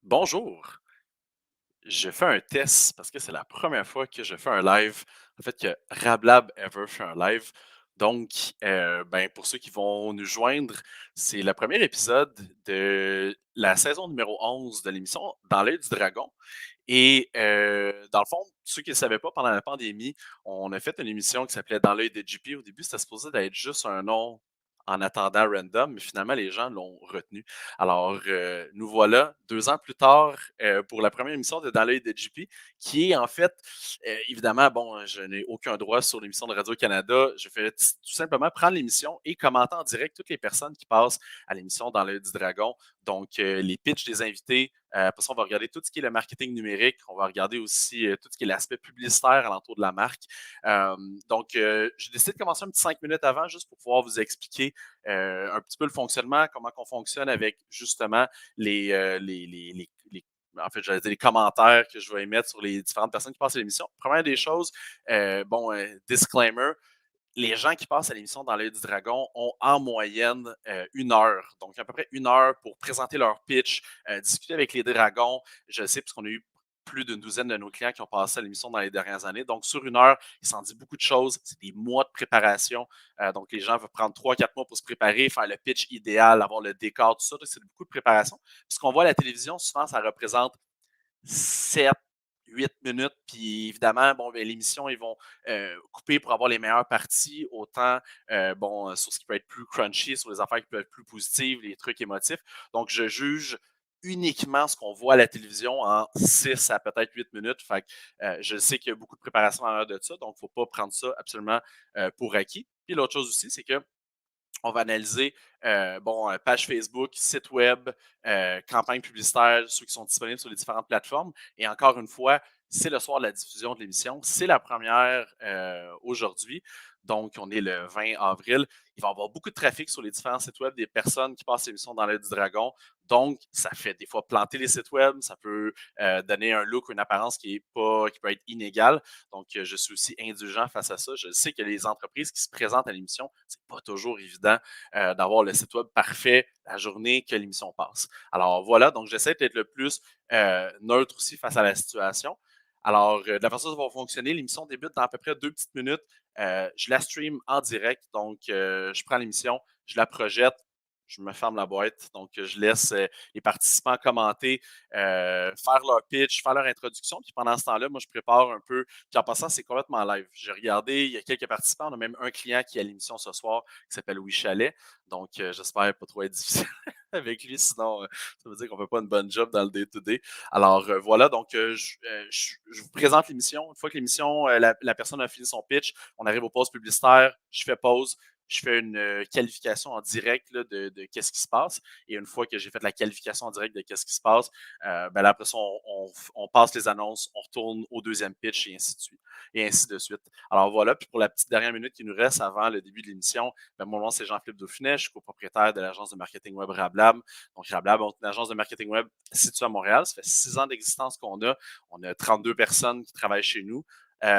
Bonjour, je fais un test parce que c'est la première fois que je fais un live, en fait que Rablab Ever fait un live. Donc, pour ceux qui vont nous joindre, c'est le premier épisode de la saison numéro 11 de l'émission Dans l'œil du dragon. Et dans le fond, ceux qui ne le savaient pas, pendant la pandémie, on a fait une émission qui s'appelait Dans l'œil de JP. Au début, c'était supposé d'être juste un nom en attendant random, mais finalement, les gens l'ont retenu. Alors, nous voilà 2 ans plus tard pour la première émission de Dans l'œil de JP, qui est en fait, évidemment, bon, je n'ai aucun droit sur l'émission de Radio-Canada. Je fais tout simplement prendre l'émission et commenter en direct toutes les personnes qui passent à l'émission Dans l'œil du dragon. Donc, les pitchs des invités. Après ça, on va regarder tout ce qui est le marketing numérique. On va regarder aussi tout ce qui est l'aspect publicitaire alentour de la marque. Euh, j'ai décidé de commencer un petit 5 minutes avant juste pour pouvoir vous expliquer un petit peu le fonctionnement, comment on fonctionne avec justement en fait, j'allais dire les commentaires que je vais émettre sur les différentes personnes qui passent à l'émission. Première des choses, disclaimer, les gens qui passent à l'émission Dans l'œil du dragon ont en moyenne 1 heure, donc à peu près 1 heure pour présenter leur pitch, discuter avec les dragons. Je le sais puisqu'on a eu plus d'une douzaine de nos clients qui ont passé à l'émission dans les dernières années. Donc, sur 1 heure, il s'en dit beaucoup de choses. C'est des mois de préparation. Donc, les gens vont prendre 3, 4 mois pour se préparer, faire le pitch idéal, avoir le décor, tout ça. C'est beaucoup de préparation. Puis, ce qu'on voit à la télévision, souvent, ça représente 7, 8 minutes. Puis évidemment, bon, l'émission, ils vont couper pour avoir les meilleures parties, autant sur ce qui peut être plus crunchy, sur les affaires qui peuvent être plus positives, les trucs émotifs. Donc, je juge uniquement ce qu'on voit à la télévision en 6 à peut-être 8 minutes. Fait que, je sais qu'il y a beaucoup de préparation en arrière de ça, donc il ne faut pas prendre ça absolument pour acquis. Puis l'autre chose aussi, c'est que on va analyser page Facebook, site web, campagne publicitaire, ceux qui sont disponibles sur les différentes plateformes. Et encore une fois, c'est le soir de la diffusion de l'émission. C'est la première aujourd'hui. Donc, on est le 20 avril. Il va y avoir beaucoup de trafic sur les différents sites web des personnes qui passent l'émission dans l'œil du dragon. Donc, ça fait des fois planter les sites web. Ça peut donner un look ou une apparence qui peut être inégale. Donc, je suis aussi indulgent face à ça. Je sais que les entreprises qui se présentent à l'émission, c'est pas toujours évident d'avoir le site web parfait la journée que l'émission passe. Alors voilà, donc j'essaie d'être le plus neutre aussi face à la situation. Alors, de la façon dont ça va fonctionner, l'émission débute dans à peu près 2 petites minutes. Je la stream en direct, donc je prends l'émission, je la projette, je me ferme la boîte, donc je laisse les participants commenter, faire leur pitch, faire leur introduction. Puis pendant ce temps-là, moi, je prépare un peu. Puis en passant, c'est complètement live. J'ai regardé, il y a quelques participants. On a même un client qui est à l'émission ce soir qui s'appelle Louis Chalet. Donc, j'espère pas trop être difficile avec lui. Sinon, ça veut dire qu'on ne fait pas une bonne job dans le day-to-day. Alors, voilà. Donc, je vous présente l'émission. Une fois que l'émission, la personne a fini son pitch, on arrive aux pauses publicitaires. Je fais pause. Je fais une qualification en direct là, de qu'est-ce qui se passe. Et une fois que j'ai fait la qualification en direct de qu'est-ce qui se passe, là, après ça, on passe les annonces, on retourne au deuxième pitch et ainsi de suite. Et ainsi de suite. Alors voilà, puis pour la petite dernière minute qui nous reste avant le début de l'émission, mon nom c'est Jean-Philippe Dauphinet, je suis copropriétaire de l'agence de marketing web Rablab. Donc Rablab, on est une agence de marketing web située à Montréal. Ça fait 6 ans d'existence qu'on a. On a 32 personnes qui travaillent chez nous. En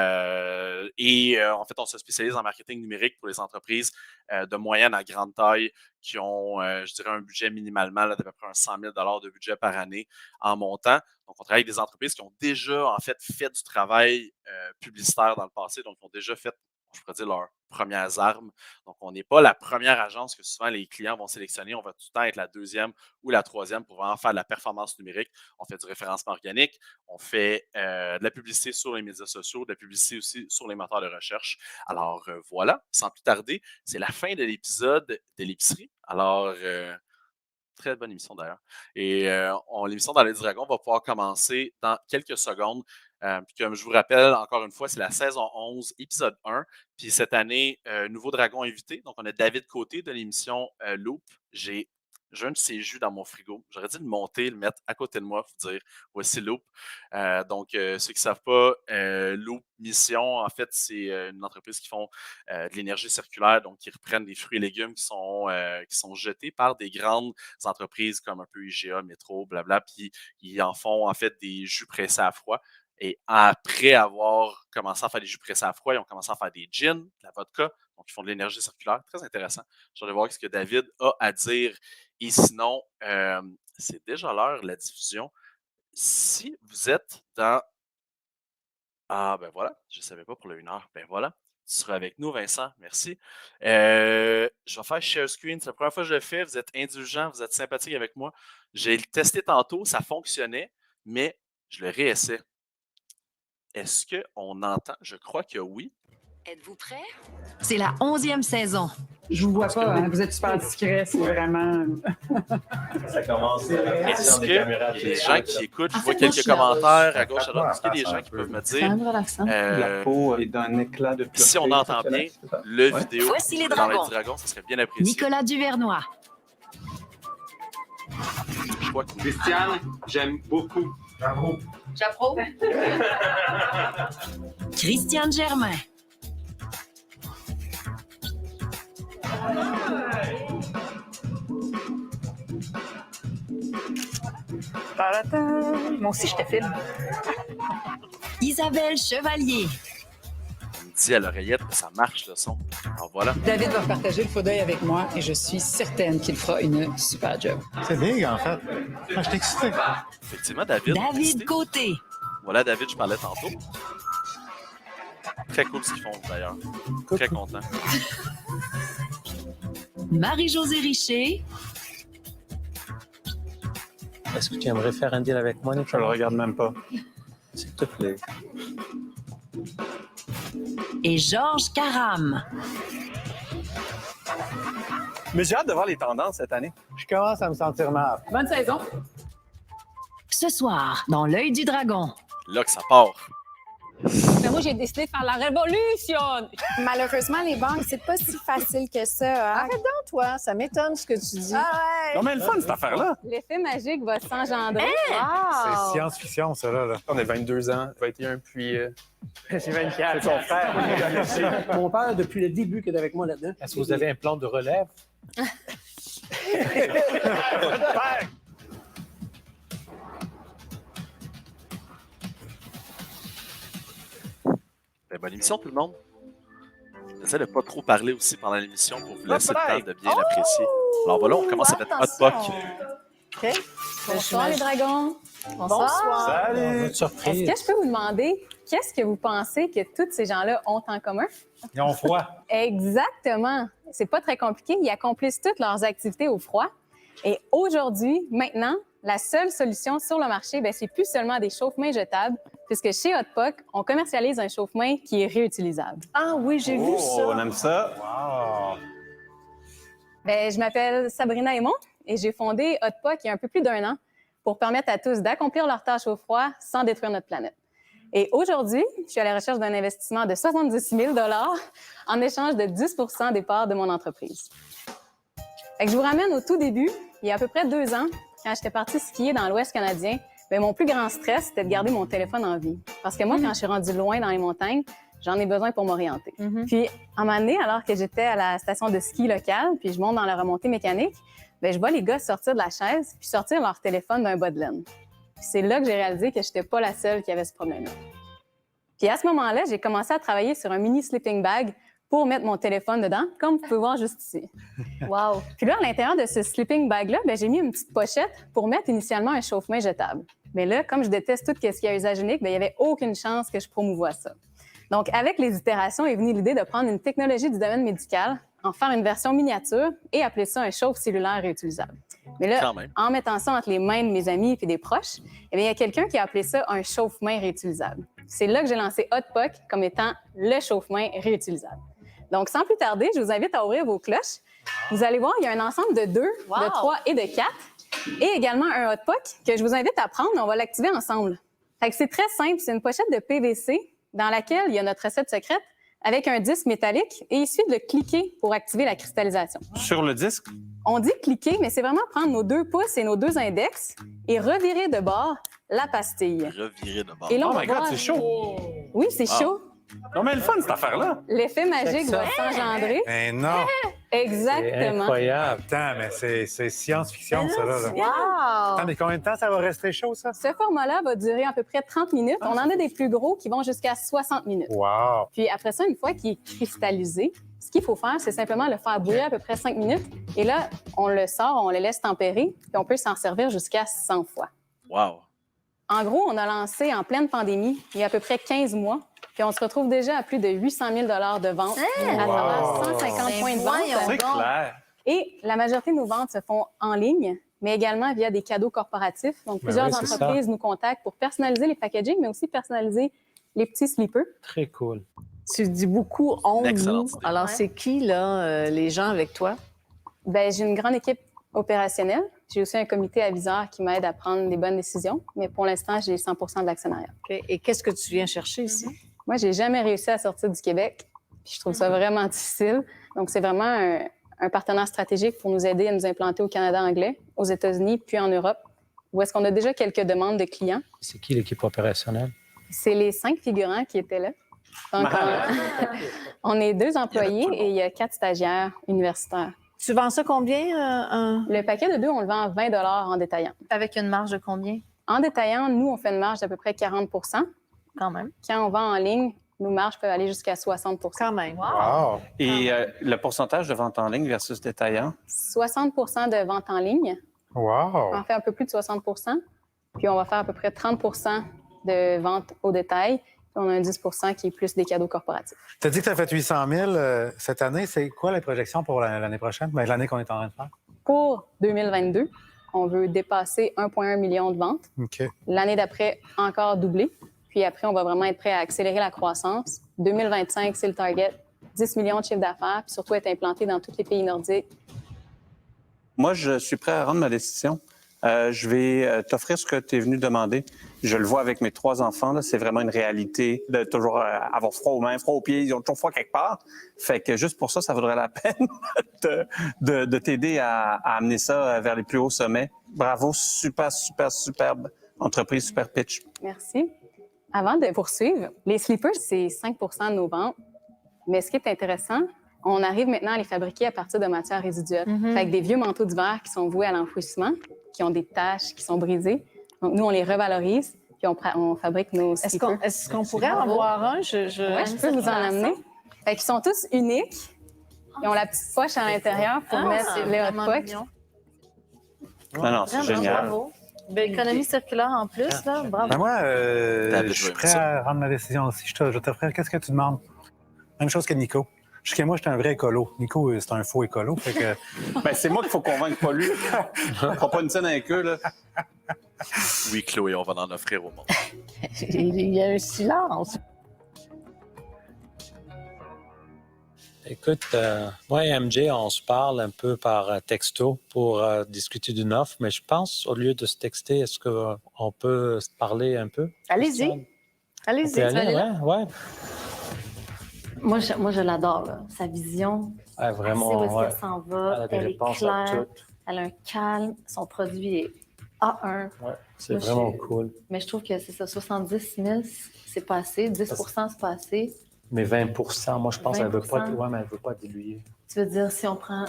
fait, on se spécialise en marketing numérique pour les entreprises de moyenne à grande taille qui ont, je dirais, un budget minimalement d'à peu près un 100 000 de budget par année en montant. Donc, on travaille avec des entreprises qui ont déjà, en fait du travail publicitaire dans le passé, donc qui ont déjà fait, je pourrais dire, leurs premières armes. Donc, on n'est pas la première agence que souvent les clients vont sélectionner. On va tout le temps être la deuxième ou la troisième pour vraiment faire de la performance numérique. On fait du référencement organique, on fait de la publicité sur les médias sociaux, de la publicité aussi sur les moteurs de recherche. Alors, voilà, sans plus tarder, c'est la fin de l'épisode de l'épicerie. Alors, très bonne émission d'ailleurs. Et l'émission dans les dragons va pouvoir commencer dans quelques secondes. Puis comme je vous rappelle, encore une fois, c'est la saison 11, épisode 1. Puis cette année, nouveau dragon invité. Donc, on a David Côté de l'émission Loop. J'ai un de ses jus dans mon frigo. J'aurais dû le monter, le mettre à côté de moi pour dire voici Loop. Ceux qui ne savent pas, Loop Mission, en fait, c'est une entreprise qui font de l'énergie circulaire, donc qui reprennent des fruits et légumes qui sont jetés par des grandes entreprises comme un peu IGA, Métro, blabla, puis ils en font en fait des jus pressés à froid. Et après avoir commencé à faire des jus pressés à froid, ils ont commencé à faire des gins, de la vodka, donc ils font de l'énergie circulaire. Très intéressant. Je vais voir ce que David a à dire. Et sinon, c'est déjà l'heure de la diffusion. si vous êtes dans... Ah, ben voilà, je ne savais pas pour le 1 heure. Ben voilà, tu seras avec nous, Vincent. Merci. Je vais faire share screen. C'est la première fois que je le fais. Vous êtes indulgent, vous êtes sympathique avec moi. J'ai testé tantôt, ça fonctionnait, mais je le réessaie. Est-ce qu'on entend? Je crois que oui. Êtes-vous prêts? C'est la 11e saison. Je vous vois pas, hein? Vous êtes super discret, c'est vraiment... Ça commence Est-ce qu'il y a des gens qui écoutent? Je vois quelques commentaires à gauche, à droite. Est-ce qu'il y a des gens qui peuvent me dire? La peau est d'un éclat de pureté. Si on entend bien le vidéo Voici les dans les dragons. dragons, ça serait bien apprécié. Nicolas Duvernois. Je crois que oui. Christiane, j'aime beaucoup. Bravo. J'approuve. Christiane Germain. Moi aussi, je te filme. Isabelle Chevalier. On me dit à l'oreillette que ça marche le son. Alors voilà. David va partager le faux d'œil avec moi et je suis certaine qu'il fera une super job. C'est big, en fait. Je suis excité. Effectivement, David. David Côté. Voilà, David, je parlais tantôt. Très cool ce qu'ils font d'ailleurs. Très content. Marie-Josée Richer. Est-ce que tu aimerais faire un deal avec moi, Je Nicolas? le regarde même pas. S'il te plaît. Et Georges Caram. Mais j'ai hâte de voir les tendances cette année. Je commence à me sentir mal. Bonne saison! Ce soir, dans l'œil du dragon. Là que ça part. Mais moi, j'ai décidé de faire la révolution. Malheureusement, les banques, c'est pas si facile que ça. Hein? Arrête donc, toi. Ça m'étonne ce que tu dis. Non, mais le fun, cette affaire-là. L'effet magique va s'engendrer. C'est science-fiction, ça, là. On a 22 ans, 21, puis... J'ai 24. C'est son frère. Mon père, depuis le début, qui est avec moi là-dedans. Est-ce que vous avez un plan de relève? Ben, bonne émission, tout le monde. J'essaie de pas trop parler aussi pendant l'émission pour vous laisser le temps de bien l'apprécier. Alors voilà, on commence avec Hot Puck. OK. Bonsoir, les dragons. Bonsoir. Salut! Une surprise. Est-ce que je peux vous demander qu'est-ce que vous pensez que tous ces gens-là ont en commun? Ils ont froid. Exactement. C'est pas très compliqué. Ils accomplissent toutes leurs activités au froid. Et aujourd'hui, maintenant, la seule solution sur le marché, c'est plus seulement des chauffe-mains jetables, puisque chez Hot Puck, on commercialise un chauffe-main qui est réutilisable. Ah oui, j'ai vu ça. On aime ça. Wow. Je m'appelle Sabrina Aymon et j'ai fondé Hot Puck il y a un peu plus d'1 an pour permettre à tous d'accomplir leurs tâches au froid sans détruire notre planète. Et aujourd'hui, je suis à la recherche d'un investissement de 70 000 en échange de 10 des parts de mon entreprise. Fait que je vous ramène au tout début, il y a à peu près 2 ans, quand j'étais partie skier dans l'Ouest canadien. Mon plus grand stress, c'était de garder mon téléphone en vie. Parce que moi, quand je suis rendue loin dans les montagnes, j'en ai besoin pour m'orienter. Puis, à un moment donné, alors que j'étais à la station de ski locale, puis je monte dans la remontée mécanique, je vois les gars sortir de la chaise puis sortir leur téléphone d'un bas de laine. Puis c'est là que j'ai réalisé que je n'étais pas la seule qui avait ce problème-là. Puis à ce moment-là, j'ai commencé à travailler sur un mini sleeping bag pour mettre mon téléphone dedans, comme vous pouvez voir juste ici. Wow! Puis là, à l'intérieur de ce sleeping bag-là, j'ai mis une petite pochette pour mettre initialement un chauffe-main jetable. Mais là, comme je déteste tout ce qui est usage unique, il n'y avait aucune chance que je promouvoie ça. Donc, avec les itérations est venue l'idée de prendre une technologie du domaine médical, en faire une version miniature et appeler ça un chauffe cellulaire réutilisable. Mais là, en mettant ça entre les mains de mes amis et des proches, il y a quelqu'un qui a appelé ça un chauffe-main réutilisable. C'est là que j'ai lancé Hot Puck comme étant le chauffe-main réutilisable. Donc, sans plus tarder, je vous invite à ouvrir vos cloches. Vous allez voir, il y a un ensemble de 2, de 3 et de 4, et également un Hot Puck que je vous invite à prendre. On va l'activer ensemble. Fait que c'est très simple. C'est une pochette de PVC dans laquelle il y a notre recette secrète avec un disque métallique et il suffit de le cliquer pour activer la cristallisation. Sur le disque? On dit cliquer, mais c'est vraiment prendre nos 2 pouces et nos 2 index et revirer de bord la pastille. Revirer de bord. Et là, on Oh va my God, voir... c'est chaud! Oui, c'est chaud. Non, mais le fun, cette affaire-là. L'effet magique va s'engendrer. Mais non! C'est Exactement. incroyable. Attends, mais c'est science-fiction, ça, là. Wow! Attends, mais combien de temps ça va rester chaud, ça? Ce format-là va durer à peu près 30 minutes. On en a des plus gros qui vont jusqu'à 60 minutes. Wow! Puis après ça, une fois qu'il est cristallisé, ce qu'il faut faire, c'est simplement le faire bouillir à peu près 5 minutes. Et là, on le sort, on le laisse tempérer, puis on peut s'en servir jusqu'à 100 fois. Wow! En gros, on a lancé en pleine pandémie, il y a à peu près 15 mois, puis on se retrouve déjà à plus de 800 000 de ventes à travers 150 points de vente. C'est clair. Et la majorité de nos ventes se font en ligne, mais également via des cadeaux corporatifs. Donc, plusieurs oui, c'est entreprises nous contactent pour personnaliser les packaging, mais aussi personnaliser les petits sleepers. Très cool. Tu dis beaucoup on, Excellente nous. idée. Alors, c'est qui, là, les gens avec toi? Bien, j'ai une grande équipe opérationnelle. J'ai aussi un comité aviseur qui m'aide à prendre des bonnes décisions, mais pour l'instant, j'ai 100 de l'actionnariat. OK. Et qu'est-ce que tu viens chercher ici? Moi, j'ai jamais réussi à sortir du Québec, puis je trouve ça vraiment difficile. Donc, c'est vraiment un partenaire stratégique pour nous aider à nous implanter au Canada anglais, aux États-Unis, puis en Europe, où est-ce qu'on a déjà quelques demandes de clients. C'est qui l'équipe opérationnelle? C'est les 5 figurants qui étaient là. Donc, on est 2 employés et il y a 4 stagiaires universitaires. Tu vends ça combien? Le paquet de 2, on le vend à 20 en détaillant. Avec une marge de combien? En détaillant, nous, on fait une marge d'à peu près 40 Quand même. Quand on vend en ligne, nos marges peuvent aller jusqu'à 60 Quand même. Wow! Et le pourcentage de vente en ligne versus détaillant? 60 de vente en ligne. Wow! On fait un peu plus de 60 puis on va faire à peu près 30 de vente au détail. Puis on a un 10 qui est plus des cadeaux corporatifs. Tu as dit que tu as fait 800 000 cette année. C'est quoi les projections pour l'année prochaine? Ben, l'année qu'on est en train de faire? Pour 2022, on veut dépasser 1,1 million de ventes. OK. L'année d'après, encore doubler. Puis après, on va vraiment être prêt à accélérer la croissance. 2025, c'est le target. 10 millions de chiffre d'affaires, puis surtout être implanté dans tous les pays nordiques. Moi, je suis prêt à rendre ma décision. Je vais t'offrir ce que tu es venu demander. Je le vois avec mes 3 enfants. Là, c'est vraiment une réalité de toujours avoir froid aux mains, froid aux pieds. Ils ont toujours froid quelque part. Fait que juste pour ça, ça vaudrait la peine de t'aider à amener ça vers les plus hauts sommets. Bravo, superbe entreprise, super pitch. Merci. Avant de poursuivre, les sleepers, c'est 5 de nos ventes. Mais ce qui est intéressant, on arrive maintenant à les fabriquer à partir de matières résiduelles. Fait que des vieux manteaux d'hiver qui sont voués à l'enfouissement, qui ont des taches, qui sont brisées. Donc, nous, on les revalorise, puis on fabrique nos sleepers. Est-ce qu'on pourrait en voir un? Oui, je peux vous en amener. Fait qu'ils sont tous uniques. Ils ont la petite poche à l'intérieur pour mettre les hot pots. Non, c'est génial. Bravo. Économie circulaire en plus, là. Bravo. Ben moi, je suis prêt à rendre ma décision aussi. Je t'offre. Qu'est-ce que tu demandes? Même chose que Nico. Jusqu'à moi, j'étais un vrai écolo. Nico, c'est un faux écolo. Fait que... Ben, c'est moi qu'il faut convaincre, pas lui. On fera pas une scène avec eux, là. Oui, Chloé, on va en offrir au monde. Il y a un silence. Écoute, moi et MJ, on se parle un peu par texto pour discuter d'une offre, mais je pense, au lieu de se texter, est-ce qu'on peut se parler un peu? Allez-y. On Allez-y. peut aller, ouais. Moi, je l'adore, là. Sa vision. Ouais, vraiment, Elle sait où ouais. est-ce qu'elle s'en va. Elle a des Elle est réponses à claire. tout. Elle a un calme. Son produit est A1. Ouais, c'est Moi, vraiment cool. Mais je trouve que c'est ça, 70 000, c'est pas assez. 10 c'est pas assez. Mais 20 moi, je pense qu'elle veut pas, 20%. ouais, mais elle veut pas diluer. Tu veux dire, si on prend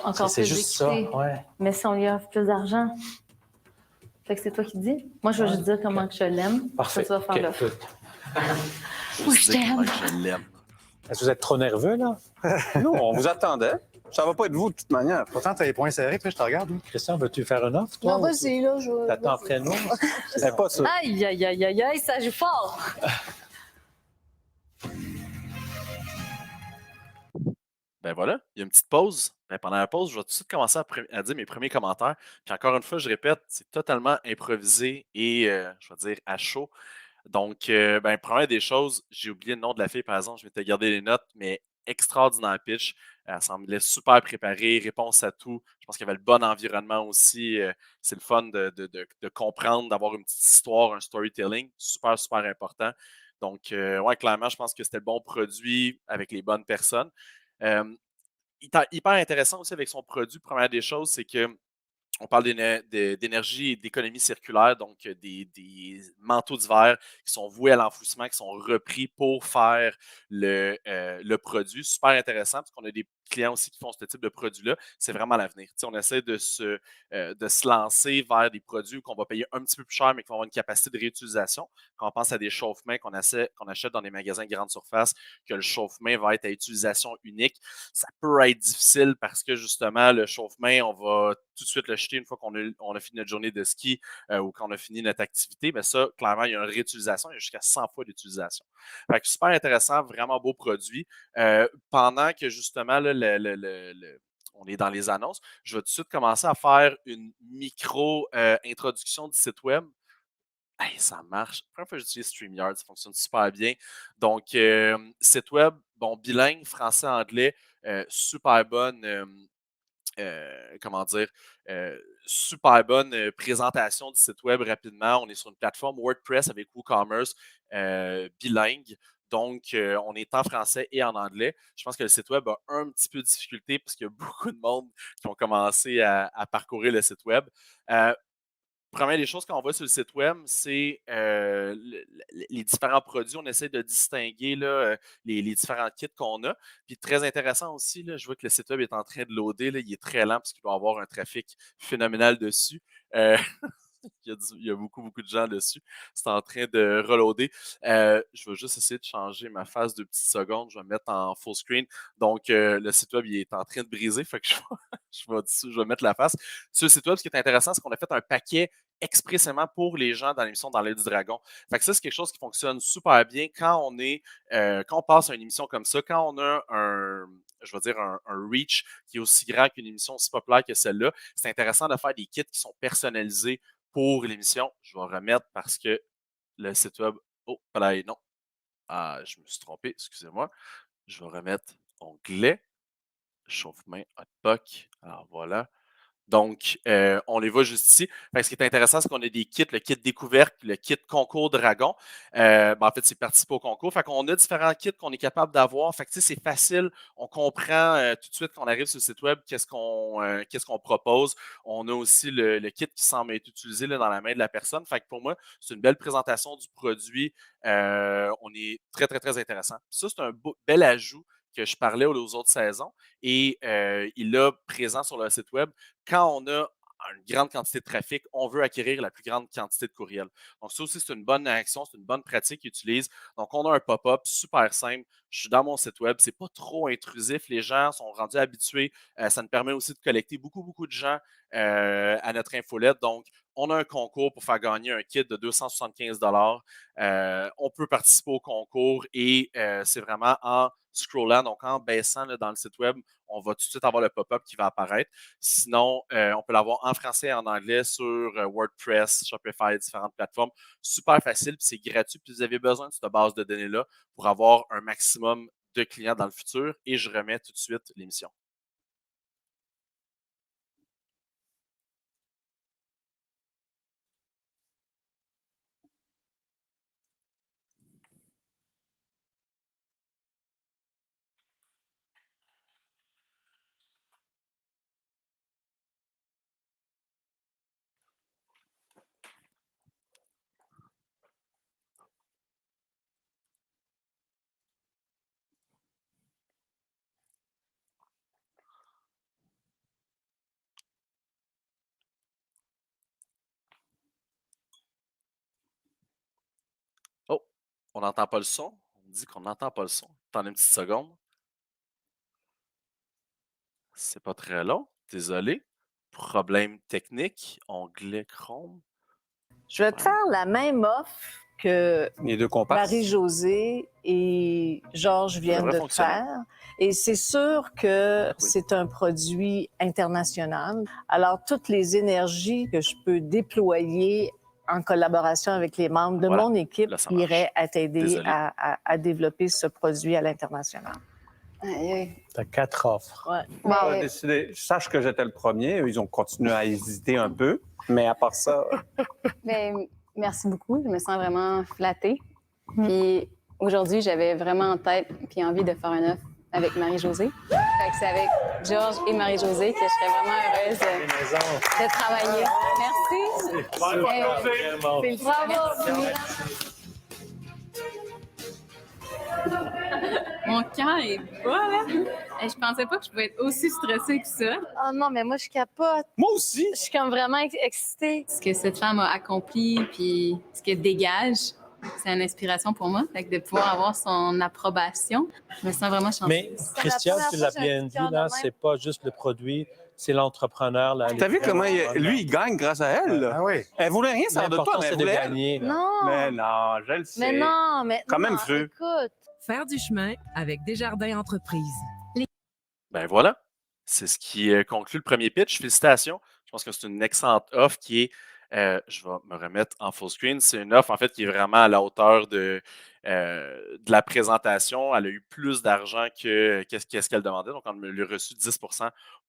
encore C'est plus juste ça, d'équité, ouais. mais si on lui offre plus d'argent, fait que c'est toi qui dis. Moi, je veux juste dire comment que je l'aime. Parfait. Ça, tu vas faire Ok, l'offre. good. Moi, je t'aime. Je l'aime. Est-ce que vous êtes trop nerveux, là? Nous, on vous attendait. Ça va pas être vous, de toute manière. Pourtant, tu as les poings serrés, puis je te regarde. Oui. Christian, veux-tu faire une offre, toi? Non, vas-y, là. T'attends après nous? C'est pas ça. Aïe, aïe, aïe, aïe, aïe, ça joue fort. Ben voilà, il y a une petite pause. Ben pendant la pause, je vais tout de suite commencer à dire mes premiers commentaires. Puis encore une fois, je répète, c'est totalement improvisé et, je vais dire, à chaud. Donc, ben, première des choses, j'ai oublié le nom de la fille, par exemple. Je m'étais gardé les notes, mais extraordinaire pitch. Elle semblait super préparée, réponse à tout. Je pense qu'il y avait le bon environnement aussi. C'est le fun de comprendre, d'avoir une petite histoire, un storytelling. Super, super important. Donc, ouais, clairement, je pense que c'était le bon produit avec les bonnes personnes. Hyper intéressant aussi avec son produit. Première des choses, c'est que on parle d'énergie et d'économie circulaire, donc des manteaux d'hiver qui sont voués à l'enfouissement, qui sont repris pour faire le produit. Super intéressant parce qu'on a des clients aussi qui font ce type de produit-là, c'est vraiment l'avenir. On essaie de se lancer vers des produits qu'on va payer un petit peu plus cher, mais qui vont avoir une capacité de réutilisation. Quand on pense à des chauffe-mains qu'on achète dans des magasins grande surface, que le chauffe-main va être à utilisation unique, ça peut être difficile parce que justement, le chauffe-main, on va tout de suite le jeter une fois qu'on a fini notre journée de ski ou qu'on a fini notre activité. Mais ça, clairement, il y a une réutilisation, il y a jusqu'à 100 fois d'utilisation. Fait que super intéressant, vraiment beau produit. Pendant que justement, là, on est dans les annonces, je vais tout de suite commencer à faire une micro-introduction du site web. Hey, ça marche. La première fois que j'utilise StreamYard, ça fonctionne super bien. Donc, site web, bon, bilingue, français-anglais, super bonne, comment dire, super bonne présentation du site web rapidement. On est sur une plateforme WordPress avec WooCommerce bilingue. Donc, on est en français et en anglais. Je pense que le site web a un petit peu de difficulté parce qu'il y a beaucoup de monde qui ont commencé à parcourir le site web. Première des choses, quand on va sur le site web, c'est les différents produits. On essaie de distinguer là, les différents kits qu'on a. Puis très intéressant aussi, là, je vois que le site web est en train de loader. Là, il est très lent parce qu'il doit avoir un trafic phénoménal dessus. Il y a beaucoup, beaucoup de gens dessus. C'est en train de reloader. Je vais juste essayer de changer ma face 2 petites secondes. Je vais me mettre en full screen. Donc, le site web il est en train de briser. Fait que je vais mettre la face. Sur le site web, ce qui est intéressant, c'est qu'on a fait un paquet expressément pour les gens dans l'émission Dans l'œil du dragon. Fait que ça, c'est quelque chose qui fonctionne super bien quand on passe à une émission comme ça, quand on a un reach qui est aussi grand qu'une émission aussi populaire que celle-là. C'est intéressant de faire des kits qui sont personnalisés pour l'émission. Je vais remettre parce que le site web... Oh, non. Ah, je me suis trompé, excusez-moi. Je vais remettre onglet, chauffe-main, hotbox. Alors voilà. Donc, on les voit juste ici. Fait que ce qui est intéressant, c'est qu'on a des kits, le kit découverte, le kit concours dragon. En fait, c'est participer au concours. Fait qu'on a différents kits qu'on est capable d'avoir. Fait que c'est facile. On comprend tout de suite quand on arrive sur le site web qu'est-ce qu'on propose. On a aussi le kit qui semble être utilisé là, dans la main de la personne. Fait que pour moi, c'est une belle présentation du produit. On est très, très, très intéressant. Ça, c'est un bel ajout que je parlais aux autres saisons et il est présent sur le site web. Quand on a une grande quantité de trafic, on veut acquérir la plus grande quantité de courriels. Donc, ça aussi, c'est une bonne action, c'est une bonne pratique qu'ils utilisent. Donc, on a un pop-up super simple. Je suis dans mon site web, c'est pas trop intrusif. Les gens sont rendus habitués. Ça nous permet aussi de collecter beaucoup, beaucoup de gens à notre infolette. Donc, on a un concours pour faire gagner un kit de 275 $. On peut participer au concours et c'est vraiment en scrollant, donc en baissant là, dans le site web, on va tout de suite avoir le pop-up qui va apparaître. Sinon, on peut l'avoir en français et en anglais sur WordPress, Shopify, différentes plateformes. Super facile, puis c'est gratuit. Puis vous avez besoin de cette base de données-là pour avoir un maximum de clients dans le futur. Et je remets tout de suite l'émission. Oh, on n'entend pas le son. On dit qu'on n'entend pas le son. Attendez une petite seconde. C'est pas très long. Désolé. Problème technique. Onglet Chrome. Je vais te faire la même offre que Les deux qu'on passe. Marie-Josée et Georges viennent de faire. Et c'est sûr que c'est un produit international. Alors, toutes les énergies que je peux déployer en collaboration avec les membres de mon équipe iraient à t'aider à développer ce produit à l'international. Tu as 4 offres. Ouais. On a décidé, sache que j'étais le premier. Ils ont continué à hésiter un peu. Mais à part ça... Ben, merci beaucoup. Je me sens vraiment flattée. Puis aujourd'hui, j'avais vraiment en tête puis envie de faire un offre avec Marie-Josée. Fait que c'est avec Georges et Marie-Josée que je serais vraiment heureuse de travailler. Merci. Bravo. Mon cœur est bas, là. Je pensais pas que je pouvais être aussi stressée que ça. Oh non, mais moi, je capote. Moi aussi. Je suis comme vraiment excitée. Ce que cette femme a accompli, puis ce qu'elle dégage, c'est une inspiration pour moi. Fait que de pouvoir avoir son approbation, je me sens vraiment chanceuse. Mais Christian, tu l'as bien dit, là, c'est pas juste le produit, c'est l'entrepreneur. T'as vu comment lui, il gagne grâce à elle? Là. Ah oui. Elle voulait rien savoir de toi, mais elle c'est de voulait gagner. Là. Non. Mais non, je le sais. Mais non, mais Quand non, même fru. Écoute. Faire du chemin avec Desjardins Entreprises. Ben voilà, c'est ce qui conclut le premier pitch. Félicitations. Je pense que c'est une excellente offre qui est, je vais me remettre en full screen, c'est une offre en fait qui est vraiment à la hauteur de la présentation. Elle a eu plus d'argent que qu'est-ce qu'elle demandait. Donc, on lui a reçu 10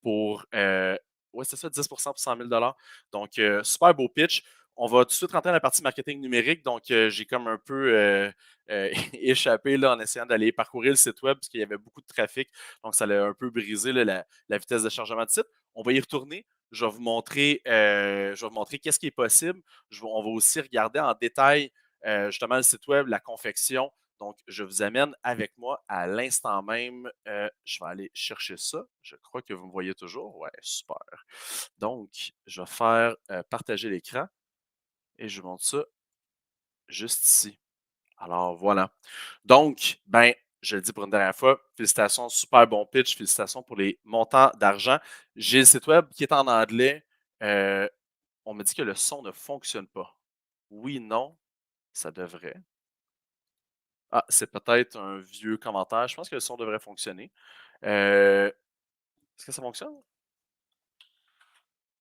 pour, ouais, c'est ça, 10 pour 100 000 $. Donc, super beau pitch. On va tout de suite rentrer dans la partie marketing numérique. Donc, j'ai comme un peu échappé là, en essayant d'aller parcourir le site web parce qu'il y avait beaucoup de trafic. Donc, ça a un peu brisé là, la vitesse de chargement de site. On va y retourner. Je vais vous montrer qu'est-ce qui est possible. On va aussi regarder en détail justement le site web, la confection. Donc, je vous amène avec moi à l'instant même. Je vais aller chercher ça. Je crois que vous me voyez toujours. Ouais, super. Donc, je vais faire partager l'écran et je vous montre ça juste ici. Alors, voilà. Donc, ben, je le dis pour une dernière fois, félicitations, super bon pitch, félicitations pour les montants d'argent. J'ai le site web qui est en anglais. On me dit que le son ne fonctionne pas. Oui, non, ça devrait. Ah, c'est peut-être un vieux commentaire. Je pense que le son devrait fonctionner. Est-ce que ça fonctionne?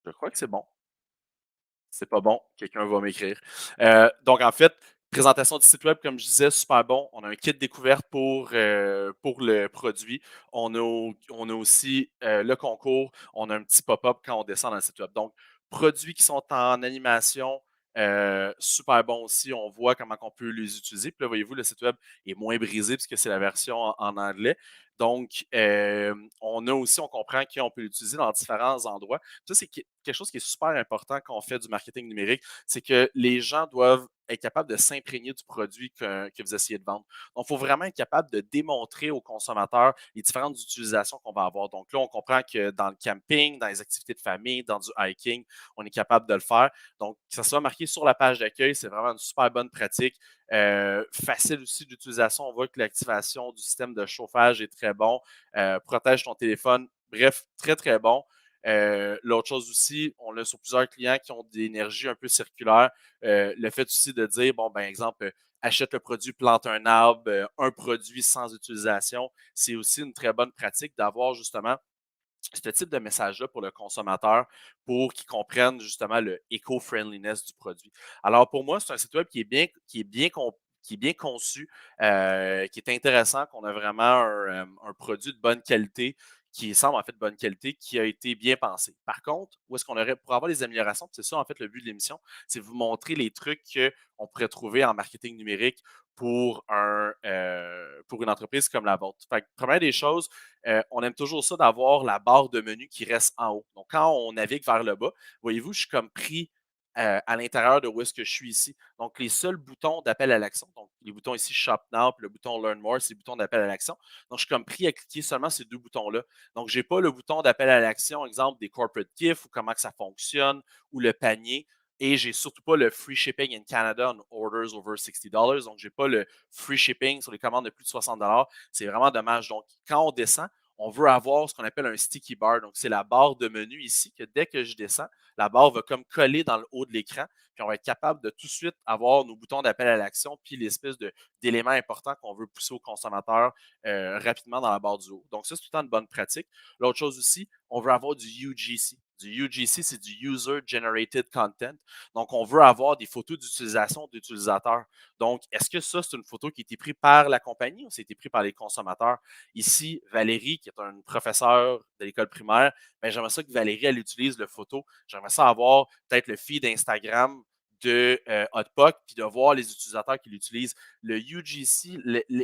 Je crois que c'est bon. C'est pas bon, quelqu'un va m'écrire. Donc, en fait, présentation du site web, comme je disais, super bon. On a un kit découverte pour le produit. On a aussi le concours. On a un petit pop-up quand on descend dans le site web. Donc, produits qui sont en animation, super bon aussi. On voit comment on peut les utiliser. Puis là, voyez-vous, le site web est moins brisé puisque c'est la version en anglais. Donc, on comprend qu'on peut l'utiliser dans différents endroits. Ça, c'est quelque chose qui est super important quand on fait du marketing numérique, c'est que les gens doivent être capables de s'imprégner du produit que vous essayez de vendre. Donc, il faut vraiment être capable de démontrer aux consommateurs les différentes utilisations qu'on va avoir. Donc là, on comprend que dans le camping, dans les activités de famille, dans du hiking, on est capable de le faire. Donc, que ça soit marqué sur la page d'accueil, c'est vraiment une super bonne pratique. Facile aussi d'utilisation. On voit que l'activation du système de chauffage est très bon. Protège ton téléphone. Bref, très, très bon. L'autre chose aussi, on a sur plusieurs clients qui ont des énergies un peu circulaires. Le fait aussi de dire, bon, ben exemple, achète le produit, plante un arbre, un produit sans utilisation, c'est aussi une très bonne pratique d'avoir justement ce type de message-là pour le consommateur pour qu'il comprenne justement le éco-friendliness du produit. Alors pour moi, c'est un site web qui est bien conçu, qui est intéressant, qu'on a vraiment un produit de bonne qualité, qui semble en fait de bonne qualité, qui a été bien pensé. Par contre, où est-ce qu'on aurait pour avoir des améliorations, c'est ça en fait le but de l'émission, c'est vous montrer les trucs qu'on pourrait trouver en marketing numérique pour une entreprise comme la vôtre. Fait que, première des choses, on aime toujours ça d'avoir la barre de menu qui reste en haut. Donc, quand on navigue vers le bas, voyez-vous, je suis comme pris à l'intérieur de où est-ce que je suis ici. Donc, les seuls boutons d'appel à l'action, donc les boutons ici Shop Now, puis le bouton Learn More, c'est les boutons d'appel à l'action. Donc, je suis comme pris à cliquer seulement ces deux boutons-là. Donc, je n'ai pas le bouton d'appel à l'action, exemple des corporate gifts ou comment que ça fonctionne, ou le panier. Et j'ai surtout pas le free shipping in Canada on orders over $60. Donc, j'ai pas le free shipping sur les commandes de plus de $60. C'est vraiment dommage. Donc, quand on descend, on veut avoir ce qu'on appelle un sticky bar. Donc, c'est la barre de menu ici que dès que je descends, la barre va comme coller dans le haut de l'écran. Puis, on va être capable de tout de suite avoir nos boutons d'appel à l'action puis l'espèce d'éléments importants qu'on veut pousser aux consommateurs rapidement dans la barre du haut. Donc, ça, c'est tout le temps une bonne pratique. L'autre chose aussi, on veut avoir du UGC. Du UGC, c'est du User Generated Content. Donc, on veut avoir des photos d'utilisation d'utilisateurs. Donc, est-ce que ça, c'est une photo qui a été prise par la compagnie ou c'est été pris par les consommateurs? Ici, Valérie, qui est une professeure de l'école primaire, ben, j'aimerais ça que Valérie, elle utilise le photo. J'aimerais ça avoir peut-être le feed Instagram de Hotpot, puis de voir les utilisateurs qui l'utilisent. Le UGC,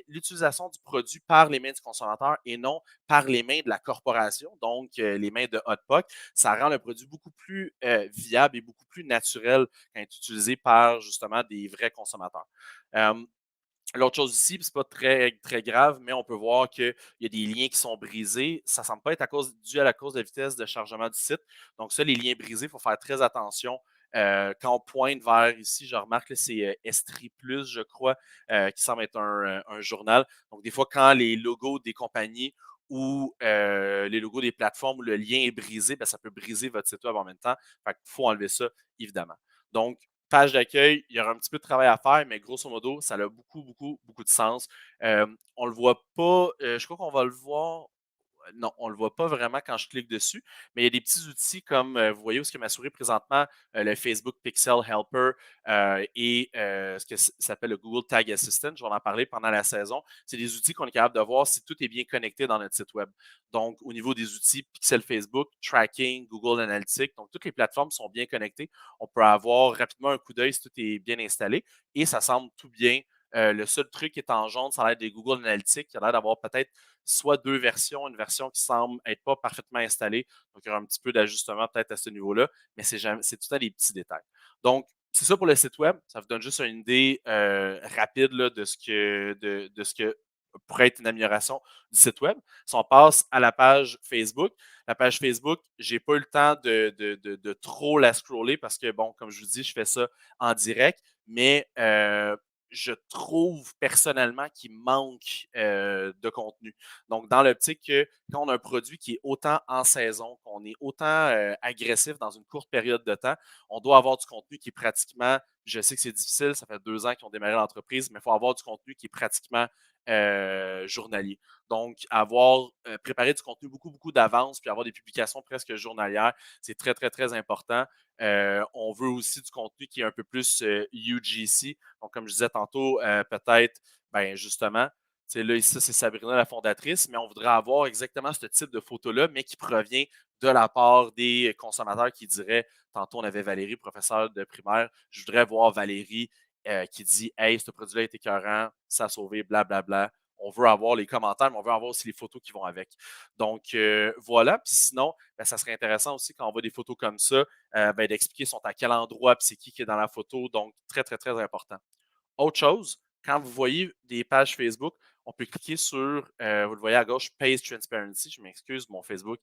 l'utilisation du produit par les mains du consommateur et non par les mains de la corporation, donc les mains de Hotpot, ça rend le produit beaucoup plus viable et beaucoup plus naturel quand il est utilisé par justement des vrais consommateurs. L'autre chose ici, puis c'est pas très, très grave, mais on peut voir qu'il y a des liens qui sont brisés. Ça ne semble pas être dû à la cause de la vitesse de chargement du site. Donc, ça, les liens brisés, il faut faire très attention. Quand on pointe vers ici, je remarque que c'est Estrie Plus, je crois, qui semble être un journal. Donc, des fois, quand les logos des compagnies ou les logos des plateformes où le lien est brisé, ben, ça peut briser votre site web en même temps. Fait qu'il faut enlever ça, évidemment. Donc, page d'accueil, il y aura un petit peu de travail à faire, mais grosso modo, ça a beaucoup, beaucoup, beaucoup de sens. On ne le voit pas, je crois qu'on va le voir. Non, on ne le voit pas vraiment quand je clique dessus, mais il y a des petits outils comme, vous voyez où est-ce que ma souris présentement, le Facebook Pixel Helper et ce que s'appelle le Google Tag Assistant. Je vais en parler pendant la saison. C'est des outils qu'on est capable de voir si tout est bien connecté dans notre site web. Donc, au niveau des outils Pixel Facebook, Tracking, Google Analytics, donc toutes les plateformes sont bien connectées. On peut avoir rapidement un coup d'œil si tout est bien installé et ça semble tout bien. Le seul truc qui est en jaune, ça a l'air des Google Analytics, qui a l'air d'avoir peut-être soit deux versions, une version qui semble être pas parfaitement installée. Donc, il y aura un petit peu d'ajustement peut-être à ce niveau-là, mais c'est tout le temps des petits détails. Donc, c'est ça pour le site web. Ça vous donne juste une idée rapide là, de ce que pourrait être une amélioration du site web. Si on passe à la page Facebook, je n'ai pas eu le temps de trop la scroller parce que, bon, comme je vous dis, je fais ça en direct, mais je trouve personnellement qu'il manque de contenu. Donc, dans l'optique que quand on a un produit qui est autant en saison, qu'on est autant agressif dans une courte période de temps, on doit avoir du contenu qui est pratiquement, je sais que c'est difficile, ça fait 2 ans qu'ils ont démarré l'entreprise, mais il faut avoir du contenu qui est pratiquement journalier. Donc, préparer du contenu beaucoup, beaucoup d'avance, puis avoir des publications presque journalières, c'est très, très, très important. On veut aussi du contenu qui est un peu plus UGC. Donc, comme je disais tantôt, peut-être, ben justement, là, ici, c'est Sabrina, la fondatrice, mais on voudrait avoir exactement ce type de photo-là, mais qui provient de la part des consommateurs qui diraient, tantôt, on avait Valérie, professeure de primaire, je voudrais voir Valérie qui dit Hey, ce produit-là est écœurant, ça a sauvé, blablabla. On veut avoir les commentaires, mais on veut avoir aussi les photos qui vont avec. Donc, voilà. Puis sinon, ben, ça serait intéressant aussi quand on voit des photos comme ça, ben, d'expliquer sont à quel endroit, puis c'est qui est dans la photo. Donc, très, très, très important. Autre chose, quand vous voyez des pages Facebook, on peut cliquer sur, vous le voyez à gauche, Page Transparency. Je m'excuse, mon Facebook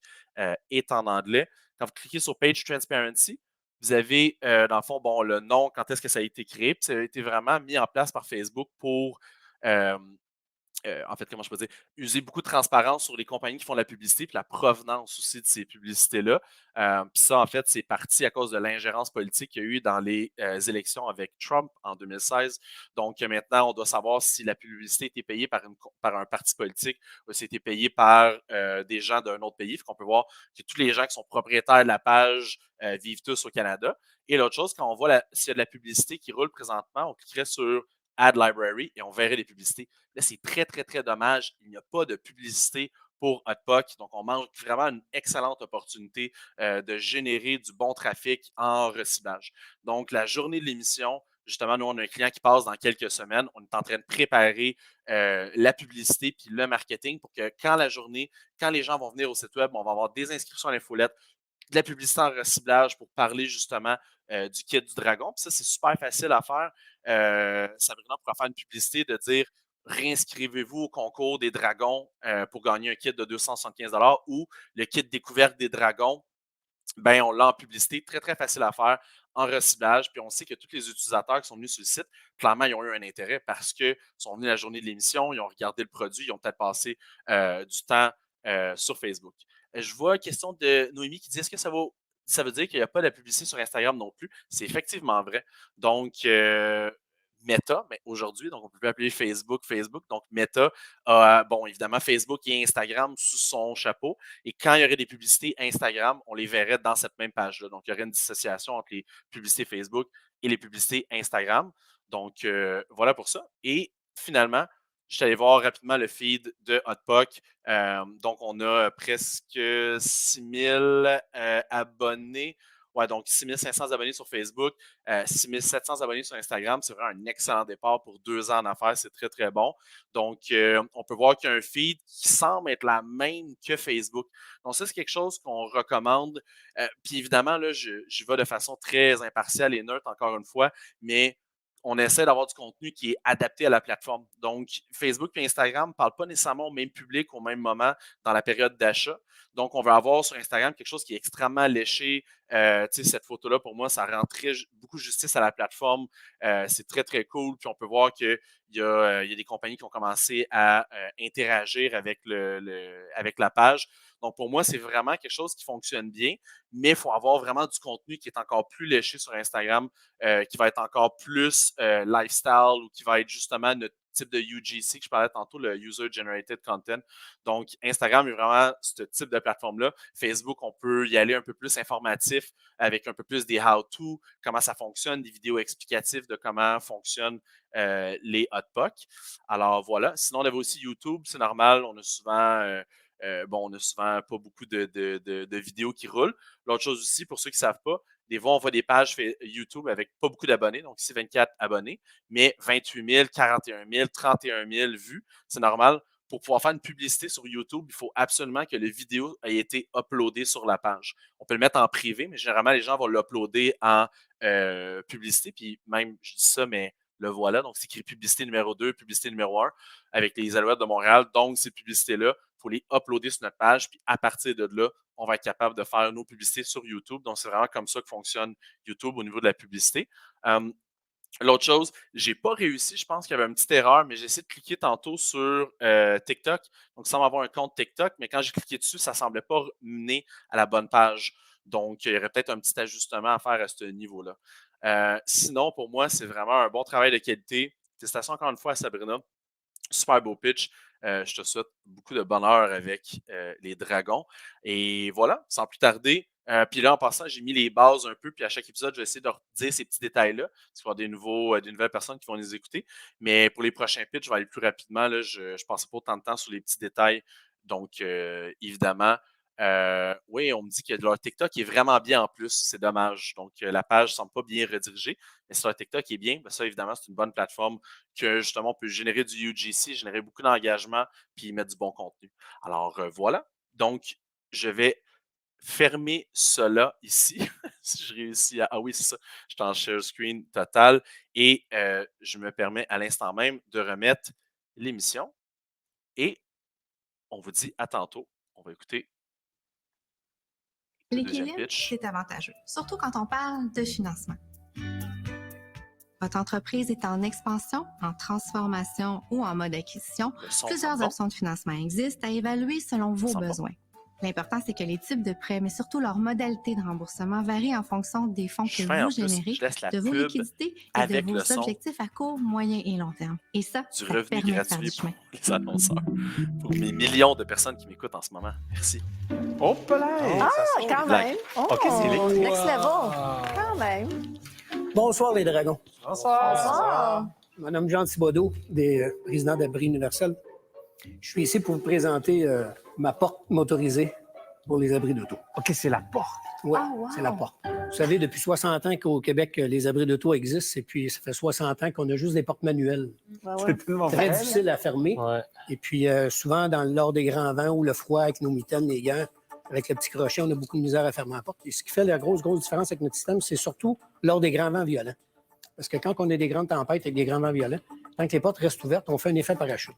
est en anglais. Quand vous cliquez sur Page Transparency, vous avez, dans le fond, bon, le nom, quand est-ce que ça a été créé, puis ça a été vraiment mis en place par Facebook pour en fait, comment je peux dire, user beaucoup de transparence sur les compagnies qui font de la publicité, puis la provenance aussi de ces publicités-là. Puis ça, en fait, c'est parti à cause de l'ingérence politique qu'il y a eu dans les élections avec Trump en 2016. Donc, maintenant, on doit savoir si la publicité était payée par un parti politique ou si c'était payé par des gens d'un autre pays. On peut voir que tous les gens qui sont propriétaires de la page vivent tous au Canada. Et l'autre chose, quand on voit s'il y a de la publicité qui roule présentement, on cliquerait sur Ad Library et on verrait les publicités. Là, c'est très, très, très dommage. Il n'y a pas de publicité pour Hotpock. Donc, on manque vraiment une excellente opportunité de générer du bon trafic en recyclage. Donc, la journée de l'émission, justement, nous, on a un client qui passe dans quelques semaines. On est en train de préparer la publicité puis le marketing pour que quand les gens vont venir au site web, on va avoir des inscriptions à l'infolette, de la publicité en reciblage pour parler justement du kit du dragon. Puis ça, c'est super facile à faire. Sabrina pourra faire une publicité de dire réinscrivez-vous au concours des dragons pour gagner un kit de 275 ou le kit découverte des dragons. Ben, on l'a en publicité, très, très facile à faire en reciblage. Puis on sait que tous les utilisateurs qui sont venus sur le site, clairement, ils ont eu un intérêt parce qu'ils sont venus la journée de l'émission, ils ont regardé le produit, ils ont peut-être passé du temps sur Facebook. Je vois une question de Noémie qui dit est-ce que ça veut dire qu'il n'y a pas de publicité sur Instagram non plus? C'est effectivement vrai. Donc, Meta, mais aujourd'hui, donc on peut plus appeler Facebook. Donc, Meta a, bon, évidemment, Facebook et Instagram sous son chapeau. Et quand il y aurait des publicités Instagram, on les verrait dans cette même page-là. Donc, il y aurait une dissociation entre les publicités Facebook et les publicités Instagram. Donc, voilà pour ça. Et finalement, je suis allé voir rapidement le feed de Hotpock. Donc, on a presque 6000 abonnés. Ouais, donc 6500 abonnés sur Facebook, 6700 abonnés sur Instagram. C'est vraiment un excellent départ pour 2 ans en affaires. C'est très, très bon. Donc, on peut voir qu'il y a un feed qui semble être la même que Facebook. Donc, ça, c'est quelque chose qu'on recommande. Puis évidemment, là, je vais de façon très impartiale et neutre, encore une fois, mais on essaie d'avoir du contenu qui est adapté à la plateforme. Donc, Facebook et Instagram ne parlent pas nécessairement au même public au même moment dans la période d'achat. Donc, on va avoir sur Instagram quelque chose qui est extrêmement léché. Cette photo-là, pour moi, ça rend beaucoup justice à la plateforme. C'est très, très cool. Puis, on peut voir qu'il y a des compagnies qui ont commencé à interagir avec la page. Donc, pour moi, c'est vraiment quelque chose qui fonctionne bien, mais il faut avoir vraiment du contenu qui est encore plus léché sur Instagram, qui va être encore plus lifestyle ou qui va être justement notre type de UGC que je parlais tantôt, le User Generated Content. Donc, Instagram est vraiment ce type de plateforme-là. Facebook, on peut y aller un peu plus informatif avec un peu plus des how-to, comment ça fonctionne, des vidéos explicatives de comment fonctionnent les hotpots. Alors, voilà. Sinon, on avait aussi YouTube, c'est normal. On a souvent pas beaucoup de vidéos qui roulent. L'autre chose aussi, pour ceux qui ne savent pas, des fois, on voit des pages YouTube avec pas beaucoup d'abonnés, donc ici 24 abonnés, mais 28 000, 41 000, 31 000 vues. C'est normal. Pour pouvoir faire une publicité sur YouTube, il faut absolument que la vidéo ait été uploadée sur la page. On peut le mettre en privé, mais généralement, les gens vont l'uploader en publicité. Puis même, je dis ça, mais le voilà. Donc, c'est écrit publicité numéro 2, publicité numéro 1 avec les Alouettes de Montréal. Donc, ces publicités-là, il faut les uploader sur notre page. Puis à partir de là, on va être capable de faire nos publicités sur YouTube. Donc, c'est vraiment comme ça que fonctionne YouTube au niveau de la publicité. L'autre chose, je n'ai pas réussi, je pense qu'il y avait une petite erreur, mais j'ai essayé de cliquer tantôt sur TikTok. Donc, sans avoir un compte TikTok, mais quand j'ai cliqué dessus, ça ne semblait pas mener à la bonne page. Donc, il y aurait peut-être un petit ajustement à faire à ce niveau-là. Sinon, pour moi, c'est vraiment un bon travail de qualité. Félicitations encore une fois à Sabrina. Super beau pitch. Je te souhaite beaucoup de bonheur avec les dragons. Et voilà, sans plus tarder. Puis là, en passant, j'ai mis les bases un peu. Puis à chaque épisode, je vais essayer de redire ces petits détails-là. Parce qu'il va y avoir des nouvelles personnes qui vont les écouter. Mais pour les prochains pitchs, je vais aller plus rapidement. Là, je ne passais pas autant de temps sur les petits détails. Donc, évidemment, oui, on me dit que leur TikTok est vraiment bien en plus. C'est dommage. Donc, la page ne semble pas bien redirigée. Mais si leur TikTok est bien, bien ça, évidemment, c'est une bonne plateforme que, justement, on peut générer du UGC, générer beaucoup d'engagement, puis mettre du bon contenu. Alors, voilà. Donc, je vais fermer cela ici. Si je réussis à... Ah oui, c'est ça. Je suis en share screen total. Et je me permets à l'instant même de remettre l'émission. Et on vous dit à tantôt. On va écouter l'équilibre, c'est avantageux, surtout quand on parle de financement. Votre entreprise est en expansion, en transformation ou en mode acquisition. Plusieurs options de financement existent à évaluer selon vos besoins. L'important, c'est que les types de prêts, mais surtout leur modalité de remboursement varient en fonction des fonds que vous générez, de vos liquidités et de vos objectifs à court, moyen et long terme. Et ça revenu gratuit pour les annonceurs. Pour les millions de personnes qui m'écoutent en ce moment. Merci. Hop là! Quand même! Next level! Quand même! Bonsoir les dragons. Bonsoir! Mon nom est Jean Thibodeau, des présidents d'Abri Universel. Je suis ici pour vous présenter ma porte motorisée pour les abris d'auto. OK, c'est la porte. Oui, c'est la porte. Vous savez, depuis 60 ans qu'au Québec, les abris d'auto existent, et puis ça fait 60 ans qu'on a juste des portes manuelles. C'est très difficile à fermer. Ouais. Et puis souvent, lors des grands vents ou le froid avec nos mitaines, les gants, avec le petit crochet, on a beaucoup de misère à fermer la porte. Et ce qui fait la grosse différence avec notre système, c'est surtout lors des grands vents violents. Parce que quand on a des grandes tempêtes avec des grands vents violents, tant que les portes restent ouvertes, on fait un effet parachute.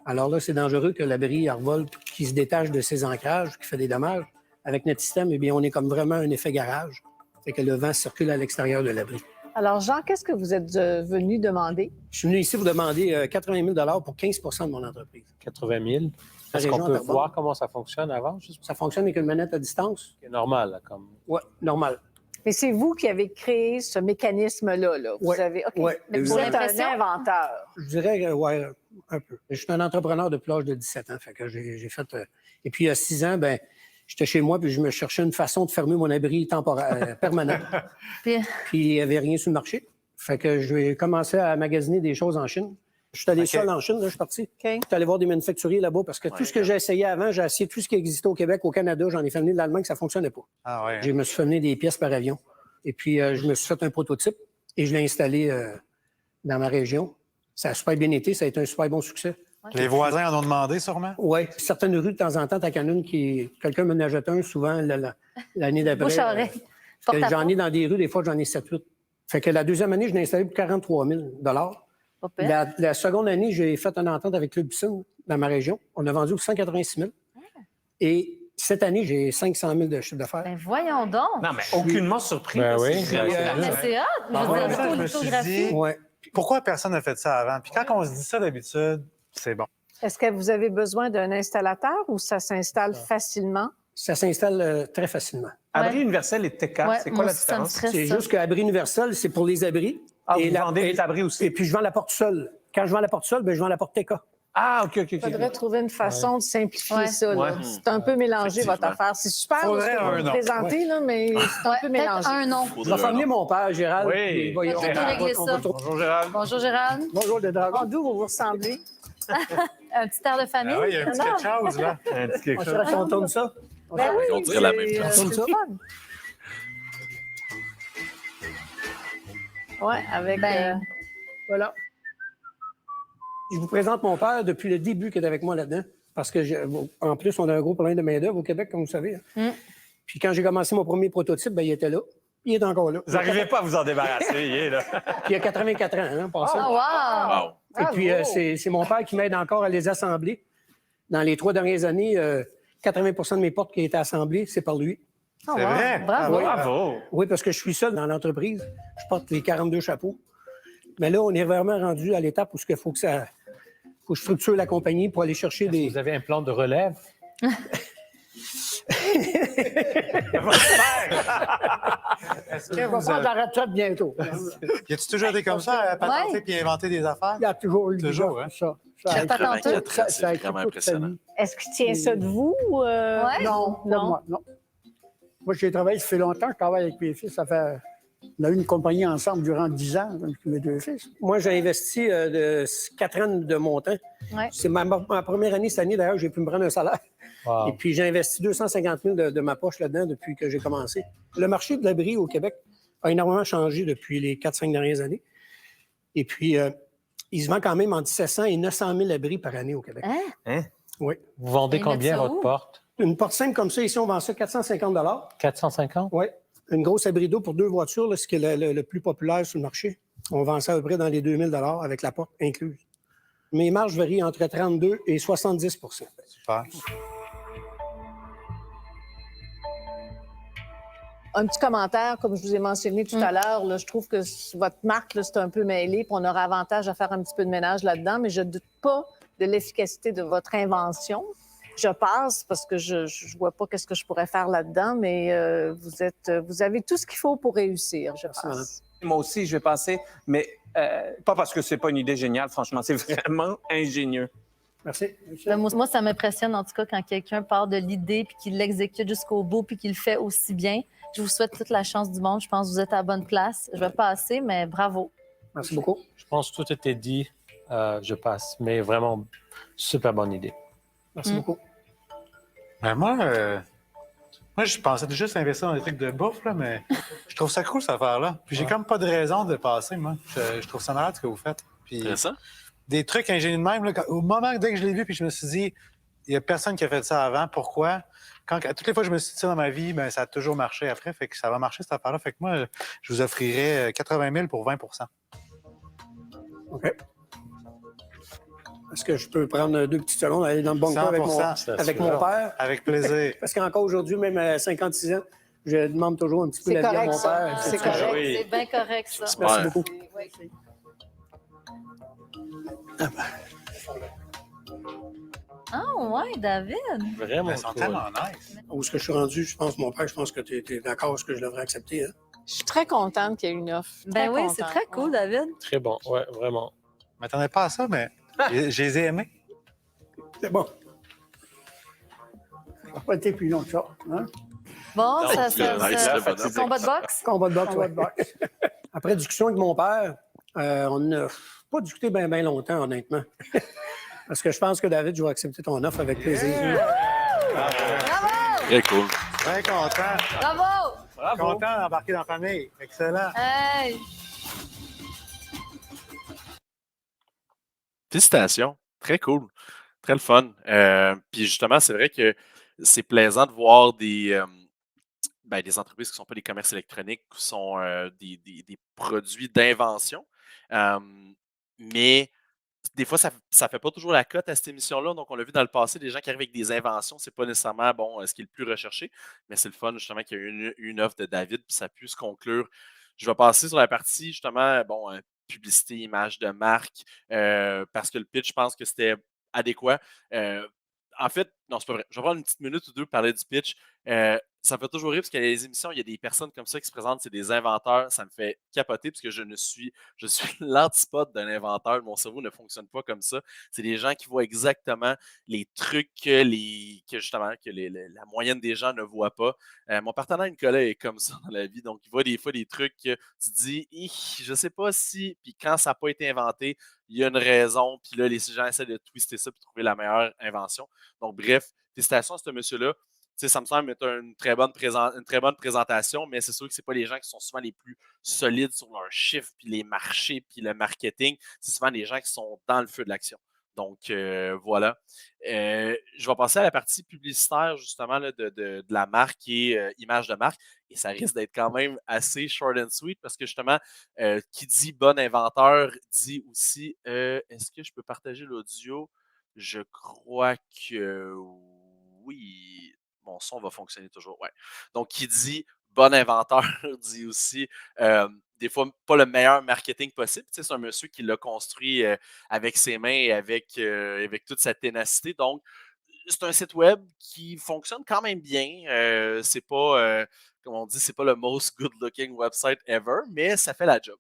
Alors là, c'est dangereux que l'abri revole, qui se détache de ses ancrages, qui fait des dommages. Avec notre système, eh bien, on est comme vraiment un effet garage. Fait que le vent circule à l'extérieur de l'abri. Alors, Jean, qu'est-ce que vous êtes venu demander? Je suis venu ici pour demander 80 000 pour 15 % de mon entreprise. 80 000. Est-ce qu'on peut voir comment ça fonctionne avant? Ça fonctionne avec une manette à distance. C'est normal, là, comme... Oui, normal. Mais c'est vous qui avez créé ce mécanisme-là. Là. Vous avez... OK. Ouais. Mais vous êtes un inventeur. Je dirais, oui, un peu. Je suis un entrepreneur depuis l'âge de 17 ans. Fait que j'ai fait... Et puis, il y a 6 ans, ben, j'étais chez moi puis je me cherchais une façon de fermer mon abri temporaire permanent. Puis, il n'y avait rien sur le marché. Fait que j'ai commencé à magasiner des choses en Chine. Je suis allé seul en Chine, là, je suis parti. Je suis allé voir des manufacturiers là-bas parce que tout ce que j'ai essayé avant, j'ai essayé tout ce qui existait au Québec, au Canada. J'en ai fait venir de l'Allemagne, ça ne fonctionnait pas. Ah ouais. Je me suis fait venir des pièces par avion. Et puis, je me suis fait un prototype et je l'ai installé dans ma région. Ça a super bien été, ça a été un super bon succès. Les voisins en ont demandé sûrement? Oui. Certaines rues, de temps en temps, t'as qu'une quelqu'un me achète un, souvent l'année d'après. J'en ai dans des rues, des fois, j'en ai 7-8. Fait que la deuxième année, je l'ai installé pour 43 000 Pas pire. La seconde année, j'ai fait une entente avec Club Piscine dans ma région. On a vendu pour 186 000. Et cette année, j'ai 500 000 de chiffre d'affaires. Ben voyons donc. Non, mais aucunement surpris. Ben oui. Mais c'est hot. Je veux dire, ça, je me suis lithographie. dit, Ouais. pourquoi personne n'a fait ça avant? Puis quand on se dit ça d'habitude, c'est bon. Est-ce que vous avez besoin d'un installateur ou ça s'installe facilement? Ça s'installe très facilement. Abri universel et TK, Ouais, c'est moi quoi la aussi, ça me différence? stresse. C'est ça. juste qu'Abri universel, c'est pour les abris. Ah, Et vous vendez les abris aussi? Et puis, je vends la porte seule. Quand je vends la porte seule, ben, je vends la porte TK. Ah, OK. Il faudrait trouver une façon de simplifier Ouais. ça. là. Ouais. C'est un peu mélangé, votre affaire. C'est super là, Faudrait ce que un vous nom. présentez, là, mais c'est un peu mélangé. Peut-être un nom. Je vais faire venir mon père, Gérald. Oui. puis il va- Peut-être on qu'il va- peut régler on ça. va trouver- Bonjour, Gérald. Bonjour, Gérald. Bonjour, les dragons. D'où vous vous ressemblez? Un petit air de famille. Ah oui, il y a un petit Non. quelque chose, là. Un petit quelque On chose. se raconte comme ça. Ben oui, On dirait la même chose. c'est le fun. Oui, avec... Ben, Voilà. Je vous présente mon père depuis le début qu'il est avec moi là-dedans. Parce que, en plus, on a un gros problème de main-d'œuvre au Québec, comme vous savez. Puis quand j'ai commencé mon premier prototype, ben, il était là. Il est encore là. Vous n'arrivez pas à vous en débarrasser, il est là. Puis il a 84 ans, hein, en passant. wow. Wow. Et puis, c'est mon père qui m'aide encore à les assembler. Dans les 3 dernières années, 80 de mes portes qui ont été assemblées, c'est par lui. Oh, C'est wow. vrai? Bravo. Oui. Bravo. Oui, parce que je suis seul dans l'entreprise. Je porte les 42 chapeaux. Mais là, on est vraiment rendu à l'étape où il faut que je structure la compagnie pour aller chercher des... Vous avez un plan de relève? Est-ce Je que vais vous faire de avez... la retraite bientôt. Y a-tu toujours été comme ça, à patenter Ouais. puis inventer des affaires? Il y a toujours eu Toujours, hein? ça. Le patenteux. 84 ans, c'est vraiment impressionnant. Est-ce qu'il tient ça de vous? Ouais. Non, non. Moi, j'ai travaillé, ça fait longtemps que je travaille avec mes fils. On a eu une compagnie ensemble durant 10 ans, avec mes 2 fils. Moi, j'ai investi de 4 ans de mon temps. Ouais. C'est ma première année cette année, d'ailleurs, j'ai pu me prendre un salaire. Wow. Et puis, j'ai investi 250 000 de ma poche là-dedans depuis que j'ai commencé. Le marché de l'abri au Québec a énormément changé depuis les 4-5 dernières années. Et puis, il se vend quand même entre 700 et 900 000 abris par année au Québec. Hein? Oui. Vous vendez Ils combien mettent ça votre où? porte? Une porte simple comme ça, ici, on vend ça 450 450? Oui. Une grosse abri d'eau pour 2 voitures, là, ce qui est le plus populaire sur le marché. On vend ça à peu près dans les 2 000 avec la porte incluse. Mes marges varient entre 32 et 70 Super. Un petit commentaire, comme je vous ai mentionné tout à l'heure, là, je trouve que votre marque, là, c'est un peu mêlé, puis on aura avantage à faire un petit peu de ménage là-dedans, mais je ne doute pas de l'efficacité de votre invention. Je passe parce que je ne vois pas qu'est-ce que je pourrais faire là-dedans, mais vous avez tout ce qu'il faut pour réussir, je pense. Moi aussi, je vais passer, mais pas parce que c'est pas une idée géniale, franchement, c'est vraiment ingénieux. Merci. Ben, moi, ça m'impressionne en tout cas quand quelqu'un part de l'idée puis qu'il l'exécute jusqu'au bout puis qu'il le fait aussi bien. Je vous souhaite toute la chance du monde. Je pense que vous êtes à la bonne place. Je vais passer, mais bravo. Merci beaucoup. Je pense que tout était dit. Je passe. Mais vraiment, super bonne idée. Merci beaucoup. Ben moi, je pensais juste investir dans des trucs de bouffe, là, mais je trouve ça cool, cette affaire-là. Puis j'ai comme pas de raison de passer, moi. Je trouve ça malade ce que vous faites. Puis Intéressant. des trucs ingénieux de même, là, au moment dès que je l'ai vu, puis je me suis dit, il n'y a personne qui a fait ça avant. Pourquoi? Toutes les fois que je me suis dit ça dans ma vie, ben, ça a toujours marché après. Fait que ça va marcher, cette affaire-là. Fait que moi, je vous offrirais 80 000 pour 20 OK. Est-ce que je peux prendre 2 petites secondes, aller dans le bunker avec 100%, mon père? Avec plaisir. Parce qu'encore aujourd'hui, même à 56 ans, je demande toujours un petit peu C'est la vie à correct, mon ça. père. C'est correct. Oui. C'est bien correct, ça. Merci Ouais. beaucoup. Ah ouais, David. Vraiment Ils sont cool. tellement nice. Où est-ce que je suis rendu? Je pense, mon père, je pense que tu es d'accord, est-ce que je devrais accepter? Hein? Je suis très contente qu'il y ait une offre. Ben oui, contente. c'est très cool, David. Très bon. Ouais, vraiment. Je m'attendais pas à ça, mais je les ai aimés. C'est bon. Ça va pas été plus long que ça. Hein? Bon, Non, ça, c'est nice, le bonhomme. combat de boxe. Combat de boxe, ouais. Après discussion avec mon père, on n'a pas discuté bien longtemps, honnêtement. Parce que je pense que David, je vais accepter ton offre avec plaisir. Très cool. Très content. Bravo! Content d'embarquer dans la famille. Excellent. Hey! Félicitations. Très cool. Très le fun. Puis justement, c'est vrai que c'est plaisant de voir des entreprises qui ne sont pas des commerces électroniques, qui sont des produits d'invention. Mais des fois, ça ne fait pas toujours la cote à cette émission-là. Donc, on l'a vu dans le passé, des gens qui arrivent avec des inventions, c'est pas nécessairement ce qui est le plus recherché, mais c'est le fun, justement, qu'il y a eu une offre de David, puis ça puisse conclure. Je vais passer sur la partie, justement, publicité, image de marque, parce que le pitch, je pense que c'était adéquat. En fait, non, c'est pas vrai. Je vais prendre une petite minute ou deux pour parler du pitch. Ça me fait toujours rire parce qu'il y a des émissions, il y a des personnes comme ça qui se présentent, c'est des inventeurs. Ça me fait capoter parce que je suis l'antipode d'un inventeur. Mon cerveau ne fonctionne pas comme ça. C'est des gens qui voient exactement les trucs que justement, la moyenne des gens ne voient pas. Mon partenaire Nicolas est comme ça dans la vie. Donc, il voit des fois des trucs que tu te dis, je sais pas si, puis quand ça n'a pas été inventé, il y a une raison. Puis là, les gens essaient de twister ça pour trouver la meilleure invention. Donc, bref, félicitations à ce monsieur-là. Ça me semble être une très bonne présentation, mais c'est sûr que ce pas les gens qui sont souvent les plus solides sur leurs chiffres, puis les marchés, puis le marketing. C'est souvent les gens qui sont dans le feu de l'action. Donc, voilà. Je vais passer à la partie publicitaire, justement, là, de la marque et image de marque. Et ça risque d'être quand même assez short and sweet parce que, justement, qui dit bon inventeur dit aussi est-ce que je peux partager l'audio? Je crois que oui. Mon son va fonctionner toujours. Ouais. Donc, qui dit bon inventeur dit aussi des fois pas le meilleur marketing possible. C'est un monsieur qui l'a construit avec ses mains et avec toute sa ténacité. Donc, c'est un site web qui fonctionne quand même bien. C'est pas, comme on dit, c'est pas le most good-looking website ever, mais ça fait la job.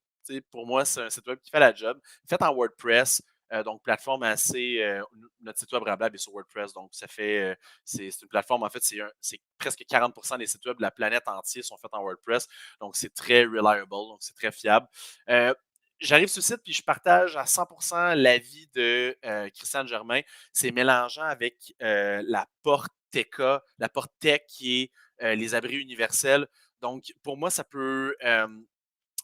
Pour moi, c'est un site web qui fait la job. Fait en WordPress, donc plateforme assez. Notre site web Rablab est sur WordPress, donc ça fait. C'est une plateforme, en fait, c'est presque 40% des sites web de la planète entière sont faits en WordPress. Donc, c'est très reliable, donc c'est très fiable. J'arrive sur le site puis je partage à 100% l'avis de Christiane Germain. C'est mélangeant avec la porte TECA, la porte Tech qui est les abris universels. Donc, pour moi, ça peut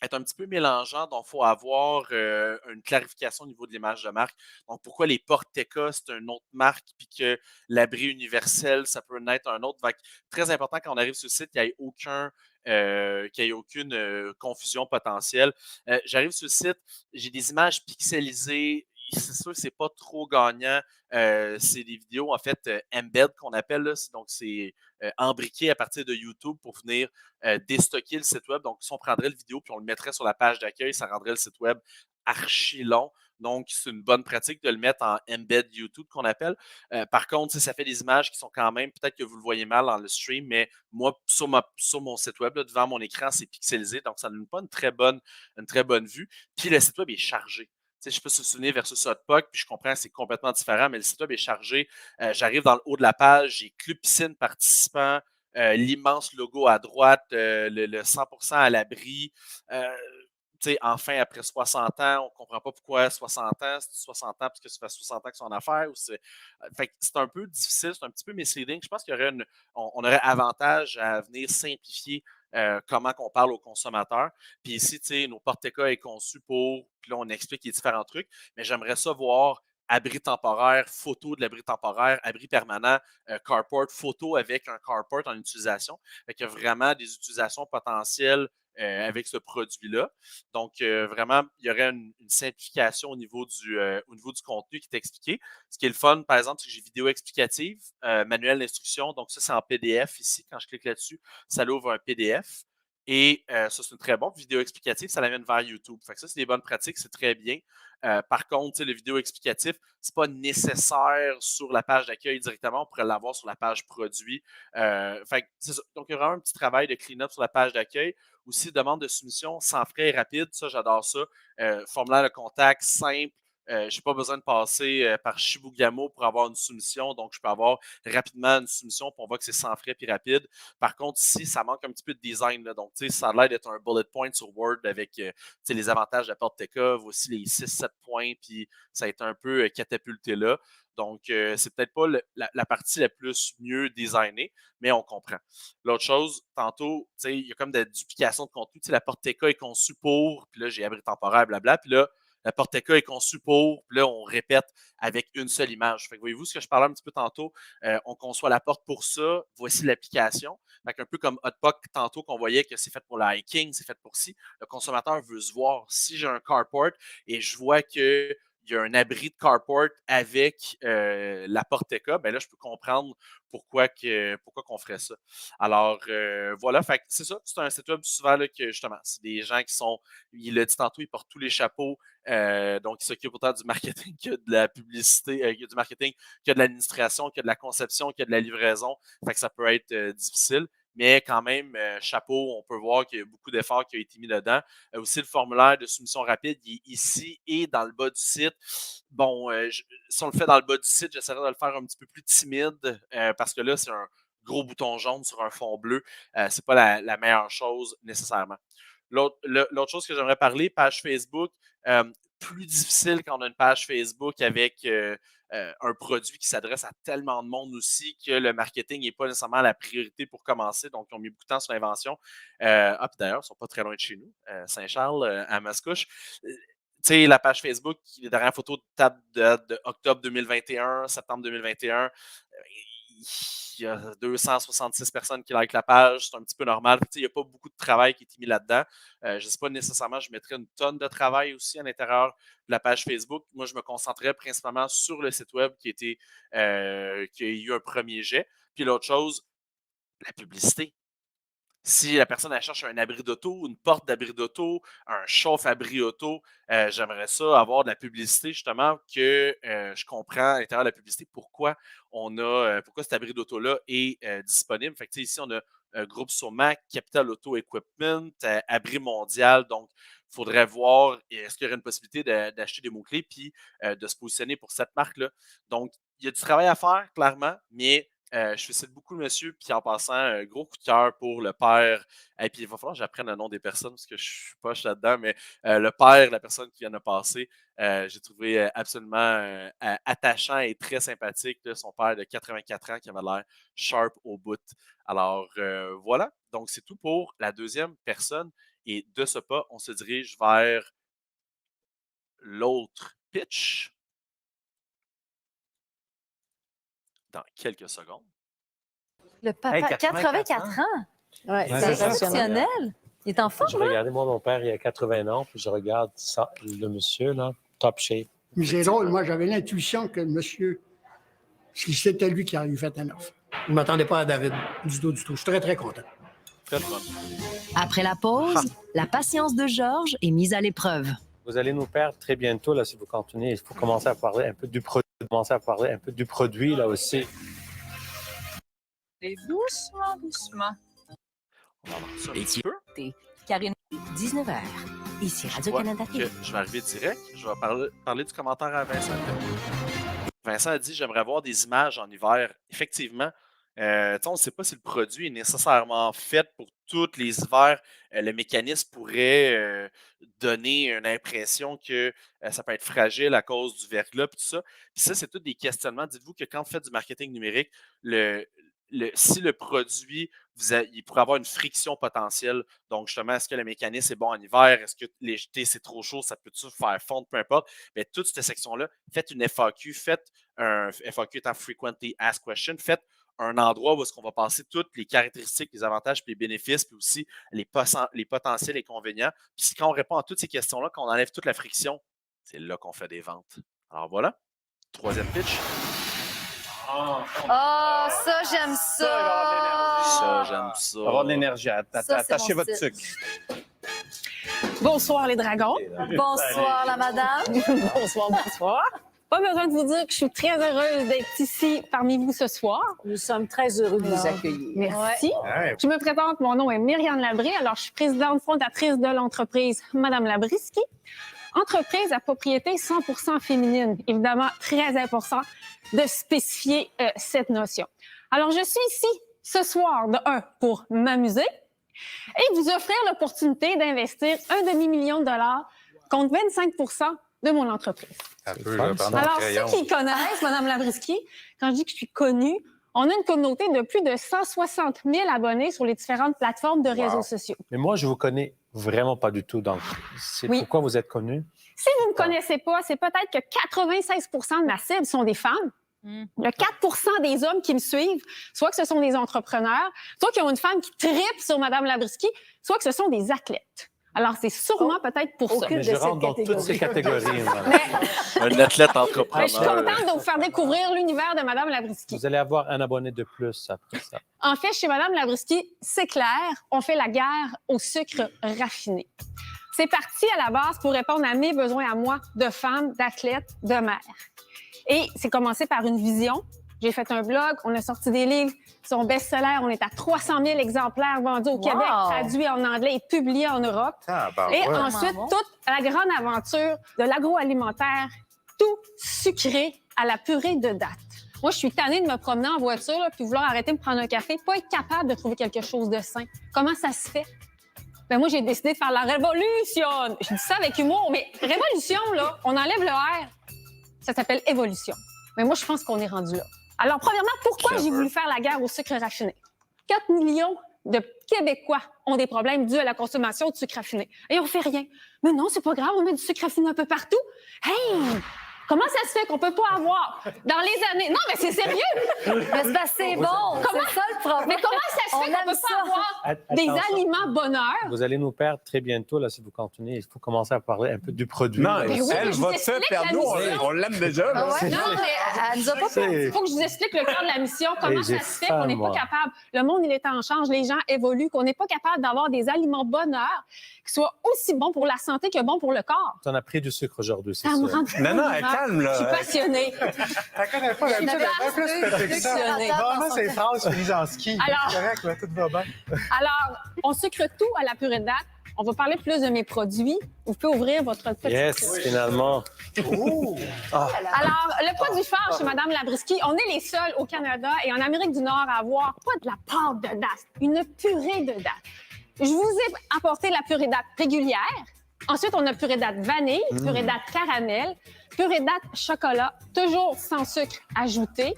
être un petit peu mélangeant. Donc, il faut avoir une clarification au niveau de l'image de marque. Donc, pourquoi les portes TECA, c'est une autre marque, puis que l'abri universel, ça peut être un autre. Donc, très important quand on arrive sur le site, qu'il n'y ait aucune confusion potentielle. J'arrive sur le site, j'ai des images pixelisées. C'est sûr que c'est pas trop gagnant. C'est des vidéos, en fait, embed qu'on appelle. Là. Donc, c'est embriqué à partir de YouTube pour venir déstocker le site web. Donc, si on prendrait le vidéo puis on le mettrait sur la page d'accueil, ça rendrait le site web archi long. Donc, c'est une bonne pratique de le mettre en embed YouTube qu'on appelle. Par contre, ça fait des images qui sont quand même, peut-être que vous le voyez mal dans le stream, mais moi, sur mon site web, là, devant mon écran, c'est pixelisé. Donc, ça ne donne pas une très bonne vue. Puis, le site web est chargé. Je peux se souvenir versus Hotpot, puis je comprends que c'est complètement différent, mais le site web est chargé. J'arrive dans le haut de la page, j'ai Club Piscine participant, l'immense logo à droite, le 100% à l'abri. Enfin, après 60 ans, on ne comprend pas pourquoi 60 ans. C'est 60 ans parce que ça fait 60 ans que c'est en affaire. C'est un peu difficile, c'est un petit peu misleading. Je pense qu'il y aurait on aurait avantage à venir simplifier comment on parle aux consommateurs. Puis ici, nos porte-TECA est conçu pour, puis là, on explique les différents trucs, mais j'aimerais ça voir abri temporaire, photo de l'abri temporaire, abri permanent, carport, photo avec un carport en utilisation. Fait qu'il y a vraiment des utilisations potentielles avec ce produit-là. Donc, vraiment, il y aurait une simplification au niveau du contenu qui est expliqué. Ce qui est le fun, par exemple, c'est que j'ai vidéo explicative, manuel d'instruction. Donc, ça, c'est en PDF ici. Quand je clique là-dessus, ça l'ouvre un PDF. Et ça, c'est une très bonne vidéo explicative. Ça l'amène vers YouTube. Fait que ça, c'est des bonnes pratiques. C'est très bien. Par contre, le vidéo explicatif, ce n'est pas nécessaire sur la page d'accueil directement. On pourrait l'avoir sur la page produit. C'est ça. Donc, il y aura un petit travail de clean-up sur la page d'accueil. Aussi, demande de soumission sans frais et rapide. Ça, j'adore ça. Formulaire de contact simple. Je n'ai pas besoin de passer par Shibugamo pour avoir une soumission. Donc, je peux avoir rapidement une soumission. Puis on voit que c'est sans frais et rapide. Par contre, ici, ça manque un petit peu de design. Là. Donc, ça a l'air d'être un bullet point sur Word avec les avantages de la porte TECA. Voici les 6-7 points. Puis ça a été un peu catapulté là. Donc, c'est peut-être pas la partie la plus mieux designée, mais on comprend. L'autre chose, tantôt, il y a comme de la duplication de contenu. La porte TECA est conçue pour, puis là, j'ai abri temporaire, blabla. Puis là, La porte TK est conçue pour, puis là, on répète avec une seule image. Fait que voyez-vous ce que je parlais un petit peu tantôt, on conçoit la porte pour ça, voici l'application. Fait qu'un peu comme Hotpot tantôt qu'on voyait que c'est fait pour le hiking, c'est fait pour ci. Le consommateur veut se voir. Si j'ai un carport et je vois que il y a un abri de carport avec la porte TK, ben là, je peux comprendre pourquoi qu'on ferait ça. Alors, voilà, fait que c'est ça. C'est un site web souvent là, que justement, c'est des gens qui sont, il l'a dit tantôt, ils portent tous les chapeaux, donc ils s'occupent autant du marketing que de la publicité, que du marketing, que de l'administration, que de la conception, que de la livraison. Fait que ça peut être difficile. Mais quand même, chapeau, on peut voir qu'il y a beaucoup d'efforts qui ont été mis dedans. Aussi, le formulaire de soumission rapide, il est ici et dans le bas du site. Bon, si on le fait dans le bas du site, j'essaierai de le faire un petit peu plus timide parce que là, c'est un gros bouton jaune sur un fond bleu. C'est pas la meilleure chose nécessairement. L'autre chose que j'aimerais parler, page Facebook, plus difficile quand on a une page Facebook avec un produit qui s'adresse à tellement de monde aussi que le marketing n'est pas nécessairement la priorité pour commencer. Donc, ils ont mis beaucoup de temps sur l'invention. Puis d'ailleurs, ils ne sont pas très loin de chez nous, Saint-Charles, à Mascouche. Tu sais, la page Facebook, les dernières photos de octobre 2021, septembre 2021, il y a 266 personnes qui likent la page, c'est un petit peu normal. Il n'y a pas beaucoup de travail qui est mis là-dedans. Je ne sais pas nécessairement, je mettrais une tonne de travail aussi à l'intérieur de la page Facebook. Moi, je me concentrais principalement sur le site web qui a eu un premier jet. Puis l'autre chose, la publicité. Si la personne elle cherche un abri d'auto, une porte d'abri d'auto, un chauffe-abri auto, j'aimerais ça avoir de la publicité justement que je comprends à l'intérieur de la publicité pourquoi pourquoi cet abri d'auto-là est disponible. Fait que, ici, on a un groupe Somac, Capital Auto Equipment, Abri Mondial. Donc, il faudrait voir est-ce qu'il y aurait une possibilité d'acheter des mots-clés puis de se positionner pour cette marque-là. Donc, il y a du travail à faire, clairement, mais je félicite beaucoup le monsieur, puis en passant, gros coup de cœur pour le père. Et puis il va falloir que j'apprenne le nom des personnes parce que je suis poche là-dedans, mais le père, la personne qui vient de passer, j'ai trouvé absolument attachant et très sympathique. Là, son père de 84 ans qui avait l'air sharp au bout. Alors voilà, donc c'est tout pour la deuxième personne. Et de ce pas, on se dirige vers l'autre pitch. Dans quelques secondes. Le papa, Hey, 84 ans. Ouais, C'est c'est exceptionnel. Il est en forme, Je regardais, moi, mon père, il a 80 ans, puis je regarde ça, le monsieur, là, top shape. Mais c'est drôle, moi, j'avais l'intuition que le monsieur, c'était lui qui avait fait un offre. Je ne m'attendais pas à David, du tout, du tout. Je suis très, très content. Très fun. Après la pause, la patience de Georges est mise à l'épreuve. Vous allez nous perdre très bientôt, là, si vous continuez. Il faut commencer à parler un peu du produit, là aussi. Et doucement, doucement. On va voir ça un petit peu. Karine, 19h, ici Radio-Canada. Je vais arriver direct. Je vais parler du commentaire à Vincent. Vincent a dit « J'aimerais voir des images en hiver. » Effectivement, on ne sait pas si le produit est nécessairement fait pour tous les hivers. Le mécanisme pourrait donner une impression que ça peut être fragile à cause du verglas et tout ça. Puis ça, c'est tous des questionnements. Dites-vous que quand vous faites du marketing numérique, si le produit, il pourrait avoir une friction potentielle. Donc, justement, est-ce que le mécanisme est bon en hiver? Est-ce que l'été, c'est trop chaud? Ça peut-tu faire fondre? Peu importe. Mais toute cette section-là, faites une FAQ. Faites un FAQ étant Frequently Asked Question. Faites un endroit où est-ce qu'on va passer toutes les caractéristiques, les avantages, puis les bénéfices, puis aussi les potentiels inconvénients. Puis quand on répond à toutes ces questions-là, quand on enlève toute la friction, c'est là qu'on fait des ventes. Alors voilà, troisième pitch. Oh, ça, j'aime ça! Ça, j'aime ça. Avoir de l'énergie. Attachez votre sucre. Bonsoir les dragons. Bonsoir, la madame. Bonsoir, bonsoir. Pas besoin de vous dire que je suis très heureuse d'être ici parmi vous ce soir. Nous sommes très heureux de vous accueillir. Merci. Ouais. Je me présente, mon nom est Myriam Labrie. Alors, je suis présidente fondatrice de l'entreprise Madame Labriski. Entreprise à propriété 100% féminine. Évidemment, très important de spécifier cette notion. Alors, je suis ici ce soir, pour m'amuser et vous offrir l'opportunité d'investir $1,500,000 contre 25% de mon entreprise. Alors, ceux qui connaissent Mme Labriski, quand je dis que je suis connue, on a une communauté de plus de 160 000 abonnés sur les différentes plateformes de réseaux sociaux. Mais moi, je vous connais Vraiment pas du tout. Donc, c'est pourquoi vous êtes connu? Si vous ne me connaissez pas, c'est peut-être que 96 de ma cible sont des femmes. Il y a 4 des hommes qui me suivent, soit que ce sont des entrepreneurs, soit qu'ils ont une femme qui tripe sur Mme Labriskie, soit que ce sont des athlètes. Alors, c'est sûrement peut-être pour ça. Mais je rentre dans toutes ces catégories. Un athlète entrepreneur. Je suis contente de vous faire découvrir l'univers de Mme Labriskie. Vous allez avoir un abonné de plus après ça. En fait, chez Mme Labriskie, c'est clair, on fait la guerre au sucre raffiné. C'est parti à la base pour répondre à mes besoins à moi de femme, d'athlète, de mère. Et c'est commencé par une vision. J'ai fait un blog, on a sorti des livres, son best-seller, on est à 300 000 exemplaires vendus au Québec, traduits en anglais et publiés en Europe. Ensuite, toute la grande aventure de l'agroalimentaire, tout sucré à la purée de date. Moi, je suis tannée de me promener en voiture là, puis vouloir arrêter de me prendre un café, pas être capable de trouver quelque chose de sain. Comment ça se fait? Ben moi, j'ai décidé de faire la révolution. Je dis ça avec humour, mais révolution, là, on enlève le R. Ça s'appelle évolution. Mais moi, je pense qu'on est rendu là. Alors, premièrement, pourquoi j'ai voulu faire la guerre au sucre raffiné? 4 millions de Québécois ont des problèmes dus à la consommation de sucre raffiné. Et on fait rien. Mais non, c'est pas grave, on met du sucre raffiné un peu partout. Hey! Comment ça se fait qu'on peut pas avoir dans les années... Non, mais c'est sérieux! Mais c'est bon! C'est ça le problème. Mais comment ça se fait qu'on peut pas avoir des aliments bonheur? Vous allez nous perdre très bientôt, là, si vous continuez. Il faut commencer à parler un peu du produit. Non, elle va te perdre. Nous, on l'aime déjà. Là. Non, mais elle nous a pas perdu. Il faut que je vous explique le cœur de la mission. Comment ça se fait qu'on n'est pas capable... Le monde, il est en change, les gens évoluent, qu'on n'est pas capable d'avoir des aliments bonheur qui soient aussi bons pour la santé que bons pour le corps. Tu en as pris du sucre aujourd'hui, c'est ça. Non, calme, là. Je suis passionnée. Tu connais pas l'habitude d'être plus pété que ça. Normalement, c'est phrases finies en ski. C'est correct, là, tout va bien. Alors, on sucre tout à la purée de date. On va parler plus de mes produits. Vous pouvez ouvrir votre petit... Yes, finalement. Alors, le produit phare chez Mme Labriskie, on est les seuls au Canada et en Amérique du Nord à avoir pas de la pâte de date, une purée de date. Je vous ai apporté la purée de date régulière. Ensuite, on a purée de date vanille, purée de date caramel, purée de date chocolat, toujours sans sucre ajouté.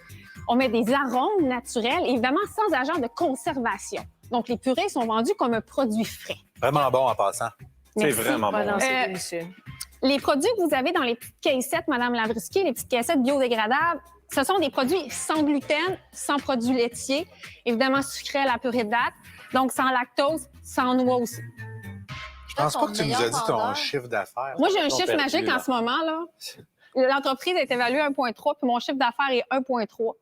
On met des arômes naturels et évidemment sans agent de conservation. Donc, les purées sont vendues comme un produit frais. Vraiment bon en passant. Merci. C'est vraiment bon. C'est délicieux. Les produits que vous avez dans les petites caissettes, Mme Labriskie, les petites caissettes biodégradables, ce sont des produits sans gluten, sans produits laitiers, évidemment sucrés à la purée de date, donc sans lactose, sans noix aussi. Je pense pas que tu nous as dit ton chiffre d'affaires. Moi, j'ai un chiffre magique en ce moment, là. L'entreprise est évaluée à 1,3, puis mon chiffre d'affaires est 1,3.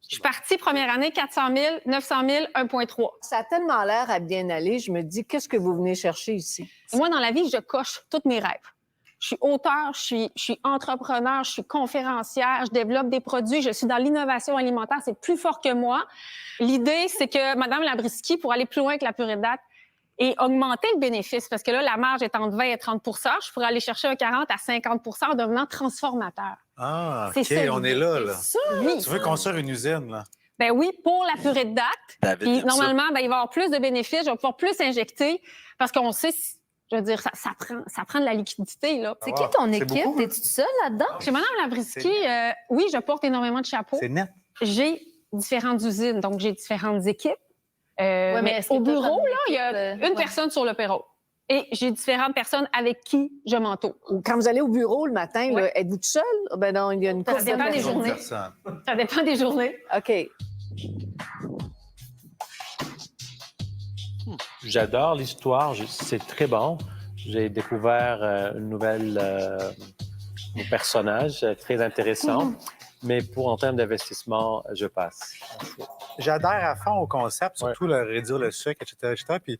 Je suis partie première année, 400 000, 900 000, 1,3. Ça a tellement l'air à bien aller. Je me dis, qu'est-ce que vous venez chercher ici? Moi, dans la vie, je coche tous mes rêves. Je suis auteure, je suis entrepreneur, je suis conférencière, je développe des produits, je suis dans l'innovation alimentaire, c'est plus fort que moi. L'idée, c'est que Mme Labriskie, pour aller plus loin que la purée de date, et augmenter le bénéfice, parce que là, la marge est entre 20 et 30 je pourrais aller chercher un 40 à 50 en devenant transformateur. Ah, c'est OK, ça, on est là. Ça, oui. Tu veux construire une usine, là? Ben oui, pour la purée de date. Puis normalement, ben, il va y avoir plus de bénéfices, je vais pouvoir plus injecter, parce qu'on sait, je veux dire, ça prend de la liquidité, là. C'est qui ton équipe? T'es-tu seule là-dedans? Chez Mme Labriskie, oui, je porte énormément de chapeaux. C'est net. J'ai différentes usines, donc j'ai différentes équipes. Mais au bureau, là, il y a une personne sur le payroll. Et j'ai différentes personnes avec qui je m'entoure. Quand vous allez au bureau le matin, là, êtes-vous tout seul? Ben non, il y a une Ça dépend des journées. Ça dépend des journées. OK. J'adore l'histoire. C'est très bon. J'ai découvert une nouvelle personnage très intéressant. Mais en termes d'investissement, je passe. J'adhère à fond au concept, surtout le réduire le sucre, etc. Puis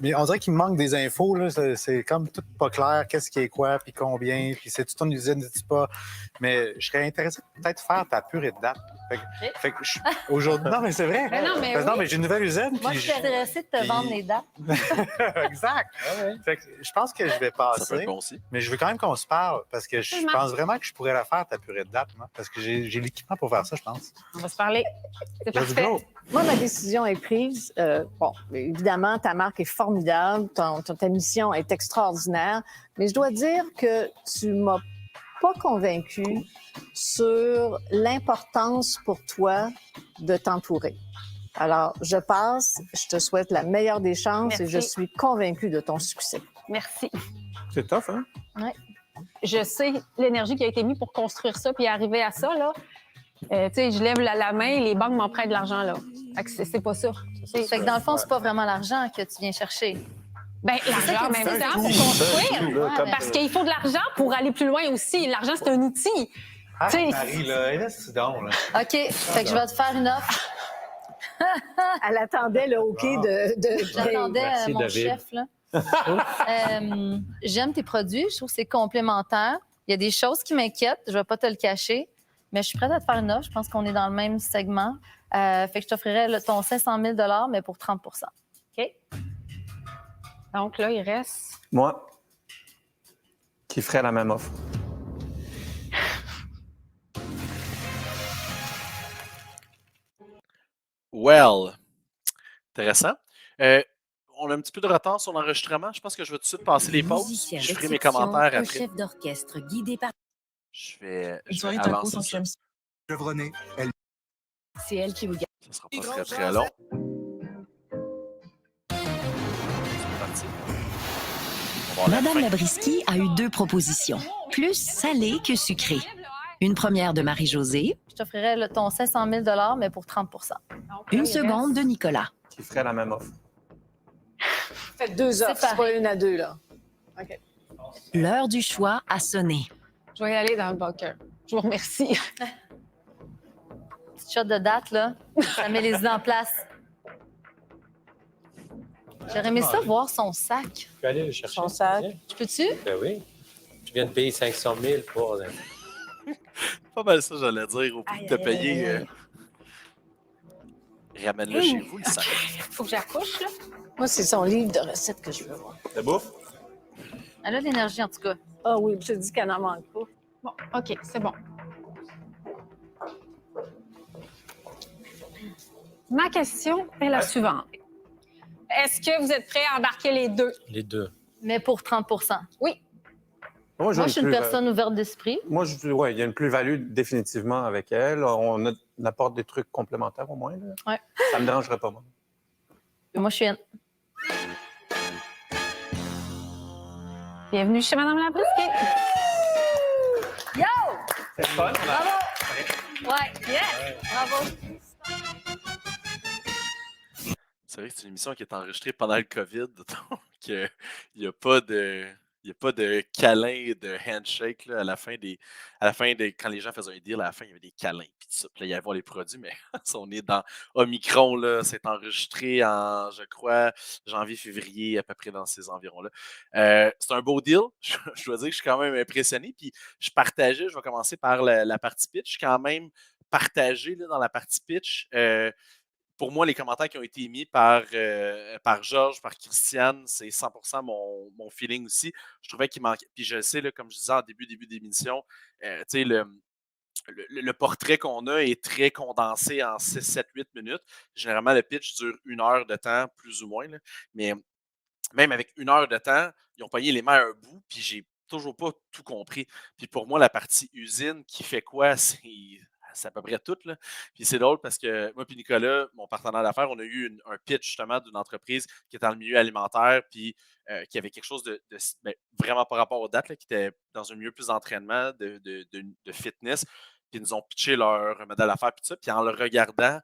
mais on dirait qu'il me manque des infos. Là. C'est comme tout pas clair, qu'est-ce qui est quoi, puis combien, puis c'est-tu ton usine, c'est-tu pas. Mais je serais intéressé de peut-être faire ta purée de date. Fait que aujourd'hui... Non, mais c'est vrai. Mais non, mais, non, mais j'ai une nouvelle usine. Moi, je suis intéressée de te vendre les dates. Exact. Fait que je pense que je vais passer. Bon aussi. Mais je veux quand même qu'on se parle, parce que je pense vraiment que je pourrais la faire, ta purée de date, moi, parce que j'ai l'équipement pour faire ça, je pense. On va se parler. C'est Let's parfait. go. Moi, ma décision est prise. Bon, évidemment, ta marque est formidable, ta mission est extraordinaire, mais je dois dire que tu m'as pas convaincue sur l'importance pour toi de t'entourer. Alors, je passe, je te souhaite la meilleure des chances et je Merci. suis convaincue de ton succès. Merci. C'est tough, hein? Ouais. Je sais l'énergie qui a été mise pour construire ça puis arriver à ça, là. Tu sais, je lève la main, les banques m'en prêtent de l'argent, là. Fait que c'est pas ça. Fait que dans le fond, c'est pas vraiment l'argent que tu viens chercher. Ben, l'argent en même temps pour construire. Parce qu'il faut de l'argent pour aller plus loin aussi. L'argent, c'est un outil. Ah, Tu sais, Marie, là, laisse donc, là. OK, fait que je vais te faire une offre. Elle attendait le OK de J'attendais Merci, mon David. chef, là. J'aime tes produits, je trouve que c'est complémentaire. Il y a des choses qui m'inquiètent, je ne vais pas te le cacher, mais je suis prête à te faire une offre. Je pense qu'on est dans le même segment. Fait que je t'offrirais ton 500 000 $, mais pour 30 OK. Donc là, il reste... Moi, qui ferait la même offre. Well, intéressant. On a un petit peu de retard sur l'enregistrement. Je pense que je vais tout de suite passer les pauses. Musicien Je ferai mes d'exception, commentaires un après. chef d'orchestre guidé par... Je vais soirée taco avancer sans ça. chum. Chevronné, elle. C'est elle qui vous gagne. Ça sera pas très, très long. C'est parti. On va voir la Madame fin. Labriski a eu 2 propositions, plus salée que sucrée. Une première de Marie-Josée, Je t'offrirais ton 500 000 $, mais pour 30 une seconde de Nicolas. Qui ferait la même offre. Faites 2 offres, c'est pas une à 2, là. OK. L'heure du choix a sonné. Je vais y aller dans le bunker. Je vous remercie. Petite shot de date, là. Ça met les idées en place. J'aurais aimé ça voir son sac. Je peux aller le chercher. Son sac. Je peux-tu? Ben oui. Je viens de payer 500 000 pour... Pas mal ça, j'allais dire. Au prix de te payer, ramène-le chez vous, le sac. Faut que j'accouche, là. Moi, c'est son livre de recettes que je veux voir. De bouffe? Elle a de l'énergie, en tout cas. Ah oui, je te dis qu'elle n'en manque pas. Bon, OK, c'est bon. Ma question est la suivante. Est-ce que vous êtes prêts à embarquer les deux? Les deux. Mais pour 30 Oui. Moi, je suis une personne ouverte d'esprit. Moi, il y a une plus-value définitivement avec elle. On apporte des trucs complémentaires au moins. Là. Ouais. Ça me dérangerait pas, moi. Moi, je suis une... Bienvenue chez Madame Labriski. Yo! C'est fun. Bravo! Ouais, yes! Bravo! C'est vrai que c'est une émission qui est enregistrée pendant le COVID, donc il n'y a pas de câlin, de handshake là, à la fin quand les gens faisaient un deal, à la fin, il y avait des câlins. Puis tout ça. Puis là, il y avait les produits, mais on est dans Omicron, là, c'est enregistré en, je crois, janvier, février, à peu près dans ces environs-là. C'est un beau deal. Je dois dire que je suis quand même impressionné. Puis je vais commencer par la partie pitch. Je suis quand même partagé là, dans la partie pitch. Pour moi, les commentaires qui ont été émis par Georges, par Christiane, c'est 100% mon feeling aussi. Je trouvais qu'il manquait. Puis je sais, là, comme je disais en début d'émission, tu sais, le portrait qu'on a est très condensé en 6, 7, 8 minutes. Généralement, le pitch dure 1 heure de temps, plus ou moins. Là. Mais même avec 1 heure de temps, ils ont pogné les mains à un bout, puis j'ai toujours pas tout compris. Puis pour moi, la partie usine qui fait quoi, c'est à peu près tout. Là. Puis c'est drôle parce que moi et Nicolas, mon partenaire d'affaires, on a eu un pitch justement d'une entreprise qui est dans le milieu alimentaire puis qui avait quelque chose de vraiment par rapport aux dates, là, qui était dans un milieu plus d'entraînement, de fitness. Puis ils nous ont pitché leur modèle d'affaires puis ça. Puis en le regardant,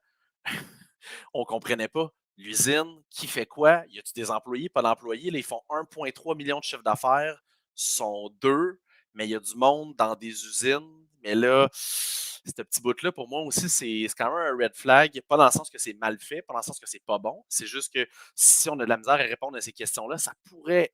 on ne comprenait pas. L'usine, qui fait quoi? Y a-t-il des employés, pas d'employés? Là, ils font 1,3 million de chiffre d'affaires, sont 2, mais il y a du monde dans des usines. Mais là, ce petit bout-là, pour moi aussi, c'est quand même un red flag. Pas dans le sens que c'est mal fait, pas dans le sens que c'est pas bon. C'est juste que si on a de la misère à répondre à ces questions-là, ça pourrait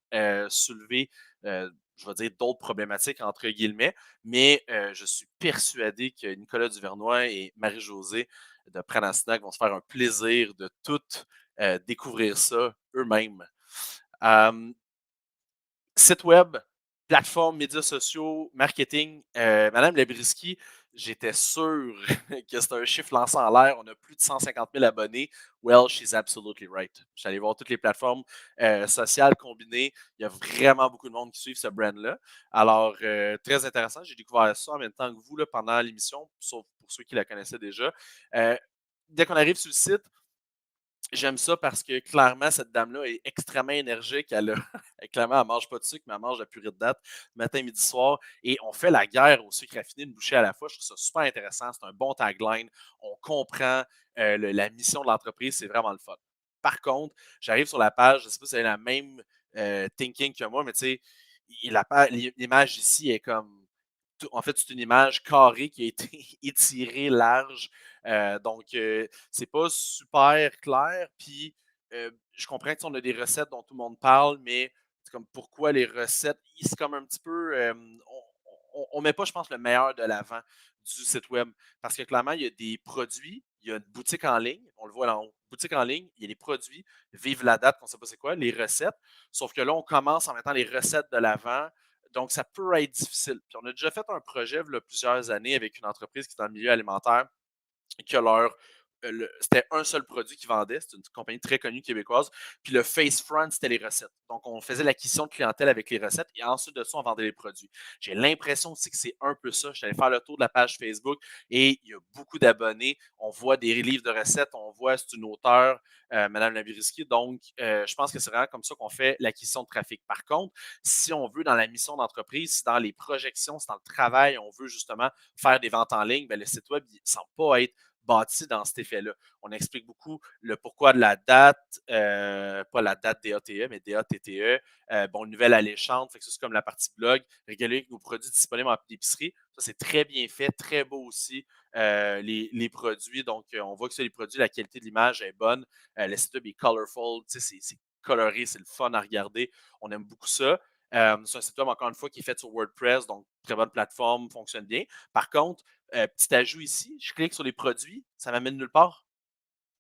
soulever, je vais dire, d'autres problématiques, entre guillemets. Mais je suis persuadé que Nicolas Duvernois et Marie-Josée de Prendre un Snack vont se faire un plaisir de tout découvrir ça eux-mêmes. Site web, plateforme, médias sociaux, marketing. Madame Labriski, j'étais sûr que c'était un chiffre lancé en l'air. On a plus de 150 000 abonnés. Well, she's absolutely right. Je suis allé voir toutes les plateformes sociales combinées. Il y a vraiment beaucoup de monde qui suivent ce brand-là. Alors, très intéressant. J'ai découvert ça en même temps que vous là, pendant l'émission, sauf pour ceux qui la connaissaient déjà. Dès qu'on arrive sur le site, J'aime ça parce que clairement, cette dame-là est extrêmement énergique. Clairement, elle ne mange pas de sucre, mais elle mange de la purée de date matin, midi, soir. Et on fait la guerre au sucre raffiné, une bouchée à la fois. Je trouve ça super intéressant. C'est un bon tagline. On comprend la mission de l'entreprise. C'est vraiment le fun. Par contre, j'arrive sur la page. Je ne sais pas si vous avez la même thinking que moi, mais tu sais, l'image ici est comme. En fait, c'est une image carrée qui a été étirée large. C'est pas super clair. Puis, je comprends qu'on a des recettes dont tout le monde parle, mais c'est comme pourquoi les recettes, c'est comme un petit peu. On met pas, je pense, le meilleur de l'avant du site web. Parce que clairement, il y a des produits, il y a une boutique en ligne, on le voit là en haut. Boutique en ligne, il y a les produits, vive la date, on ne sait pas c'est quoi, les recettes. Sauf que là, on commence en mettant les recettes de l'avant. Donc, ça peut être difficile. Puis on a déjà fait un projet il y a plusieurs années avec une entreprise qui est dans le milieu alimentaire, que c'était un seul produit qui vendait. C'est une compagnie très connue québécoise. Puis le face front, c'était les recettes. Donc, on faisait l'acquisition de clientèle avec les recettes et ensuite de ça, on vendait les produits. J'ai l'impression aussi que c'est un peu ça. Je suis allé faire le tour de la page Facebook et il y a beaucoup d'abonnés. On voit des livres de recettes. On voit, c'est une auteure, Mme Labiriski. Donc, je pense que c'est vraiment comme ça qu'on fait l'acquisition de trafic. Par contre, si on veut, dans la mission d'entreprise, si dans les projections, si dans le travail, on veut justement faire des ventes en ligne, bien, le site web ne semble pas être bâti dans cet effet-là. On explique beaucoup le pourquoi de la date, pas la date DATE, mais DATTE. Bon, nouvelle alléchante, fait que ça, c'est comme la partie blog. Réguler avec nos produits disponibles en épicerie. Ça, c'est très bien fait, très beau aussi, les produits. Donc, on voit que sur les produits, la qualité de l'image est bonne. Le site web est colorful, c'est coloré, c'est le fun à regarder. On aime beaucoup ça. C'est un site web, encore une fois, qui est fait sur WordPress, donc très bonne plateforme, fonctionne bien. Par contre, petit ajout ici, je clique sur les produits, ça m'amène nulle part.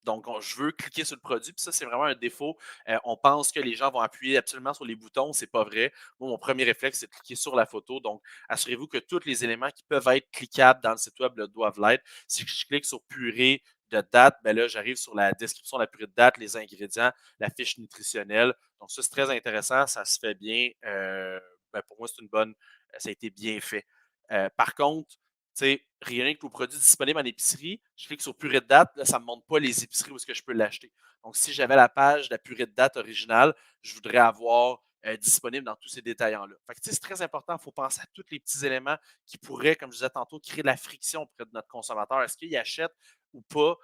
Donc, je veux cliquer sur le produit, puis ça, c'est vraiment un défaut. On pense que les gens vont appuyer absolument sur les boutons, c'est pas vrai. Moi, mon premier réflexe, c'est de cliquer sur la photo. Donc, assurez-vous que tous les éléments qui peuvent être cliquables dans le site web le doivent l'être. Si je clique sur purée de date, ben là, j'arrive sur la description de la purée de date, les ingrédients, la fiche nutritionnelle. Donc, ça, c'est très intéressant, ça se fait bien. Pour moi, c'est une bonne. Ça a été bien fait. Par contre, rien que le produit disponible en épicerie, je clique sur purée de date, là, ça ne me montre pas les épiceries où est-ce que je peux l'acheter. Donc, si j'avais la page de la purée de date originale, je voudrais avoir disponible dans tous ces détaillants-là. C'est très important, il faut penser à tous les petits éléments qui pourraient, comme je disais tantôt, créer de la friction auprès de notre consommateur. Est-ce qu'il achète ou pas?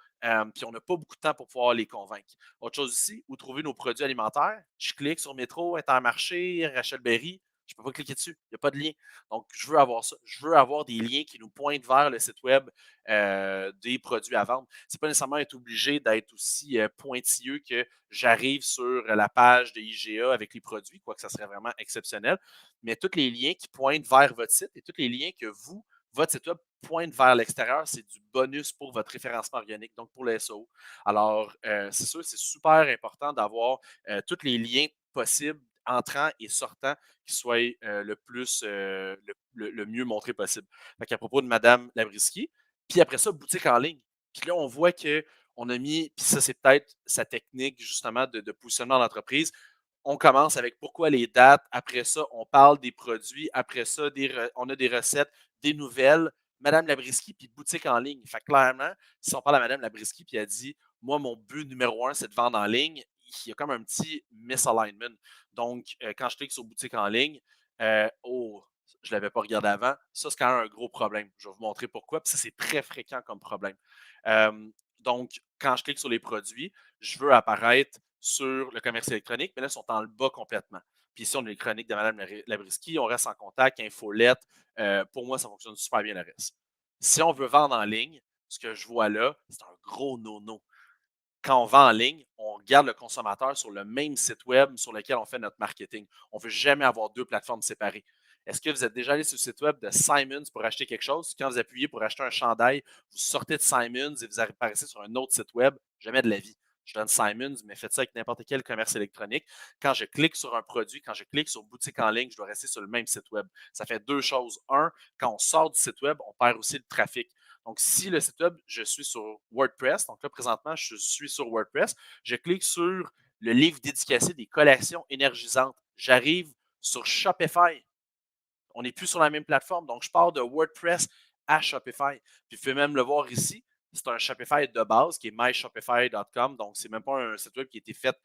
Puis on n'a pas beaucoup de temps pour pouvoir les convaincre. Autre chose ici, où trouver nos produits alimentaires. Je clique sur Métro, Intermarché, Rachel Berry. Je ne peux pas cliquer dessus. Il n'y a pas de lien. Donc, je veux avoir ça. Je veux avoir des liens qui nous pointent vers le site web des produits à vendre. Ce n'est pas nécessairement être obligé d'être aussi pointilleux que j'arrive sur la page de IGA avec les produits, quoique ça serait vraiment exceptionnel. Mais tous les liens qui pointent vers votre site et tous les liens que votre site web pointe vers l'extérieur, c'est du bonus pour votre référencement organique, donc pour le SEO. Alors, c'est sûr, c'est super important d'avoir tous les liens possibles entrant et sortant qui soient le mieux montré possible. À propos de Mme Labrisky, puis après ça, boutique en ligne. Puis là, on voit qu'on a mis, puis ça, c'est peut-être sa technique justement de positionnement d'entreprise. On commence avec pourquoi les dates. Après ça, on parle des produits. Après ça, on a des recettes, des nouvelles. Mme Labrisky, puis boutique en ligne. Fait clairement, si on parle à Mme Labrisky, puis elle dit moi, mon but numéro 1, c'est de vendre en ligne, il y a comme un petit misalignment. Donc, quand je clique sur boutique en ligne, je ne l'avais pas regardé avant. Ça, c'est quand même un gros problème. Je vais vous montrer pourquoi. Puis ça, c'est très fréquent comme problème. Donc, quand je clique sur les produits, je veux apparaître sur le commerce électronique, mais là, ils sont en le bas complètement. Puis ici, on a les chroniques de Mme Labrisky, on reste en contact, infolette. Pour moi, ça fonctionne super bien le reste. Si on veut vendre en ligne, ce que je vois là, c'est un gros no-no. Quand on vend en ligne, on regarde le consommateur sur le même site web sur lequel on fait notre marketing. On ne veut jamais avoir deux plateformes séparées. Est-ce que vous êtes déjà allé sur le site web de Simons pour acheter quelque chose? Quand vous appuyez pour acheter un chandail, vous sortez de Simons et vous apparaissez sur un autre site web? Jamais de la vie. Je donne Simons, mais faites ça avec n'importe quel commerce électronique. Quand je clique sur un produit, quand je clique sur boutique en ligne, je dois rester sur le même site web. Ça fait deux choses. Un, quand on sort du site web, on perd aussi le trafic. Donc, si le site web, je suis sur WordPress, donc là, présentement, je suis sur WordPress, je clique sur le livre dédicacé des collations énergisantes. J'arrive sur Shopify. On n'est plus sur la même plateforme, donc je pars de WordPress à Shopify. Puis, vous pouvez même le voir ici. c'est un Shopify de base qui est myshopify.com. Donc, c'est même pas un site web qui a été fait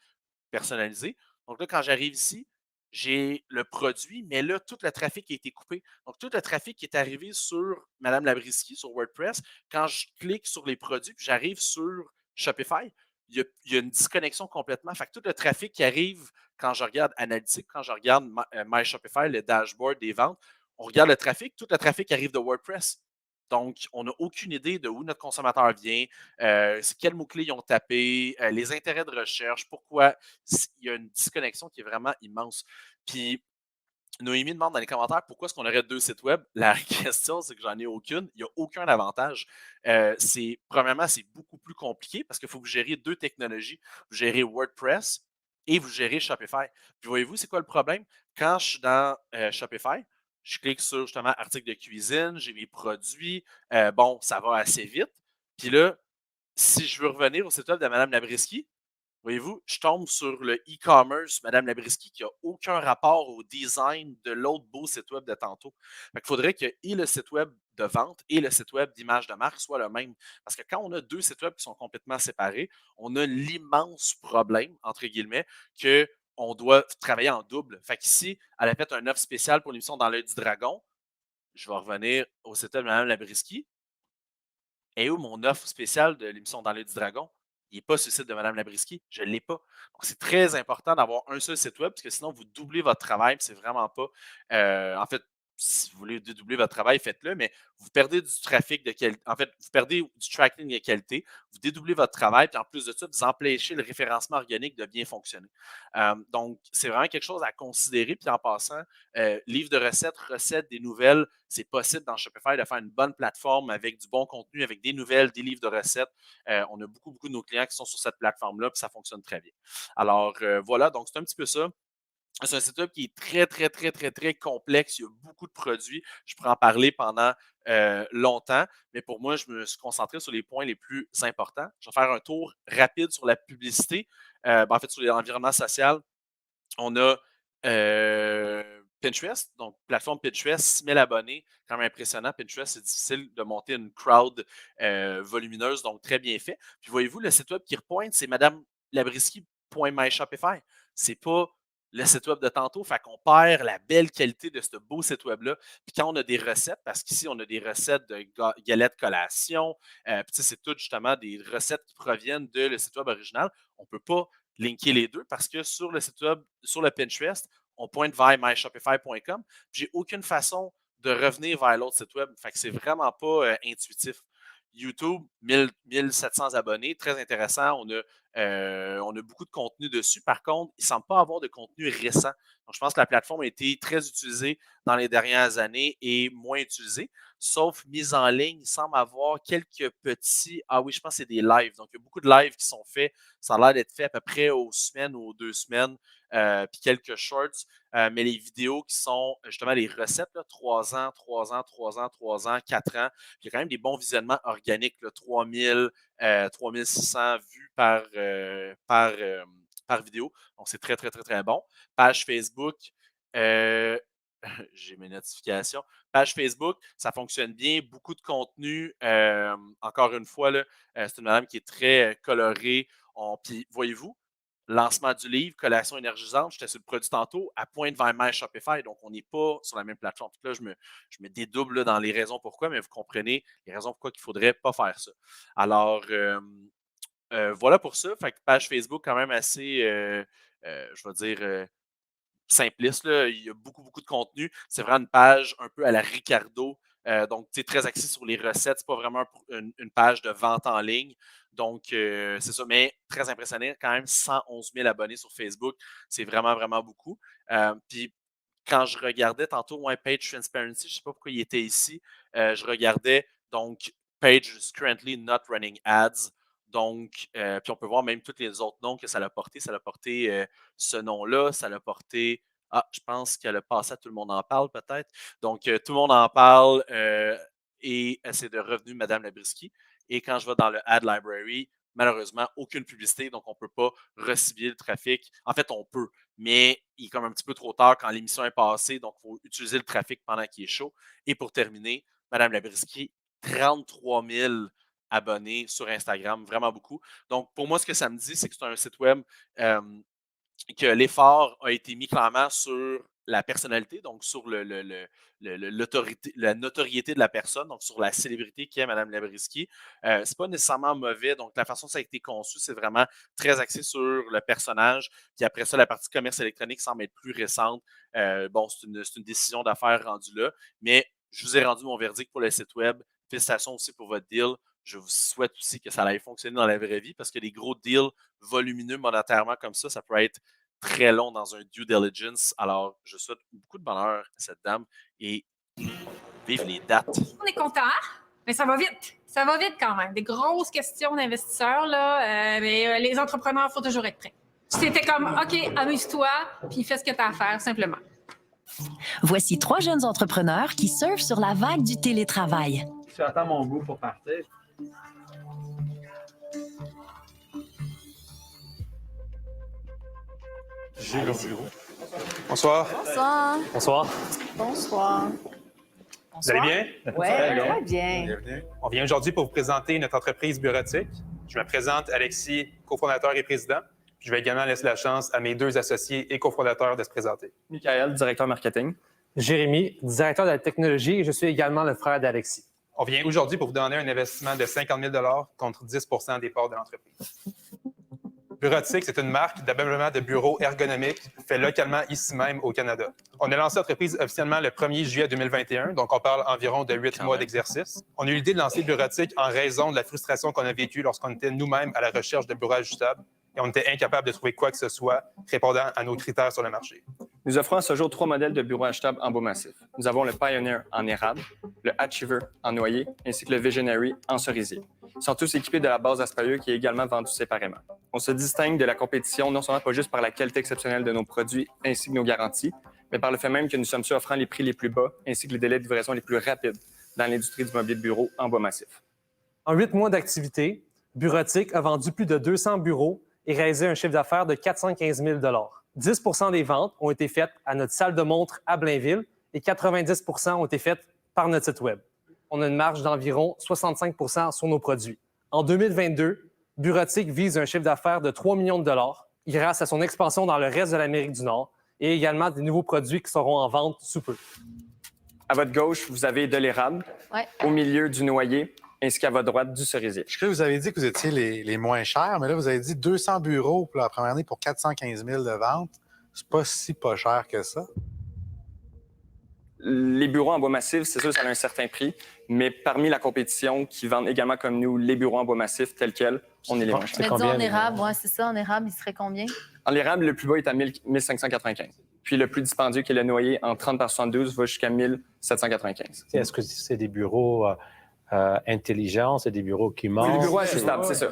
personnalisé. Donc là, quand j'arrive ici, j'ai le produit, mais là, tout le trafic a été coupé. Donc, tout le trafic qui est arrivé sur Madame Labriski, sur WordPress, quand je clique sur les produits, puis j'arrive sur Shopify, il y a une disconnexion complètement. Fait que tout le trafic qui arrive quand je regarde Analytics, quand je regarde My Shopify, le dashboard des ventes, on regarde le trafic, tout le trafic arrive de WordPress. Donc, on n'a aucune idée de où notre consommateur vient, quels mots-clés ils ont tapé, les intérêts de recherche, pourquoi il y a une disconnexion qui est vraiment immense. Puis, Noémie demande dans les commentaires pourquoi est-ce qu'on aurait 2 sites web. La question, c'est que j'en ai aucune. Il n'y a aucun avantage. Premièrement, c'est beaucoup plus compliqué parce qu'il faut que vous gériez 2 technologies. Vous gérez WordPress et vous gérez Shopify. Puis voyez-vous, c'est quoi le problème? Quand je suis dans Shopify, je clique sur justement article de cuisine, j'ai mes produits. Bon, ça va assez vite. Puis là, si je veux revenir au site web de Mme Labriski, voyez-vous, je tombe sur le e-commerce, Mme Labriski, qui n'a aucun rapport au design de l'autre beau site web de tantôt. Il faudrait que et le site web de vente et le site web d'image de marque soient le même. Parce que quand on a 2 sites web qui sont complètement séparés, on a l'immense problème, entre guillemets, qu'on doit travailler en double. Fait qu'ici, elle a fait un offre spéciale pour l'émission Dans l'œil du dragon. Je vais revenir au site web de Mme Labriski. Et où mon offre spéciale de l'émission Dans l'œil du dragon? Il n'est pas sur le site de Mme Labriski. Je ne l'ai pas. Donc, c'est très important d'avoir un seul site web parce que sinon, vous doublez votre travail. C'est vraiment pas. En fait, si vous voulez doubler votre travail, faites-le, mais vous perdez du trafic de qualité. En fait, vous perdez du tracking de qualité, vous dédoublez votre travail, puis en plus de ça, vous empêchez le référencement organique de bien fonctionner. Donc, c'est vraiment quelque chose à considérer. Puis en passant, livre de recettes, des nouvelles, c'est possible dans Shopify de faire une bonne plateforme avec du bon contenu, avec des nouvelles, des livres de recettes. On a beaucoup de nos clients qui sont sur cette plateforme-là, puis ça fonctionne très bien. Alors, voilà, donc c'est un petit peu ça. C'est un site web qui est très complexe. Il y a beaucoup de produits. Je pourrais en parler pendant longtemps, mais pour moi, je me suis concentré sur les points les plus importants. Je vais faire un tour rapide sur la publicité. En fait, sur l'environnement social, on a Pinterest, donc plateforme Pinterest, 6 000 abonnés, quand même impressionnant. Pinterest, c'est difficile de monter une crowd volumineuse, donc très bien fait. Puis voyez-vous, le site web qui repointe, c'est madamelabriski.myshopify. C'est pas le site web de tantôt, fait qu'on perd la belle qualité de ce beau site web-là. Puis quand on a des recettes, parce qu'ici, on a des recettes de galettes collation, puis c'est tout justement des recettes qui proviennent de le site web original, on ne peut pas linker les deux parce que sur le site web, sur le Pinterest, on pointe vers myshopify.com. J'ai aucune façon de revenir vers l'autre site web. Fait que c'est vraiment pas intuitif. YouTube, 1700 abonnés, très intéressant. On a beaucoup de contenu dessus. Par contre, il ne semble pas avoir de contenu récent. Donc, je pense que la plateforme a été très utilisée dans les dernières années et moins utilisée. Sauf mise en ligne, il semble avoir quelques petits. Ah oui, je pense que c'est des lives. Donc, il y a beaucoup de lives qui sont faits. Ça a l'air d'être fait à peu près aux semaines ou aux 2 semaines. Puis quelques shorts. Mais les vidéos qui sont justement les recettes, là, 3 ans, 4 ans. Il y a quand même des bons visionnements organiques, là, 3000, 3600 vues par vidéo. Donc, c'est très bon. Page Facebook, j'ai mes notifications. Page Facebook, ça fonctionne bien. Beaucoup de contenu. Encore une fois, là, c'est une madame qui est très colorée. Puis, voyez-vous, lancement du livre, collation énergisante, j'étais sur le produit tantôt, à pointe vers My Shopify, donc on n'est pas sur la même plateforme. Là, je me dédouble là, dans les raisons pourquoi, mais vous comprenez les raisons pourquoi il ne faudrait pas faire ça. Alors, voilà pour ça. Fait que page Facebook quand même assez, je vais dire, simpliste. Là. Il y a beaucoup de contenu. C'est vraiment une page un peu à la Ricardo. Donc, tu es très axé sur les recettes. Ce n'est pas vraiment une page de vente en ligne. Donc, c'est ça. Mais très impressionnant. Quand même, 111 000 abonnés sur Facebook. C'est vraiment beaucoup. Puis, quand je regardais tantôt, Page Transparency, je ne sais pas pourquoi il était ici. Je regardais, donc, Page is currently not running ads. Donc, puis on peut voir même tous les autres noms que ça l'a porté. Ça l'a porté ce nom-là, ça l'a porté. Ah, je pense qu'elle a passé à Tout le monde en parle, peut-être. Donc, Tout le monde en parle et c'est de Revenu Madame Labriski. Et quand je vais dans le Ad Library, malheureusement, aucune publicité, donc on ne peut pas recibler le trafic. En fait, on peut, mais il est comme un petit peu trop tard quand l'émission est passée, donc il faut utiliser le trafic pendant qu'il est chaud. Et pour terminer, Madame Labriski, 33 000 abonnés sur Instagram, vraiment beaucoup. Donc, pour moi, ce que ça me dit, c'est que c'est un site web que l'effort a été mis clairement sur la personnalité, donc sur l'autorité, la notoriété de la personne, donc sur la célébrité qui est Mme Labriskie. C'est pas nécessairement mauvais, donc la façon dont ça a été conçu, c'est vraiment très axé sur le personnage. Puis après ça, la partie commerce électronique semble être plus récente. Bon, c'est une décision d'affaires rendue là, mais je vous ai rendu mon verdict pour le site web. Félicitations aussi pour votre deal. Je vous souhaite aussi que ça aille fonctionner dans la vraie vie parce que les gros deals volumineux monétairement comme ça peut être très long dans un due diligence. Alors, je souhaite beaucoup de bonheur à cette dame et vive les dates. On est content, mais ça va vite. Ça va vite quand même. Des grosses questions d'investisseurs, là, mais les entrepreneurs, il faut toujours être prêts. C'était comme, OK, amuse-toi, puis fais ce que tu as à faire, simplement. Voici 3 jeunes entrepreneurs qui surfent sur la vague du télétravail. J'attends mon goût pour partir. J'ai leur bureau. Bonsoir. Bonsoir. Bonsoir. Bonsoir. Vous allez bien? Oui, très bien. Bienvenue. On vient aujourd'hui pour vous présenter notre entreprise bureautique. Je me présente Alexis, cofondateur et président. Je vais également laisser la chance à mes 2 associés et cofondateurs de se présenter. Michael, directeur marketing. Jérémy, directeur de la technologie, et je suis également le frère d'Alexis. On vient aujourd'hui pour vous donner un investissement de 50 000 contre 10 des parts de l'entreprise. Bureautique, c'est une marque d'ameublement de bureaux ergonomiques fait localement ici même au Canada. On a lancé l'entreprise officiellement le 1er juillet 2021, donc on parle environ de 8 mois d'exercice. On a eu l'idée de lancer Bureautique en raison de la frustration qu'on a vécue lorsqu'on était nous-mêmes à la recherche de bureaux ajustables et on était incapable de trouver quoi que ce soit répondant à nos critères sur le marché. Nous offrons à ce jour 3 modèles de bureaux achetables en bois massif. Nous avons le Pioneer en érable, le Achiever en noyer, ainsi que le Visionary en cerisier. Ils sont tous équipés de la base Aspire qui est également vendue séparément. On se distingue de la compétition non seulement pas juste par la qualité exceptionnelle de nos produits ainsi que nos garanties, mais par le fait même que nous sommes ceux offrant les prix les plus bas ainsi que les délais de livraison les plus rapides dans l'industrie du mobilier de bureau en bois massif. En 8 mois d'activité, Bureautique a vendu plus de 200 bureaux et réalisé un chiffre d'affaires de 415 000 10 % des ventes ont été faites à notre salle de montre à Blainville et 90 % ont été faites par notre site Web. On a une marge d'environ 65 % sur nos produits. En 2022, Bureautique vise un chiffre d'affaires de 3 millions de dollars grâce à son expansion dans le reste de l'Amérique du Nord et également des nouveaux produits qui seront en vente sous peu. À votre gauche, vous avez de l'érable, au milieu du noyer, ainsi qu'à votre droite, du cerisier. Je crois que vous avez dit que vous étiez les moins chers, mais là, vous avez dit 200 bureaux pour la première année pour 415 000 de ventes. C'est pas si pas cher que ça. Les bureaux en bois massif, c'est sûr, ça a un certain prix, mais parmi la compétition qui vendent également comme nous les bureaux en bois massif tels quels, on est les moins chers. Mais disons en érable, c'est ça, en érable, il serait combien? En érable, le plus bas est à 1595. Puis le plus dispendieux, qui est le noyer, en 30 par 72, va jusqu'à 1795. Est-ce que c'est des bureaux intelligents, c'est des bureaux qui mentent? Des bureaux ajustables, c'est ça.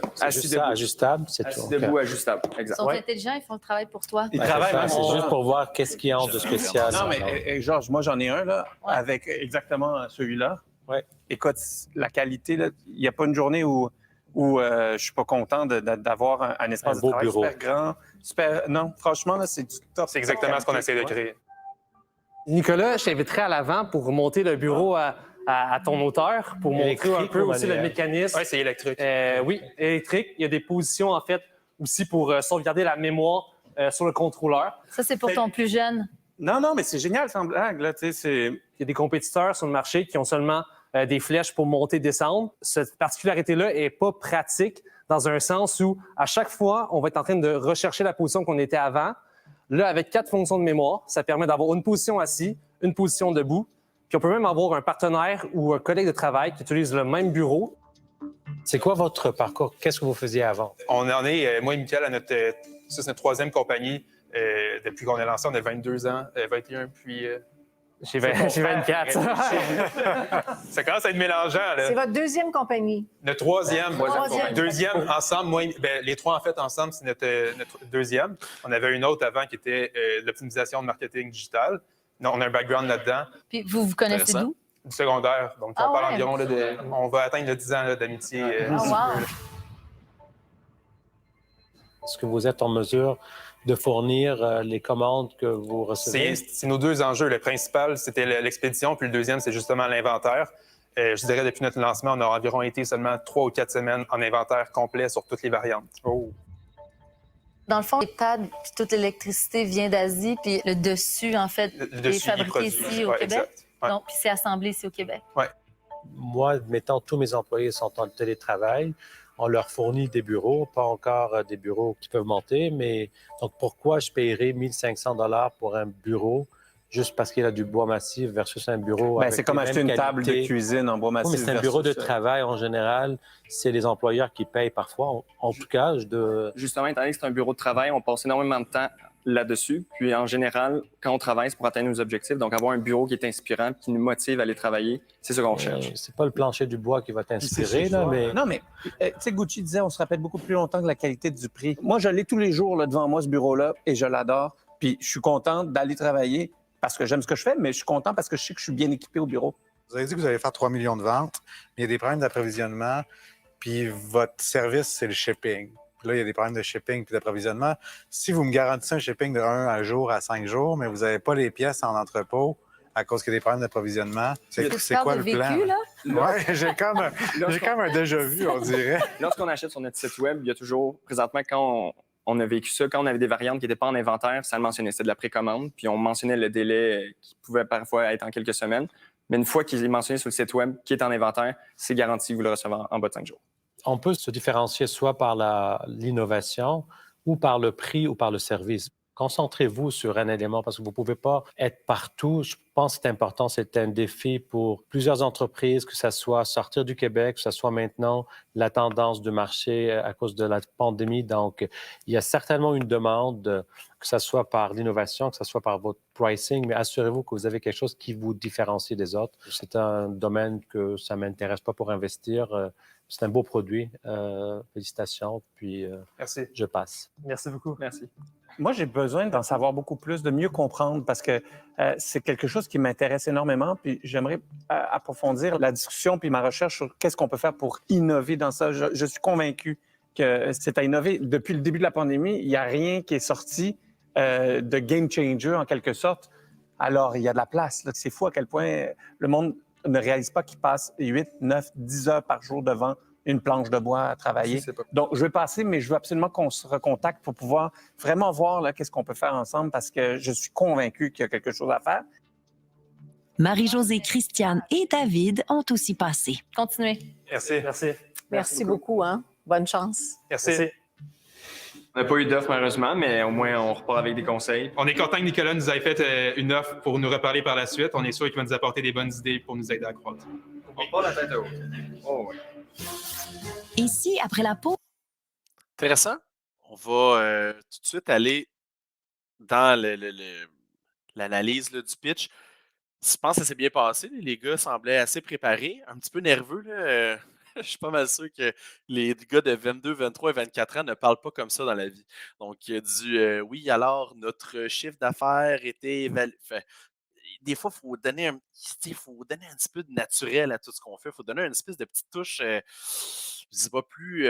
Ajustable, c'est tout. Assis debout, ajustable, exact. Ils sont intelligents, ils font le travail pour toi. Ils travaillent, c'est juste pour voir qu'est-ce qu'ils ont de spécial. Non, mais Georges, moi, j'en ai un, là, avec exactement celui-là. Ouais. Écoute, la qualité, il n'y a pas une journée où je ne suis pas content d'avoir un espace de travail super grand, super... Non, franchement, là, c'est du top. C'est exactement ce qu'on essaie de créer. Nicolas, je t'inviterai à l'avant pour monter le bureau à ton hauteur, pour montrer un peu aussi le mécanisme. Oui, c'est électrique. Oui, électrique. Il y a des positions, en fait, aussi pour sauvegarder la mémoire sur le contrôleur. Ça, c'est pour ton plus jeune. Non, mais c'est génial, sans blague. Là, il y a des compétiteurs sur le marché qui ont seulement des flèches pour monter et descendre. Cette particularité-là n'est pas pratique dans un sens où, à chaque fois, on va être en train de rechercher la position qu'on était avant. Là, avec 4 fonctions de mémoire, ça permet d'avoir une position assise, une position debout. Puis on peut même avoir un partenaire ou un collègue de travail qui utilise le même bureau. C'est quoi votre parcours? Qu'est-ce que vous faisiez avant? On en est, moi et Michael, c'est notre 3e compagnie. Depuis qu'on a lancé, on a 22 ans, 21, puis... J'ai 24. Ça commence à être mélangeant, là. C'est votre 2e compagnie. Notre 3e. Deuxième ensemble, les 3 en fait ensemble, c'est notre 2e. On avait une autre avant qui était l'optimisation de marketing digital. Non, on a un background là-dedans. Puis vous connaissez d'où? Du secondaire. Donc, on parle environ on va atteindre le 10 ans d'amitié. Est-ce que vous êtes en mesure de fournir les commandes que vous recevez? C'est nos 2 enjeux. Le principal, c'était l'expédition, puis le deuxième, c'est justement l'inventaire. Je dirais depuis notre lancement, on a environ été seulement 3 ou 4 semaines en inventaire complet sur toutes les variantes. Dans le fond, les pads puis toute l'électricité vient d'Asie, puis le dessus, en fait, est fabriqué ici au Québec. Donc, puis c'est assemblé ici au Québec. Oui. Moi, mettons, tous mes employés sont en télétravail. On leur fournit des bureaux, pas encore des bureaux qui peuvent monter, mais donc pourquoi je paierais 1 500 $ pour un bureau juste parce qu'il a du bois massif versus un bureau avec c'est comme acheter une table de cuisine en bois massif. Oui, mais c'est un bureau de travail en général. C'est les employeurs qui payent parfois. En tout cas, Justement, étant donné que c'est un bureau de travail, on passe énormément de temps là-dessus. Puis en général, quand on travaille, c'est pour atteindre nos objectifs. Donc avoir un bureau qui est inspirant, qui nous motive à aller travailler, c'est ce qu'on cherche. C'est pas le plancher du bois qui va t'inspirer, là, mais... Non, mais tu sais, Gucci disait, on se rappelle beaucoup plus longtemps que la qualité du prix. Moi, je l'ai tous les jours là, devant moi, ce bureau-là, et je l'adore. Puis je suis content d'aller travailler parce que j'aime ce que je fais, mais je suis content parce que je sais que je suis bien équipé au bureau. Vous avez dit que vous allez faire 3 millions de ventes, mais il y a des problèmes d'approvisionnement, puis votre service, c'est le shipping. Puis là, il y a des problèmes de shipping puis d'approvisionnement. Si vous me garantissez un shipping de 1 jour à 5 jours, mais vous n'avez pas les pièces en entrepôt à cause qu'il y a des problèmes d'approvisionnement, c'est quoi le plan? Oui, j'ai comme un déjà-vu, on dirait. Lorsqu'on achète sur notre site web, il y a toujours, présentement, quand on a vécu ça, quand on avait des variantes qui n'étaient pas en inventaire, ça le mentionnait, c'était de la précommande, puis on mentionnait le délai qui pouvait parfois être en quelques semaines. Mais une fois qu'il est mentionné sur le site web, qui est en inventaire, c'est garanti que vous le recevez en bas de 5 jours. On peut se différencier soit par l'innovation ou par le prix ou par le service. Concentrez-vous sur un élément parce que vous ne pouvez pas être partout. Je pense que c'est important, c'est un défi pour plusieurs entreprises, que ce soit sortir du Québec, que ce soit maintenant la tendance du marché à cause de la pandémie. Donc, il y a certainement une demande, que ce soit par l'innovation, que ce soit par votre pricing, mais assurez-vous que vous avez quelque chose qui vous différencie des autres. C'est un domaine que ça ne m'intéresse pas pour investir. C'est un beau produit. Félicitations. Puis, merci. Je passe. Merci beaucoup. Merci. Moi, j'ai besoin d'en savoir beaucoup plus, de mieux comprendre parce que c'est quelque chose qui m'intéresse énormément. Puis j'aimerais approfondir la discussion puis ma recherche sur qu'est-ce qu'on peut faire pour innover dans ça. Je suis convaincu que c'est à innover. Depuis le début de la pandémie, il n'y a rien qui est sorti de game changer en quelque sorte. Alors, il y a de la place. Là. C'est fou à quel point le monde ne réalise pas qu'il passe 8, 9, 10 heures par jour devant une planche de bois à travailler. Donc, je vais passer, mais je veux absolument qu'on se recontacte pour pouvoir vraiment voir là, qu'est-ce qu'on peut faire ensemble parce que je suis convaincu qu'il y a quelque chose à faire. Marie-Josée, Christiane et David ont aussi passé. Continuez. Merci. Merci beaucoup. Hein? Bonne chance. Merci. On n'a pas eu d'offre, malheureusement, mais au moins, on repart avec des conseils. On est content que Nicolas nous ait fait une offre pour nous reparler par la suite. On est sûr qu'il va nous apporter des bonnes idées pour nous aider à croître. On part la tête haute. Oh, oui. Ici, après la pause. Intéressant. On va tout de suite aller dans l'analyse du pitch. Je pense que ça s'est bien passé. Les gars semblaient assez préparés, un petit peu nerveux. Là. Je suis pas mal sûr que les gars de 22, 23 et 24 ans ne parlent pas comme ça dans la vie. Donc, il y a du oui, alors notre chiffre d'affaires était évalué. Des fois, il faut donner un petit peu de naturel à tout ce qu'on fait. Il faut donner une espèce de petite touche, je sais pas, plus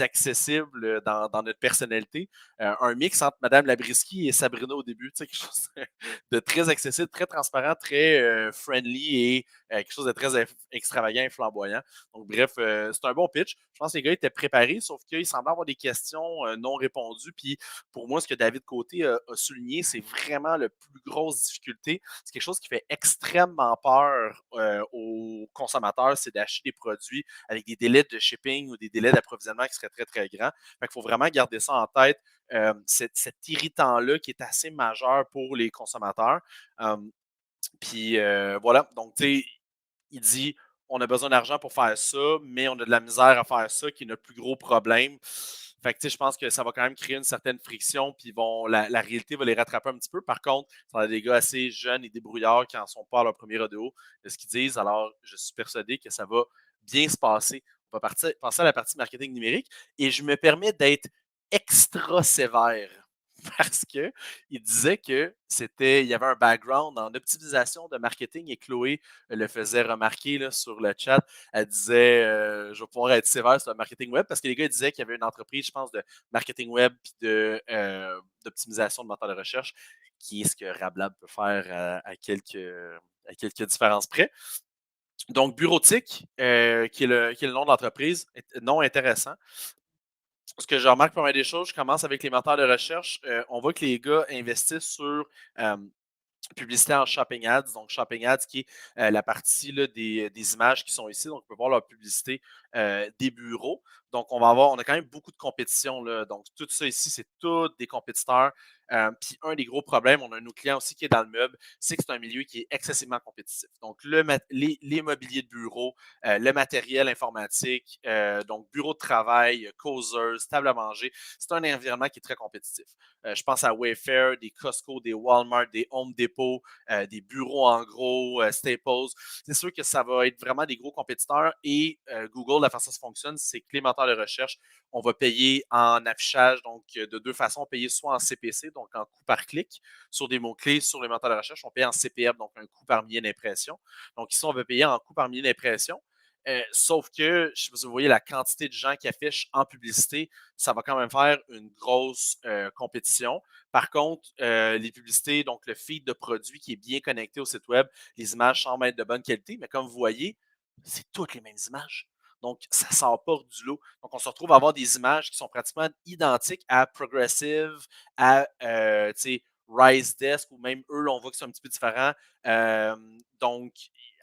accessible dans notre personnalité. Un mix entre Mme Labriski et Sabrina au début, quelque chose de très accessible, très transparent, très friendly et quelque chose de très extravagant et flamboyant. Donc, bref, c'est un bon pitch. Je pense que les gars étaient préparés, sauf qu'ils semblaient avoir des questions non répondues. Puis, pour moi, ce que David Côté a souligné, c'est vraiment la plus grosse difficulté. C'est quelque chose qui fait extrêmement peur aux consommateurs, c'est d'acheter des produits avec des délais de shipping ou des délais d'approvisionnement qui seraient très, très grands. Fait qu'il faut vraiment garder ça en tête, cet irritant-là qui est assez majeur pour les consommateurs. Puis voilà, donc tu sais, il dit on a besoin d'argent pour faire ça, mais on a de la misère à faire ça, qui est notre plus gros problème. Fait que, tu sais, je pense que ça va quand même créer une certaine friction, puis la réalité va les rattraper un petit peu. Par contre, ça a des gars assez jeunes et débrouillards qui n'en sont pas à leur premier rodéo de ce qu'ils disent. Alors, je suis persuadé que ça va bien se passer. On va passer à la partie marketing numérique et je me permets d'être extra sévère parce qu'il disait qu'il y avait un background en optimisation de marketing et Chloé le faisait remarquer là, sur le chat. Elle disait je vais pouvoir être sévère sur le marketing web parce que les gars disaient qu'il y avait une entreprise, je pense, de marketing web et d'optimisation de moteur de recherche qui est ce que Rablab peut faire à quelques différences près. Donc, Bureautique, qui est le nom de l'entreprise, nom intéressant. Ce que je remarque pas mal des choses, je commence avec les moteurs de recherche. On voit que les gars investissent sur publicité en Shopping Ads. Donc, Shopping Ads qui est la partie là, des images qui sont ici. Donc, on peut voir leur publicité des bureaux. Donc, on a quand même beaucoup de compétition. Là. Donc, tout ça ici, c'est tous des compétiteurs. Puis, un des gros problèmes, on a un de nos clients aussi qui est dans le meuble, c'est que c'est un milieu qui est excessivement compétitif. Donc, les mobiliers de bureau, le matériel informatique, donc bureau de travail, causeuses, table à manger, c'est un environnement qui est très compétitif. Je pense à Wayfair, des Costco, des Walmart, des Home Depot, des bureaux en gros, Staples. C'est sûr que ça va être vraiment des gros compétiteurs et Google, la façon dont ça fonctionne, c'est que les moteurs de recherche, on va payer en affichage, donc de deux façons, payer soit en CPC, donc en coût par clic, sur des mots-clés sur les moteurs de recherche, on paye en CPM, donc un coût par millier d'impression. Donc ici, on va payer en coût par millier d'impression. Sauf que, je sais pas si vous voyez la quantité de gens qui affichent en publicité, ça va quand même faire une grosse compétition. Par contre, les publicités, donc le feed de produits qui est bien connecté au site web, les images semblent être de bonne qualité, mais comme vous voyez, c'est toutes les mêmes images. Donc, ça ne sort pas du lot. Donc, on se retrouve à avoir des images qui sont pratiquement identiques à Progressive, à Rise Desk, ou même eux, on voit que c'est un petit peu différent. Donc,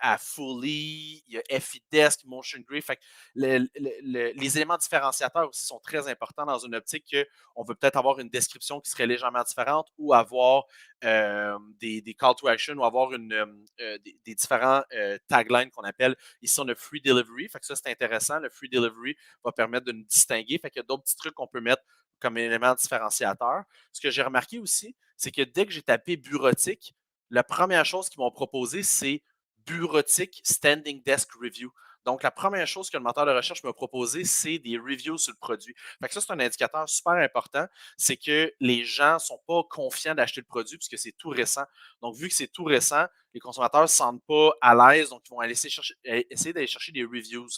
à Fully, il y a FIDesk, Motion Gray. Fait que les éléments différenciateurs aussi sont très importants dans une optique qu'on veut peut-être avoir une description qui serait légèrement différente ou avoir des call to action ou avoir des différents taglines qu'on appelle. Ici, on a Free Delivery. Fait que ça, c'est intéressant. Le Free Delivery va permettre de nous distinguer. Fait qu'il y a d'autres petits trucs qu'on peut mettre comme éléments différenciateurs. Ce que j'ai remarqué aussi, c'est que dès que j'ai tapé bureautique, la première chose qu'ils m'ont proposé, c'est Bureautique Standing Desk Review. Donc, la première chose que le moteur de recherche m'a proposé, c'est des reviews sur le produit. Fait que ça, c'est un indicateur super important. C'est que les gens ne sont pas confiants d'acheter le produit puisque c'est tout récent. Donc, vu que c'est tout récent, les consommateurs ne se sentent pas à l'aise. Donc, ils vont essayer d'aller chercher des reviews.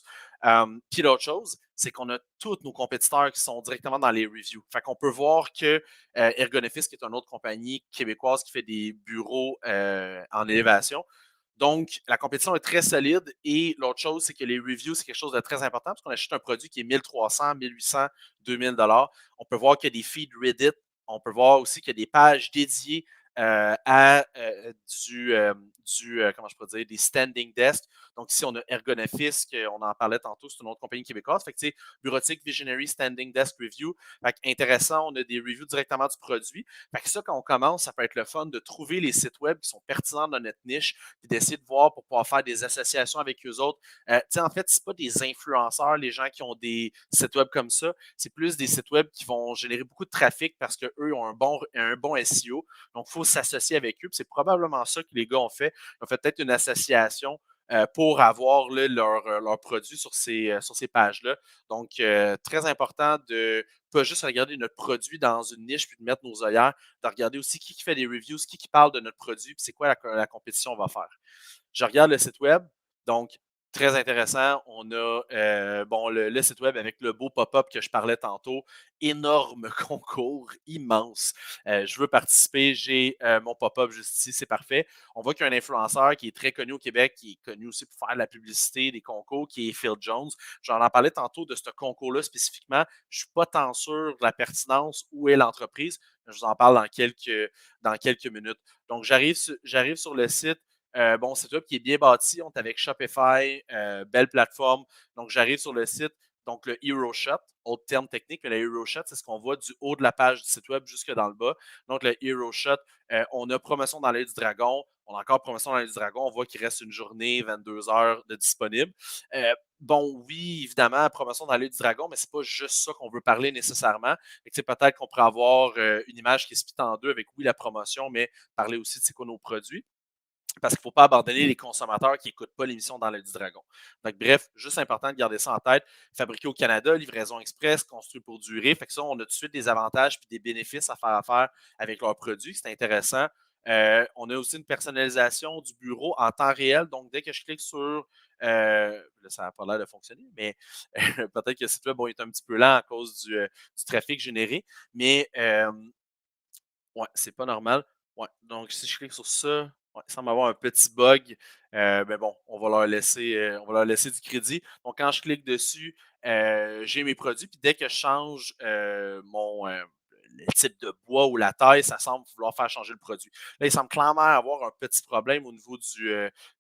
Puis l'autre chose, c'est qu'on a tous nos compétiteurs qui sont directement dans les reviews. Fait qu'on peut voir que Ergonoffice, qui est une autre compagnie québécoise qui fait des bureaux en élévation, donc, la compétition est très solide et l'autre chose, c'est que les reviews, c'est quelque chose de très important parce qu'on achète un produit qui est 1300, 1800, 2000 $. On peut voir qu'il y a des feeds Reddit. On peut voir aussi qu'il y a des pages dédiées à comment je pourrais dire, des standing desks. Donc, ici, on a Ergonoffice, on en parlait tantôt, c'est une autre compagnie québécoise. Fait que, tu sais, Bureautique Visionary Standing Desk Review. Fait que, intéressant, on a des reviews directement du produit. Fait que ça, quand on commence, ça peut être le fun de trouver les sites web qui sont pertinents dans notre niche, puis d'essayer de voir pour pouvoir faire des associations avec eux autres. Tu sais, en fait, c'est pas des influenceurs, les gens qui ont des sites web comme ça. C'est plus des sites web qui vont générer beaucoup de trafic parce qu'eux ont un bon SEO. Donc, il faut s'associer avec eux. C'est probablement ça que les gars ont fait. Ils ont fait peut-être une association pour avoir là, leurs produits sur ces pages-là. Donc, très important de pas juste regarder notre produit dans une niche puis de mettre nos œillères, de regarder aussi qui fait des reviews, qui parle de notre produit, puis c'est quoi la compétition va faire. Je regarde le site web. Donc, très intéressant. On a le site web avec le beau pop-up que je parlais tantôt. Énorme concours, immense. Je veux participer, j'ai mon pop-up juste ici, c'est parfait. On voit qu'il y a un influenceur qui est très connu au Québec, qui est connu aussi pour faire de la publicité, des concours, qui est Phil Jones. J'en parlais tantôt de ce concours-là spécifiquement. Je ne suis pas tant sûr de la pertinence où est l'entreprise. Je vous en parle dans quelques minutes. Donc, j'arrive sur le site. Site web qui est bien bâti. On est avec Shopify, belle plateforme. Donc, j'arrive sur le site. Donc, le Hero Shot, autre terme technique, mais le Hero Shot, c'est ce qu'on voit du haut de la page du site web jusque dans le bas. Donc, le Hero Shot, on a promotion dans l'œil du dragon. On a encore promotion dans l'œil du dragon. On voit qu'il reste une journée, 22 heures de disponible. Oui, évidemment, promotion dans l'œil du dragon, mais c'est pas juste ça qu'on veut parler nécessairement. Peut-être qu'on pourrait avoir une image qui est split en deux avec, oui, la promotion, mais parler aussi de c'est quoi nos produits. Parce qu'il ne faut pas abandonner les consommateurs qui n'écoutent pas l'émission dans l'œil du dragon. Donc, bref, juste important de garder ça en tête. Fabriqué au Canada, livraison express, construit pour durer. Fait que ça, on a tout de suite des avantages et des bénéfices à faire affaire avec leurs produits. C'est intéressant. On a aussi une personnalisation du bureau en temps réel. Donc, dès que je clique sur... là, ça n'a pas l'air de fonctionner, mais peut-être que le site web est un petit peu lent à cause du trafic généré. Mais, ouais, c'est pas normal. Ouais, donc si je clique sur ça, Ouais, il semble avoir un petit bug. Mais bon, on va leur laisser du crédit. Donc, quand je clique dessus, j'ai mes produits. Puis dès que je change le type de bois ou la taille, ça semble vouloir faire changer le produit. Là, il semble clairement avoir un petit problème au niveau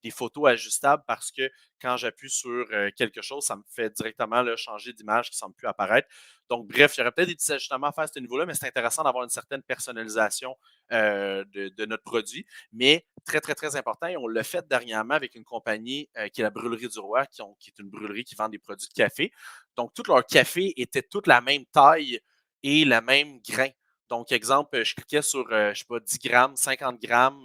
des photos ajustables parce que quand j'appuie sur quelque chose, ça me fait directement là, changer d'image qui ne semble plus apparaître. Donc, bref, il y aurait peut-être des petits ajustements à faire à ce niveau-là, mais c'est intéressant d'avoir une certaine personnalisation de notre produit. Mais très, très, très important, et on l'a fait dernièrement avec une compagnie qui est la Brûlerie du Roi, qui est une brûlerie qui vend des produits de café. Donc, tout leur café était toute la même taille et le même grain. Donc, exemple, je cliquais sur, je ne sais pas, 10 grammes, 50 grammes,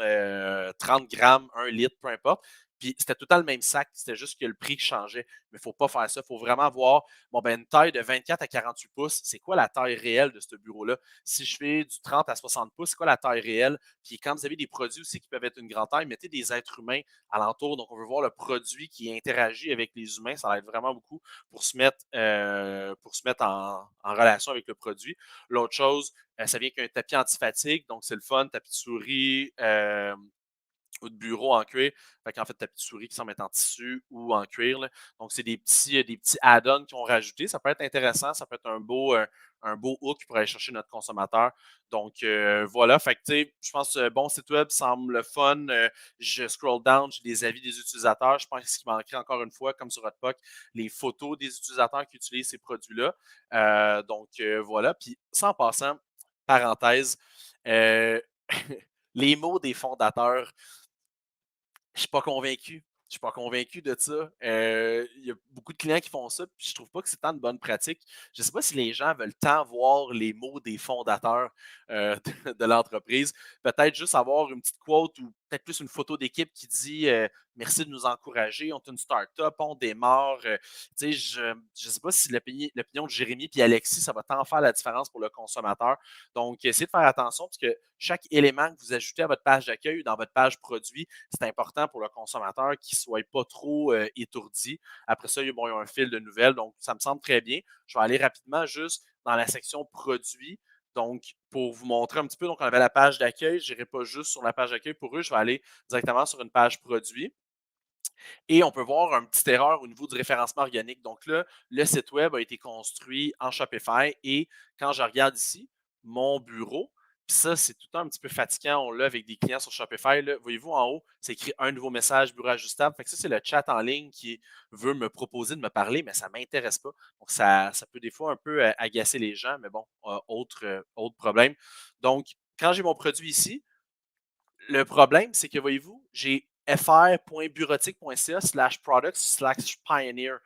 30 grammes, 1 litre, peu importe. Puis c'était tout le temps le même sac, c'était juste que le prix changeait. Mais il ne faut pas faire ça. Il faut vraiment voir une taille de 24 à 48 pouces, c'est quoi la taille réelle de ce bureau-là? Si je fais du 30 à 60 pouces, c'est quoi la taille réelle? Puis quand vous avez des produits aussi qui peuvent être une grande taille, mettez des êtres humains alentour. Donc, on veut voir le produit qui interagit avec les humains. Ça aide vraiment beaucoup pour se mettre en relation avec le produit. L'autre chose, ça vient avec un tapis anti-fatigue. Donc, c'est le fun, tapis de souris ou de bureau en cuir. Fait qu'en fait, tapis de souris qui semble être en tissu ou en cuir. Là. Donc, c'est des petits add-ons qu'ils ont rajoutés. Ça peut être intéressant, ça peut être un beau hook pour aller chercher notre consommateur. Donc, voilà. Fait que, je pense que bon site web semble le fun. Je scroll down, j'ai des avis des utilisateurs. Je pense qu'il manquerait encore une fois, comme sur Hotpock, les photos des utilisateurs qui utilisent ces produits-là. Donc, voilà. Puis, sans passant, parenthèse, les mots des fondateurs, je suis pas convaincu. Je suis pas convaincu de ça. Il y a beaucoup de clients qui font ça, puis je trouve pas que c'est tant de bonne pratique. Je sais pas si les gens veulent tant voir les mots des fondateurs de l'entreprise. Peut-être juste avoir une petite quote ou peut-être plus une photo d'équipe qui dit merci de nous encourager, on est une start-up, on démarre. Je ne sais pas si l'opinion de Jérémy et Alexis, ça va tant faire la différence pour le consommateur. Donc, essayez de faire attention parce que chaque élément que vous ajoutez à votre page d'accueil ou dans votre page produit, c'est important pour le consommateur qu'il ne soit pas trop étourdi. Après ça, il y a un fil de nouvelles. Donc, ça me semble très bien. Je vais aller rapidement juste dans la section produits. Donc, pour vous montrer un petit peu, donc on avait la page d'accueil. Je n'irai pas juste sur la page d'accueil pour eux. Je vais aller directement sur une page produit. Et on peut voir une petite erreur au niveau du référencement organique. Donc là, le site web a été construit en Shopify et quand je regarde ici, mon bureau, puis ça, c'est tout le temps un petit peu fatigant. On l'a avec des clients sur Shopify. Là. Voyez-vous en haut, c'est écrit un nouveau message, bureau ajustable. Fait que ça, c'est le chat en ligne qui veut me proposer de me parler, mais ça ne m'intéresse pas. Donc, ça peut des fois un peu agacer les gens, mais bon, autre problème. Donc, quand j'ai mon produit ici, le problème, c'est que, voyez-vous, j'ai fr.bureautique.ca/products/pioneer.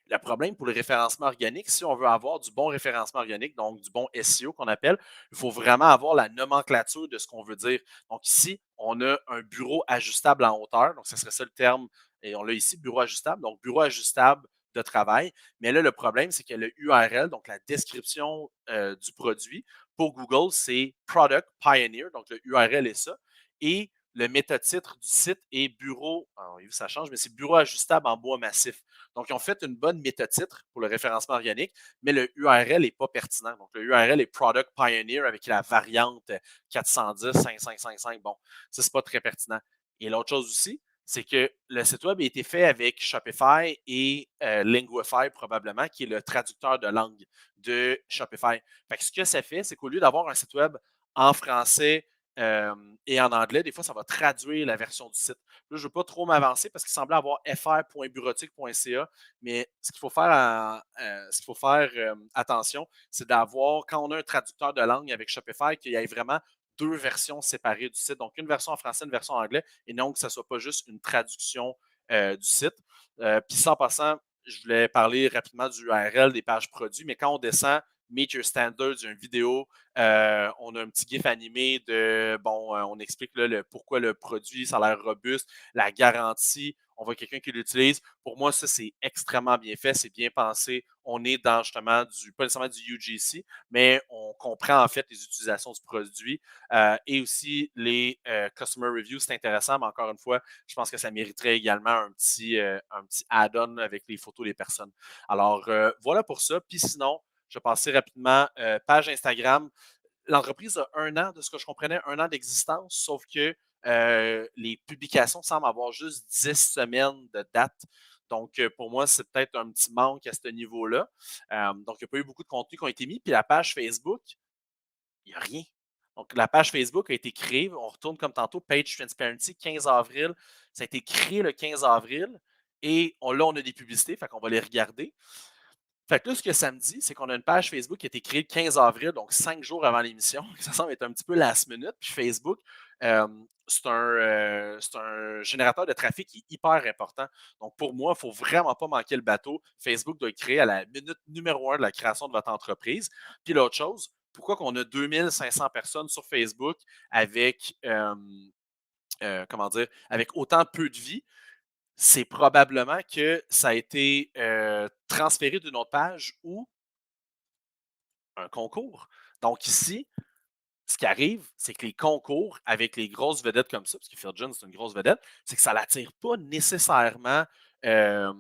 Le problème pour le référencement organique, si on veut avoir du bon référencement organique, donc du bon SEO qu'on appelle, il faut vraiment avoir la nomenclature de ce qu'on veut dire. Donc ici, on a un bureau ajustable en hauteur. Donc, ce serait ça le terme. Et on l'a ici, bureau ajustable. Donc, bureau ajustable de travail. Mais là, le problème, c'est que le URL, donc la description du produit, pour Google, c'est Product Pioneer. Donc, le URL est ça. Et le métatitre du site est bureau, alors, ça change, mais c'est bureau ajustable en bois massif. Donc, ils ont fait une bonne métatitre pour le référencement organique, mais le URL n'est pas pertinent. Donc, le URL est Product Pioneer avec la variante 410 5555. Bon, ça, c'est pas très pertinent. Et l'autre chose aussi, c'est que le site web a été fait avec Shopify et Linguify, probablement, qui est le traducteur de langue de Shopify. Fait que ce que ça fait, c'est qu'au lieu d'avoir un site web en français, et en anglais, des fois, ça va traduire la version du site. Là, je ne veux pas trop m'avancer parce qu'il semblait avoir fr.bureautique.ca, mais ce qu'il faut faire, attention, c'est d'avoir, quand on a un traducteur de langue avec Shopify, qu'il y ait vraiment deux versions séparées du site. Donc, une version en français, une version en anglais, et non que ce ne soit pas juste une traduction du site. Puis, sans passant, je voulais parler rapidement du URL des pages produits, mais quand on descend, Meet Your Standards, il y a une vidéo, on a un petit gif animé de, on explique là, pourquoi le produit, ça a l'air robuste, la garantie, on voit quelqu'un qui l'utilise. Pour moi, ça, c'est extrêmement bien fait, c'est bien pensé. On est dans justement pas nécessairement du UGC, mais on comprend en fait les utilisations du produit et aussi les Customer Reviews, c'est intéressant, mais encore une fois, je pense que ça mériterait également un petit add-on avec les photos des personnes. Alors, voilà pour ça. Puis sinon, je vais passer rapidement. Page Instagram. L'entreprise a 1 an, de ce que je comprenais, 1 an d'existence, sauf que les publications semblent avoir juste 10 semaines de date. Donc, pour moi, c'est peut-être un petit manque à ce niveau-là. Donc, il n'y a pas eu beaucoup de contenus qui ont été mis. Puis la page Facebook, il n'y a rien. Donc, la page Facebook a été créée. On retourne comme tantôt, Page Transparency, 15 avril. Ça a été créé le 15 avril. Et là, on a des publicités, fait qu'on va les regarder. Fait que là, ce que ça me dit, c'est qu'on a une page Facebook qui a été créée le 15 avril, donc 5 jours avant l'émission. Ça semble être un petit peu last minute. Puis Facebook, c'est un générateur de trafic qui est hyper important. Donc, pour moi, il ne faut vraiment pas manquer le bateau. Facebook doit être créé à la minute numéro 1 de la création de votre entreprise. Puis l'autre chose, pourquoi qu'on a 2500 personnes sur Facebook avec, avec autant peu de vie? C'est probablement que ça a été transféré d'une autre page ou un concours. Donc ici, ce qui arrive, c'est que les concours avec les grosses vedettes comme ça, parce que Phil Jones, c'est une grosse vedette, c'est que ça ne l'attire pas nécessairement, ça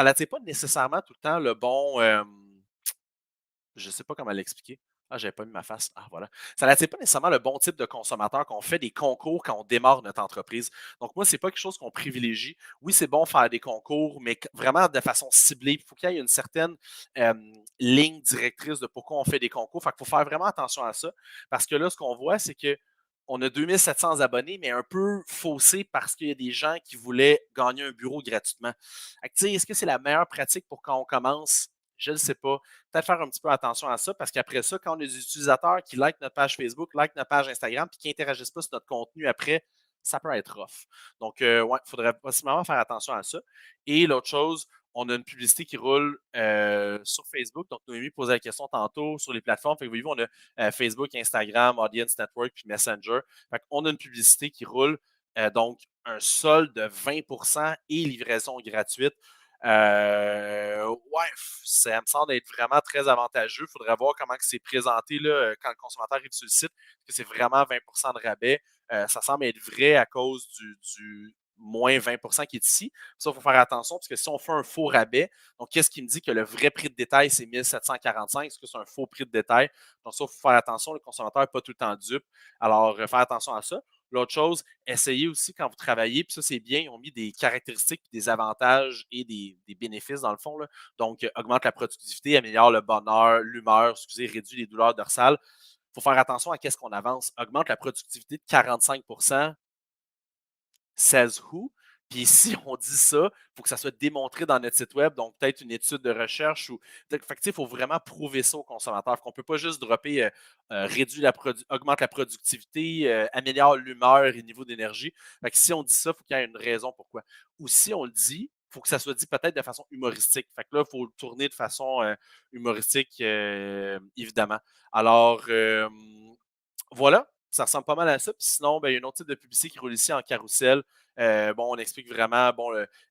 l'attire pas nécessairement tout le temps le bon, je ne sais pas comment l'expliquer. Ah, j'avais pas mis ma face. Ah, voilà. Ça n'attire pas nécessairement le bon type de consommateur qu'on fait des concours quand on démarre notre entreprise. Donc, moi, ce n'est pas quelque chose qu'on privilégie. Oui, c'est bon faire des concours, mais vraiment de façon ciblée. Il faut qu'il y ait une certaine ligne directrice de pourquoi on fait des concours. Fait qu'il faut faire vraiment attention à ça. Parce que là, ce qu'on voit, c'est qu'on a 2700 abonnés, mais un peu faussé parce qu'il y a des gens qui voulaient gagner un bureau gratuitement. Est-ce que c'est la meilleure pratique pour quand on commence? Je ne le sais pas. Peut-être faire un petit peu attention à ça parce qu'après ça, quand on a des utilisateurs qui likent notre page Facebook, likent notre page Instagram puis qui n'interagissent pas sur notre contenu après, ça peut être rough. Donc, il faudrait possiblement faire attention à ça. Et l'autre chose, on a une publicité qui roule sur Facebook. Donc, Noémie posait la question tantôt sur les plateformes. Fait que, voyez-vous, on a Facebook, Instagram, Audience Network puis Messenger. Fait qu'on a une publicité qui roule. Donc, un solde de 20% et livraison gratuite. Ça me semble être vraiment très avantageux. Il faudrait voir comment c'est présenté là, quand le consommateur arrive sur le site, que c'est vraiment 20% de rabais. Ça semble être vrai à cause du moins 20% qui est ici. Ça, il faut faire attention parce que si on fait un faux rabais, donc qu'est-ce qui me dit que le vrai prix de détail, c'est 1745? Est-ce que c'est un faux prix de détail? Donc ça, il faut faire attention. Le consommateur n'est pas tout le temps dupe. Alors, faire attention à ça. L'autre chose, essayez aussi quand vous travaillez, puis ça, c'est bien, ils ont mis des caractéristiques, des avantages et des bénéfices dans le fond. Là. Donc, augmente la productivité, améliore le bonheur, l'humeur, réduit les douleurs dorsales. Il faut faire attention à qu'est-ce qu'on avance. Augmente la productivité de 45%. Says who? Puis si on dit ça, il faut que ça soit démontré dans notre site web, donc peut-être une étude de recherche. Il faut vraiment prouver ça aux consommateurs. On ne peut pas juste dropper augmente la productivité, améliore l'humeur et le niveau d'énergie. Si on dit ça, il faut qu'il y ait une raison pourquoi. Ou si on le dit, il faut que ça soit dit peut-être de façon humoristique. Fait que là, il faut le tourner de façon humoristique, évidemment. Alors, voilà. Ça ressemble pas mal à ça. Puis sinon, il y a un autre type de publicité qui roule ici en carrousel. On explique vraiment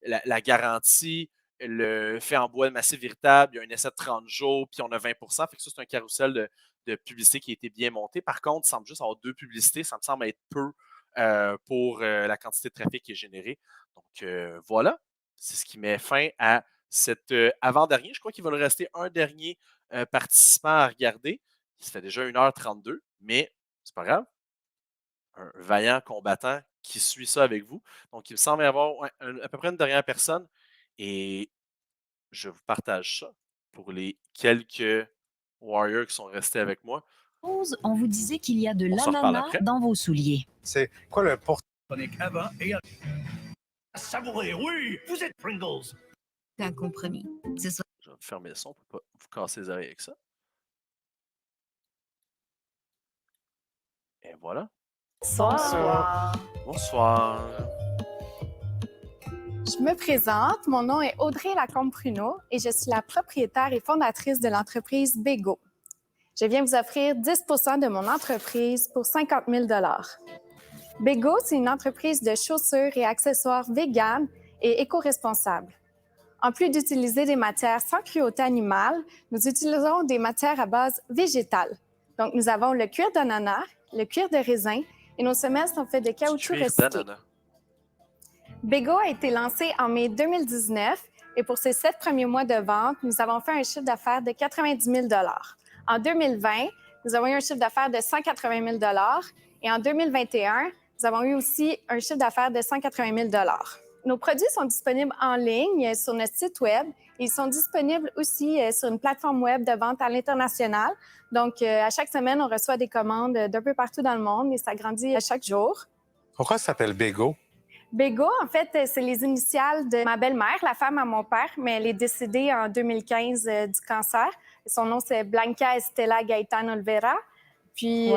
la garantie, le fait en bois massif véritable, il y a un essai de 30 jours, puis on a 20%. Fait que ça, c'est un carrousel de publicité qui a été bien monté. Par contre, il semble juste avoir 2 publicités. Ça me semble être peu pour la quantité de trafic qui est générée. Donc, voilà. C'est ce qui met fin à cet avant-dernier. Je crois qu'il va le rester un dernier participant à regarder. Ça fait déjà 1h32, mais c'est pas grave. Un vaillant combattant qui suit ça avec vous. Donc, il me semble y avoir à peu près une dernière personne. Et je vous partage ça pour les quelques warriors qui sont restés avec moi. On vous disait qu'il y a de l'ananas dans vos souliers. C'est quoi le Tonic avant et savourer, oui, vous êtes Pringles. C'est un compromis. Je vais fermer le son pour ne pas vous casser les oreilles avec ça. Et voilà. Bonsoir. Bonsoir. Je me présente. Mon nom est Audrey Lacombe-Pruneau et je suis la propriétaire et fondatrice de l'entreprise Bego. Je viens vous offrir 10 % de mon entreprise pour 50 000 $. Bego, c'est une entreprise de chaussures et accessoires véganes et éco-responsables. En plus d'utiliser des matières sans cruauté animale, nous utilisons des matières à base végétale. Donc, nous avons le cuir d'ananas, le cuir de raisin et nos semelles sont faites de caoutchouc recyclé. Bego a été lancé en mai 2019 et pour ses 7 premiers mois de vente, nous avons fait un chiffre d'affaires de 90 000 $. En 2020, nous avons eu un chiffre d'affaires de 180 000 $ et en 2021, Nous avons eu aussi un chiffre d'affaires de 180 000 Nos produits sont disponibles en ligne sur notre site Web. Ils sont disponibles aussi sur une plateforme Web de vente à l'international. Donc, à chaque semaine, on reçoit des commandes d'un peu partout dans le monde et ça grandit à chaque jour. Pourquoi ça s'appelle Bego? Bego, en fait, c'est les initiales de ma belle-mère, la femme à mon père, mais elle est décédée en 2015 du cancer. Son nom, c'est Blanca Estela Gaetano Olvera. Puis,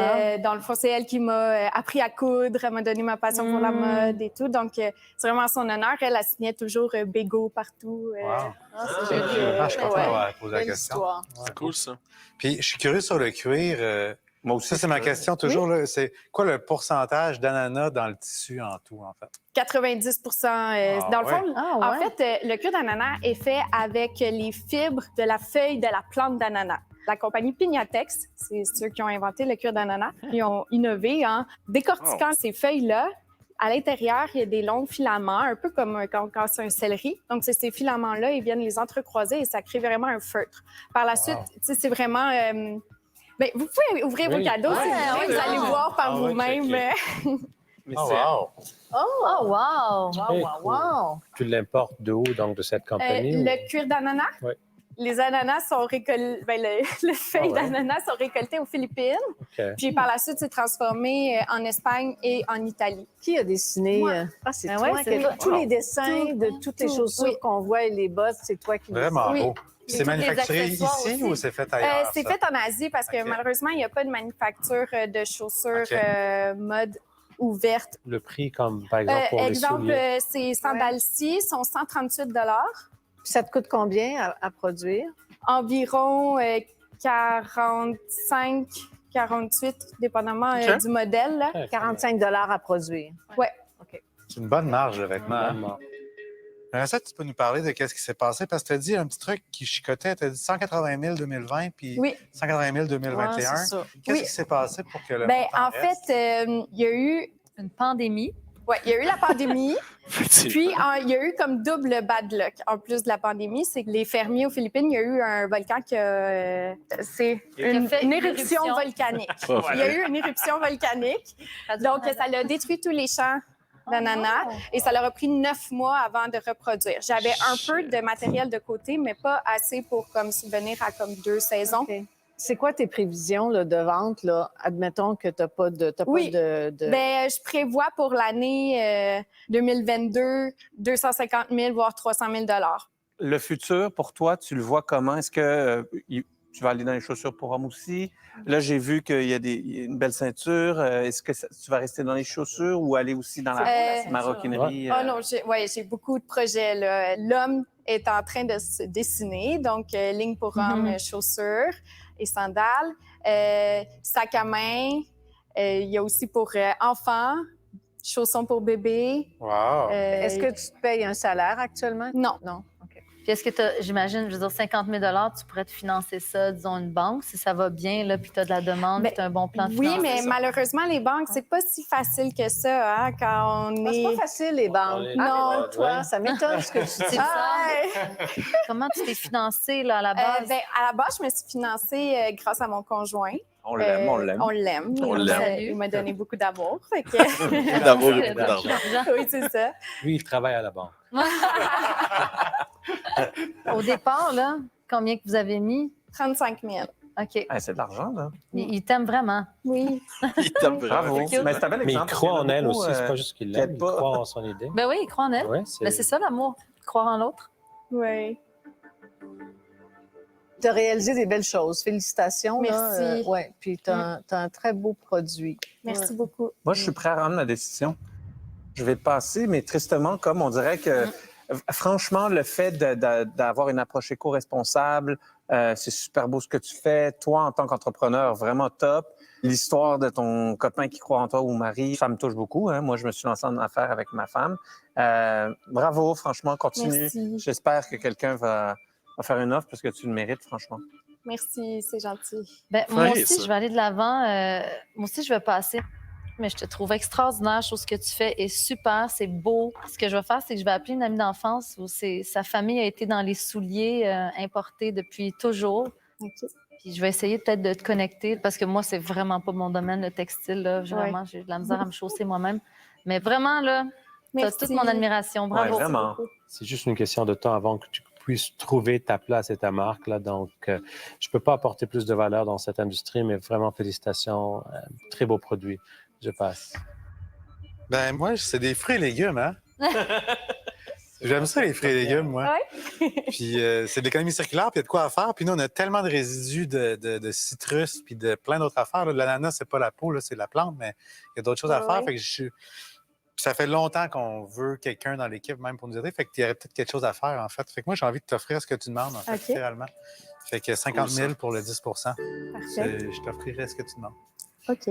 dans le fond, c'est elle qui m'a appris à coudre, elle m'a donné ma passion pour la mode et tout. Donc, c'est vraiment son honneur. Elle signait toujours Bego partout. Je suis content d'avoir posé la question. C'est cool, ça. Puis, je suis curieux sur le cuir. Moi aussi. Ça, c'est ma question toujours. Là, c'est quoi le pourcentage d'ananas dans le tissu en tout, en fait? 90 dans le fond, en fait, le cuir d'ananas est fait avec les fibres de la feuille de la plante d'ananas. La compagnie Pignatex, c'est ceux qui ont inventé le cuir d'ananas. Ils ont innové en décortiquant ces feuilles-là. À l'intérieur, il y a des longs filaments, un peu comme quand on casse un céleri. Donc, c'est ces filaments-là, ils viennent les entrecroiser et ça crée vraiment un feutre. Par la suite, c'est vraiment... Bien, vous pouvez ouvrir vos cadeaux si vous voulez. Vous allez voir par vous-même. Wow! Oh, wow! Wow! Tu l'importes de où, donc, de cette compagnie? Le cuir d'ananas? Oui. Les ananas sont récoltés... les feuilles d'ananas sont récoltées aux Philippines. Okay. Puis par la suite, c'est transformé en Espagne et en Italie. Qui a dessiné? C'est toi. Tous les dessins de toutes les chaussures qu'on voit et les bottes, c'est toi qui Vraiment beau. C'est manufacturé ici aussi. ou c'est fait ailleurs? C'est fait en Asie parce que malheureusement, il n'y a pas de manufacture de chaussures mode ouverte. Le prix, comme par exemple pour les souliers? Ces sandales-ci sont 138 Puis ça te coûte combien à produire? Environ 45, 48, dépendamment du modèle. Là. 45 à produire. Oui. OK. C'est une bonne marge, le vêtement. Ça, tu peux nous parler de ce qui s'est passé? Parce que tu as dit un petit truc qui chicotait. Tu as dit 180 000 2020 puis 180 000 2021. Qu'est-ce qui s'est passé pour que le en fait, il y a eu une pandémie. Oui, il y a eu la pandémie. Puis, il y a eu comme double bad luck. En plus de la pandémie, c'est que les fermiers aux Philippines, il y a eu un volcan qui a... c'est une éruption volcanique. Il y a eu une éruption volcanique. Donc, ça a détruit tous les champs d'ananas et ça leur a pris 9 mois avant de reproduire. J'avais un peu de matériel de côté, mais pas assez pour subvenir à 2 saisons. Okay. C'est quoi tes prévisions là, de vente? Là? Admettons que tu n'as pas de... Bien, je prévois pour l'année 2022 250 000 voire 300 000 Le futur, pour toi, tu le vois comment? Est-ce que tu vas aller dans les chaussures pour hommes aussi? Là, j'ai vu qu'il y a une belle ceinture. Est-ce que tu vas rester dans les chaussures ou aller aussi dans la maroquinerie? Non, j'ai beaucoup de projets. Là. L'homme est en train de se dessiner, donc ligne pour hommes, chaussures et sandales. Sac à main, il y a aussi pour enfants, chaussons pour bébés. Wow! Est-ce que tu te payes un salaire actuellement? Non. Non. OK. Puis est-ce que j'imagine, je veux dire, 50 000 tu pourrais te financer ça, disons, une banque, si ça va bien, là, puis tu as de la demande, puis tu as un bon plan financier? Oui, mais malheureusement, les banques, c'est pas si facile que ça, hein, quand on est... C'est pas facile, les banques. Non, toi, ça m'étonne ce que tu dis. C'est ça. Comment tu t'es financée, là, à la base? À la base, je me suis financée grâce à mon conjoint. On l'aime, on l'aime. On l'aime. Il m'a donné beaucoup d'amour. Beaucoup d'amour et beaucoup d'argent. Oui, c'est ça. Lui, il travaille à la banque. Au départ, là, combien que vous avez mis? 35 000. OK. C'est de l'argent, là. Il t'aime vraiment. Oui. Il t'aime vraiment. Bravo. Mais il croit en elle aussi. C'est pas juste qu'il l'aime, il croit en son idée. Ben oui, il croit en elle. Ouais, c'est ça, l'amour. Croire en l'autre. Oui. Tu as réalisé des belles choses. Félicitations. Merci. Ouais. Puis tu as un très beau produit. Merci beaucoup. Moi, je suis prêt à rendre ma décision. Je vais le passer, mais tristement, comme on dirait que, franchement, le fait d'avoir une approche éco-responsable, c'est super beau ce que tu fais. Toi, en tant qu'entrepreneur, vraiment top. L'histoire de ton copain qui croit en toi ou mari, ça me touche beaucoup. Hein. Moi, je me suis lancé en affaires avec ma femme. Bravo, franchement, continue. Merci. J'espère que quelqu'un va faire une offre parce que tu le mérites, franchement. Merci, c'est gentil. Ben, moi aussi, je vais aller de l'avant. Moi aussi, je vais passer. Mais je te trouve extraordinaire. Chose que tu fais est super, c'est beau. Ce que je vais faire, c'est que je vais appeler une amie d'enfance où sa famille a été dans les souliers importés depuis toujours. Okay. Puis je vais essayer peut-être de te connecter parce que moi, c'est vraiment pas mon domaine, le textile. Là. Vraiment, j'ai de la misère à me chausser moi-même. Mais vraiment, là, tu as toute mon admiration. Bravo. Ouais, vraiment. C'est juste une question de temps avant que tu puisses trouver ta place et ta marque. Là. Donc, je ne peux pas apporter plus de valeur dans cette industrie, mais vraiment, félicitations. Très beau produit. Je passe. Ben, moi, c'est des fruits et légumes, hein? J'aime ça, les fruits et légumes, moi. Oui. Puis c'est de l'économie circulaire, puis il y a de quoi à faire. Puis nous, on a tellement de résidus de citrus, puis de plein d'autres affaires. Là. De l'ananas, c'est pas la peau, là, c'est la plante, mais il y a d'autres choses à faire. Fait que ça fait longtemps qu'on veut quelqu'un dans l'équipe, même pour nous aider. Fait qu'il y aurait peut-être quelque chose à faire, en fait. Fait que moi, j'ai envie de t'offrir ce que tu demandes, en fait, littéralement. Fait que 50 000 pour le 10 Parfait. Je t'offrirai ce que tu demandes. OK.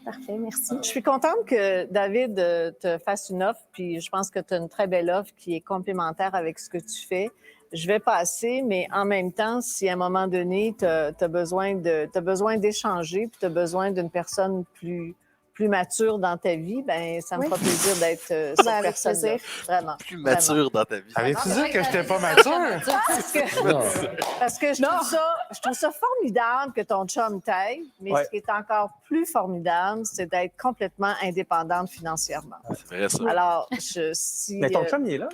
Parfait, merci. Je suis contente que David te fasse une offre, puis je pense que tu as une très belle offre qui est complémentaire avec ce que tu fais. Je vais passer, mais en même temps, si à un moment donné, tu as besoin d'échanger, puis tu as besoin d'une personne plus mature dans ta vie, ben ça me fera plaisir d'être cette avec personne-là. plaisir. Vraiment. Plus mature dans ta vie. Avais-tu dit que j'étais pas mature? Parce que je trouve ça formidable que ton chum t'aide, mais ce qui est encore plus formidable, c'est d'être complètement indépendante financièrement. C'est vrai, ça. Alors, Mais ton chum, il est là?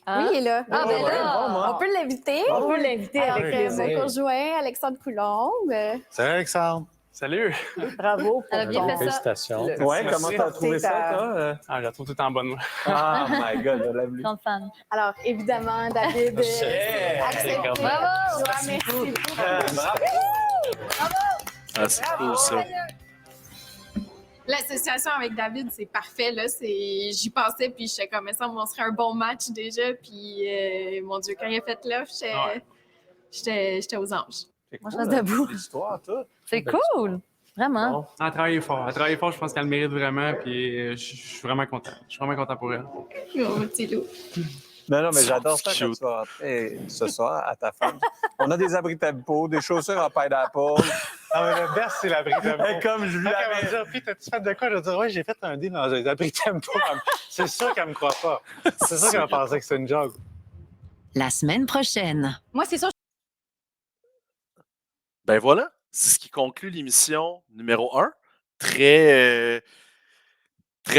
Oui, il est là. Ah, ben là, on peut l'inviter. On peut l'inviter avec plaisir. Mon conjoint, Alexandre Coulombe. Salut, Alexandre. Salut! Bravo pour Félicitations. Ouais, comment t'as trouvé ça, toi? Je la trouve tout en bonne. Ah, my God, je l'aime lu. Grande fan. Alors, évidemment, David, accepté. Bravo! Merci beaucoup. Ah, c'est cool, ça. L'association avec David, c'est parfait. Là. J'y pensais, puis j'étais comme ça, on serait un bon match déjà. Puis, mon Dieu, quand il a fait l'offre, j'étais aux anges. Moi, je reste debout. C'est cool. Vraiment. Bon. Elle a travaillé fort. Je pense qu'elle le mérite vraiment. Puis, je suis vraiment content. Je suis vraiment content pour elle. Oh, petit loup. Non, mais j'adore ça quand tu vas rentrer ce soir à ta femme. On a des abris tempo, des chaussures en paille d'apple. Ah, mais le best, c'est l'abri tempo. Comme je lui Elle va dire, puis t'as-tu fait de quoi? Je vais dire, oui, j'ai fait un deal dans un abri tempo. C'est sûr qu'elle me croit pas. C'est sûr qu'elle pensait que c'est une joke. La semaine prochaine. Moi, c'est ça. Ben voilà, c'est ce qui conclut l'émission numéro 1. Très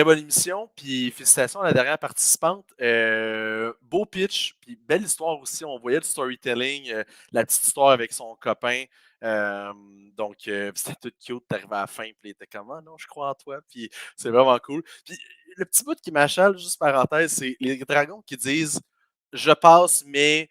bonne émission, puis félicitations à la dernière participante. Beau pitch, puis belle histoire aussi. On voyait le storytelling, la petite histoire avec son copain. Donc, c'était tout cute, t'arrives à la fin, puis il était comme « Ah non, je crois en toi », puis c'est vraiment cool. Puis le petit bout qui m'achale, juste parenthèse, c'est les dragons qui disent « Je passe, mais… »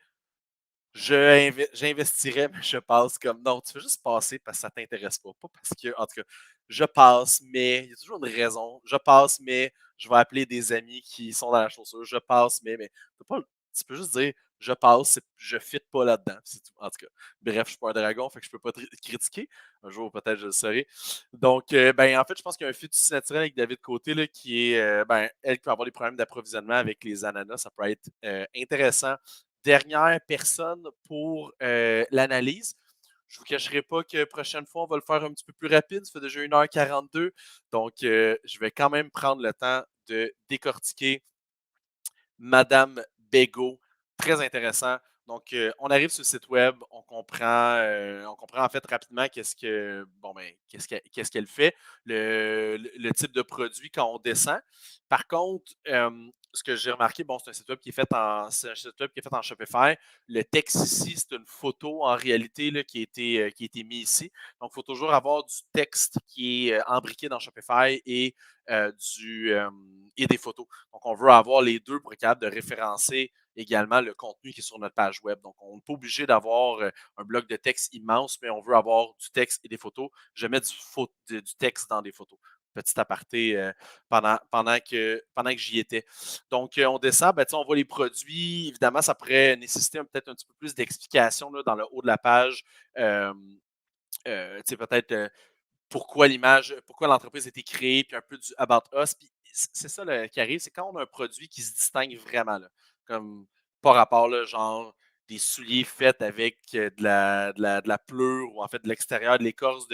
J'investirais, mais je passe comme non, tu veux juste passer parce que ça t'intéresse pas. Pas parce que, en tout cas, je passe, mais il y a toujours une raison. Je passe, mais je vais appeler des amis qui sont dans la chaussure. Je passe, mais tu peux juste dire je passe, je ne fit pas là-dedans. C'est tout. En tout cas, bref, je ne suis pas un dragon, fait que je peux pas te critiquer. Un jour, peut-être, je le serai. Donc, en fait, je pense qu'il y a un fit aussi naturel avec David Côté, là, qui est, elle qui peut avoir des problèmes d'approvisionnement avec les ananas. Ça peut être intéressant. Dernière personne pour l'analyse. Je ne vous cacherai pas que prochaine fois, on va le faire un petit peu plus rapide. Ça fait déjà 1h42. Donc, je vais quand même prendre le temps de décortiquer Madame Bégaud. Très intéressant. Donc, on arrive sur le site web, on comprend en fait rapidement qu'est-ce qu'elle fait, le type de produit quand on descend. Par contre, ce que j'ai remarqué, c'est un site web qui est fait en Shopify. Le texte ici, c'est une photo en réalité là, qui a été mis ici. Donc, il faut toujours avoir du texte qui est embriqué dans Shopify et des photos. Donc, on veut avoir les deux pour être capable de référencer également le contenu qui est sur notre page web. Donc, on n'est pas obligé d'avoir un bloc de texte immense, mais on veut avoir du texte et des photos. Je mets du texte dans des photos. Petit aparté pendant que j'y étais. Donc, on descend, on voit les produits. Évidemment, ça pourrait nécessiter peut-être un petit peu plus d'explications dans le haut de la page. Peut-être pourquoi l'entreprise a été créée, puis un peu du About Us. Puis c'est ça qui arrive, c'est quand on a un produit qui se distingue vraiment, là, comme par rapport, là, genre des souliers faits avec de la pleure ou en fait de l'extérieur de l'écorce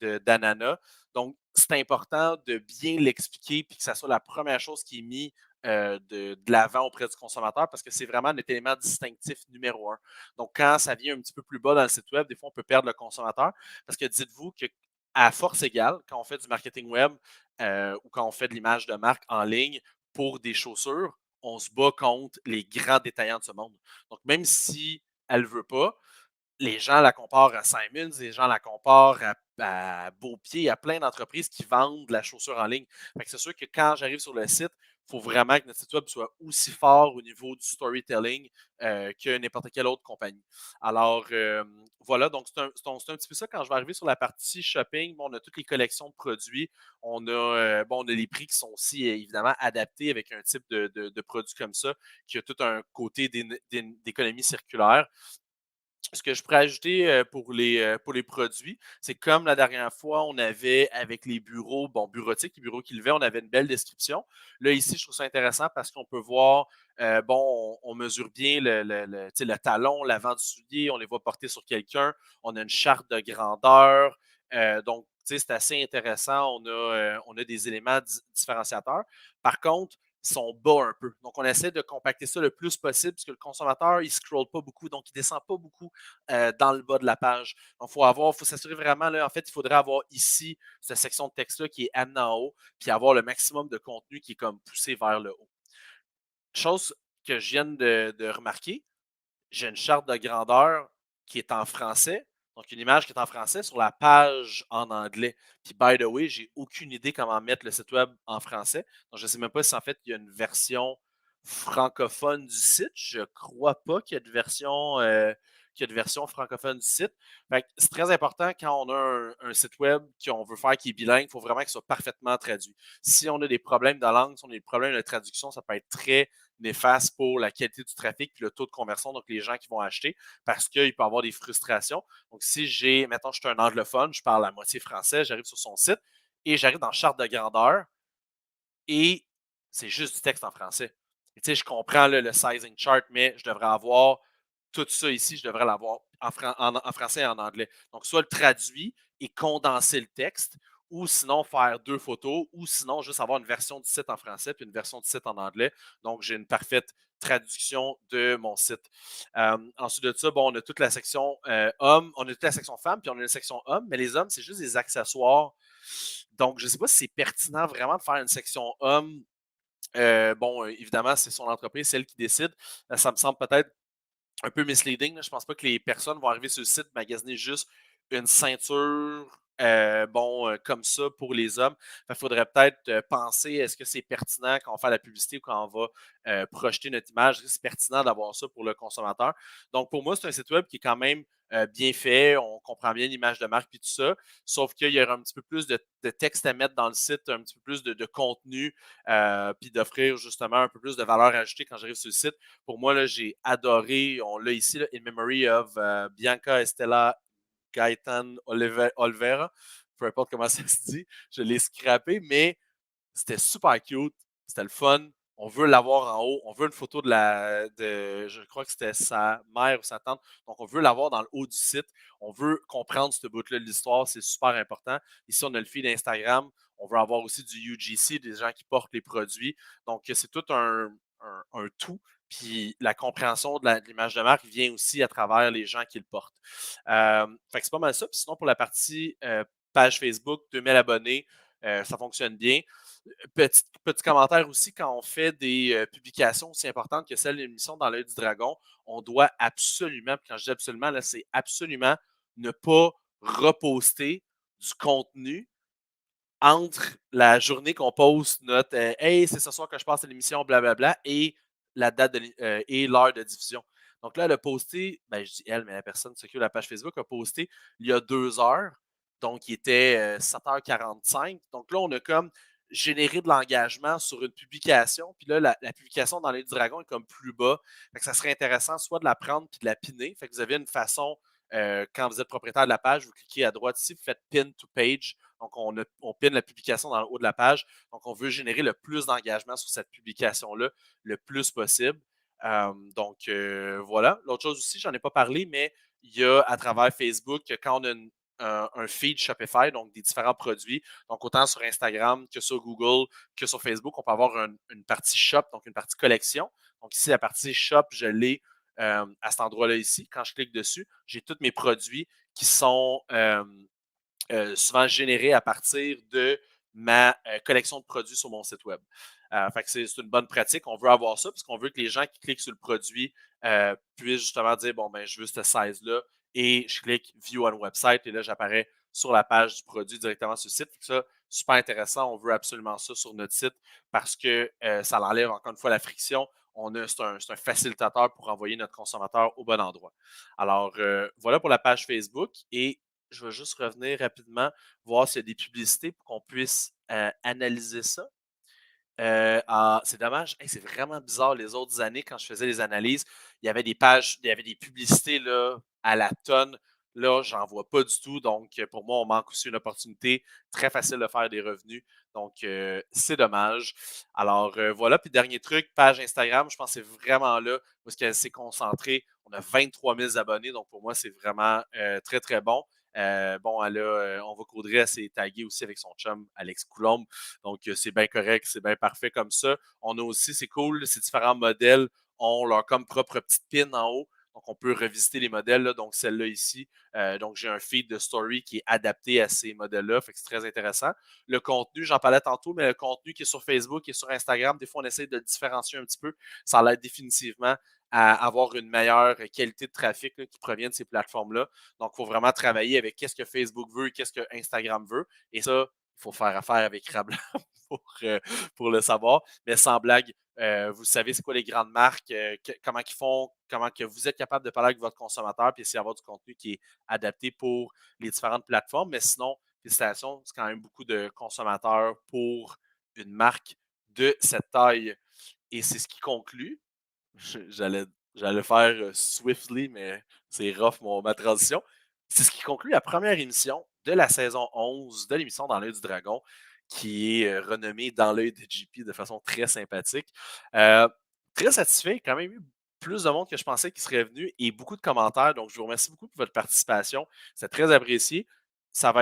d'ananas. Donc, c'est important de bien l'expliquer puis que ça soit la première chose qui est mise de l'avant auprès du consommateur parce que c'est vraiment notre élément distinctif numéro 1. Donc, quand ça vient un petit peu plus bas dans le site web, des fois, on peut perdre le consommateur parce que dites-vous qu'à force égale, quand on fait du marketing web ou quand on fait de l'image de marque en ligne pour des chaussures, on se bat contre les grands détaillants de ce monde. Donc, même si elle ne veut pas, les gens la comparent à Simons, les gens la comparent à Beaupied, à plein d'entreprises qui vendent de la chaussure en ligne. Fait que c'est sûr que quand j'arrive sur le site, il faut vraiment que notre site web soit aussi fort au niveau du storytelling que n'importe quelle autre compagnie. Alors, voilà, donc c'est un petit peu ça. Quand je vais arriver sur la partie shopping, bon, on a toutes les collections de produits. On a les prix qui sont aussi évidemment adaptés avec un type de produit comme ça, qui a tout un côté d'économie circulaire. Ce que je pourrais ajouter pour les produits, c'est comme la dernière fois, on avait avec les bureaux, bureautiques, les bureaux qui levaient, on avait une belle description. Là, ici, je trouve ça intéressant parce qu'on peut voir, on mesure bien le talon, l'avant du soulier, on les voit porter sur quelqu'un, on a une charte de grandeur. Donc, c'est assez intéressant. On a des éléments différenciateurs. Par contre, sont bas un peu. Donc, on essaie de compacter ça le plus possible parce que le consommateur, il ne scrolle pas beaucoup, donc il ne descend pas beaucoup dans le bas de la page. Donc, il faut s'assurer vraiment, là, en fait, il faudrait avoir ici cette section de texte-là qui est amenée en haut, puis avoir le maximum de contenu qui est comme poussé vers le haut. Chose que je viens de remarquer, j'ai une charte de grandeur qui est en français, donc une image qui est en français sur la page en anglais. Puis, by the way, j'ai aucune idée comment mettre le site web en français. Donc, je ne sais même pas si en fait il y a une version francophone du site. Je ne crois pas qu'il y ait de version francophone du site. C'est très important quand on a un site web qu'on veut faire qui est bilingue, il faut vraiment qu'il soit parfaitement traduit. Si on a des problèmes de langue, si on a des problèmes de traduction, ça peut être très néfaste pour la qualité du trafic et le taux de conversion, donc les gens qui vont acheter, parce qu'il peut y avoir des frustrations. Donc, si mettons, je suis un anglophone, je parle à moitié français, j'arrive sur son site et j'arrive dans charte de grandeur et c'est juste du texte en français. Et je comprends le sizing chart, mais je devrais avoir tout ça ici, je devrais l'avoir en français et en anglais. Donc, soit le traduit et condenser le texte, ou sinon faire 2 photos, ou sinon juste avoir une version du site en français puis une version du site en anglais. Donc, j'ai une parfaite traduction de mon site. Ensuite de ça, on a toute la section hommes, on a toute la section femmes, puis on a une section hommes, mais les hommes, c'est juste des accessoires. Donc, je ne sais pas si c'est pertinent vraiment de faire une section hommes. Évidemment, c'est son entreprise, c'est elle qui décide. Ça me semble peut-être un peu misleading. Je ne pense pas que les personnes vont arriver sur le site magasiner juste une ceinture comme ça pour les hommes. Il faudrait peut-être penser, est-ce que c'est pertinent quand on fait la publicité ou quand on va projeter notre image? Est-ce que c'est pertinent d'avoir ça pour le consommateur? Donc, pour moi, c'est un site web qui est quand même bien fait. On comprend bien l'image de marque et tout ça. Sauf qu'il y aura un petit peu plus de texte à mettre dans le site, un petit peu plus de contenu, puis d'offrir justement un peu plus de valeur ajoutée quand j'arrive sur le site. Pour moi, là, j'ai adoré, on l'a ici, là, In Memory of Bianca Estella Gaetan Olvera, peu importe comment ça se dit, je l'ai scrappé, mais c'était super cute, c'était le fun. On veut l'avoir en haut, on veut une photo je crois que c'était sa mère ou sa tante, donc on veut l'avoir dans le haut du site, on veut comprendre ce bout-là de l'histoire, c'est super important. Ici, on a le feed Instagram, on veut avoir aussi du UGC, des gens qui portent les produits, donc c'est tout un tout. Puis la compréhension de l'image de marque vient aussi à travers les gens qui le portent. Fait que c'est pas mal ça. Puis sinon, pour la partie page Facebook, 2000 abonnés, ça fonctionne bien. Petit commentaire aussi, quand on fait des publications aussi importantes que celle de l'émission Dans l'œil du dragon, on doit absolument, puis quand je dis absolument, là, c'est absolument ne pas reposter du contenu entre la journée qu'on poste notre Hey, c'est ce soir que je passe à l'émission, blablabla, et la date et l'heure de diffusion. Donc là, elle a posté, je dis elle, mais la personne qui s'occupe de la page Facebook a posté il y a 2 heures. Donc, il était 7h45. Donc là, on a comme généré de l'engagement sur une publication. Puis là, la publication dans l'œil du dragon est comme plus bas. Fait que ça serait intéressant soit de la prendre puis de la piner. Fait que vous avez une façon, quand vous êtes propriétaire de la page, vous cliquez à droite ici, vous faites pin to page. Donc, on pin la publication dans le haut de la page. Donc, on veut générer le plus d'engagement sur cette publication-là le plus possible. Voilà. L'autre chose aussi, j'en ai pas parlé, mais il y a à travers Facebook, quand on a un feed Shopify, donc des différents produits. Donc, autant sur Instagram que sur Google, que sur Facebook, on peut avoir une partie shop, donc une partie collection. Donc, ici, la partie shop, je l'ai à cet endroit-là ici. Quand je clique dessus, j'ai tous mes produits qui sont souvent générés à partir de ma collection de produits sur mon site web. Fait que c'est une bonne pratique. On veut avoir ça parce qu'on veut que les gens qui cliquent sur le produit puissent justement dire bon, ben, je veux ce size-là et je clique View on Website et là, j'apparais sur la page du produit directement sur le site. Ça, super intéressant. On veut absolument ça sur notre site parce que ça enlève encore une fois la friction. C'est un facilitateur pour envoyer notre consommateur au bon endroit. Alors, voilà pour la page Facebook et je vais juste revenir rapidement, voir s'il y a des publicités pour qu'on puisse analyser ça. C'est dommage, c'est vraiment bizarre. Les autres années, quand je faisais les analyses, il y avait des pages, il y avait des publicités là, à la tonne. Là, j'en vois pas du tout. Donc, pour moi, on manque aussi une opportunité très facile de faire des revenus. Donc, c'est dommage. Alors, voilà. Puis, dernier truc, page Instagram, je pense que c'est vraiment là où qu'elle s'est concentrée. On a 23 000 abonnés. Donc, pour moi, c'est vraiment très, très bon. On voit qu'Audrey s'est taguée aussi avec son chum Alex Coulombe. Donc, c'est bien correct, c'est bien parfait comme ça. On a aussi, c'est cool, ces différents modèles ont leur comme propre petite pin en haut. Donc, on peut revisiter les modèles. Là. Donc, celle-là ici. Donc, j'ai un feed de story qui est adapté à ces modèles-là. Fait que c'est très intéressant. Le contenu, j'en parlais tantôt, mais le contenu qui est sur Facebook et sur Instagram, des fois, on essaie de le différencier un petit peu. Ça l'aide définitivement à avoir une meilleure qualité de trafic là, qui provient de ces plateformes-là. Donc, il faut vraiment travailler avec qu'est-ce que Facebook veut et qu'est-ce que Instagram veut. Et ça, il faut faire affaire avec Rablam pour le savoir. Mais sans blague, vous savez c'est quoi les grandes marques, comment ils font, comment que vous êtes capable de parler avec votre consommateur puis essayer d'avoir du contenu qui est adapté pour les différentes plateformes. Mais sinon, félicitations, c'est quand même beaucoup de consommateurs pour une marque de cette taille. Et c'est ce qui conclut. J'allais faire swiftly, mais c'est rough ma transition. C'est ce qui conclut la première émission de la saison 11 de l'émission Dans l'œil du dragon, qui est renommée Dans l'œil de JP de façon très sympathique. Très satisfait, quand même eu plus de monde que je pensais qui serait venu et beaucoup de commentaires. Donc, je vous remercie beaucoup pour votre participation. C'est très apprécié. Ça va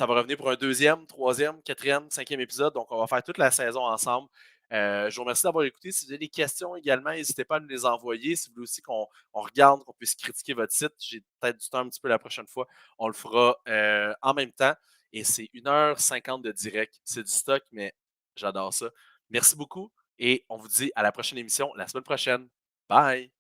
revenir pour un 2e, 3e, 4e, 5e épisode. Donc, on va faire toute la saison ensemble. Je vous remercie d'avoir écouté. Si vous avez des questions également, n'hésitez pas à nous les envoyer. Si vous voulez aussi qu'on regarde, qu'on puisse critiquer votre site, j'ai peut-être du temps un petit peu la prochaine fois. On le fera en même temps. Et c'est 1h50 de direct. C'est du stock, mais j'adore ça. Merci beaucoup et on vous dit à la prochaine émission la semaine prochaine. Bye!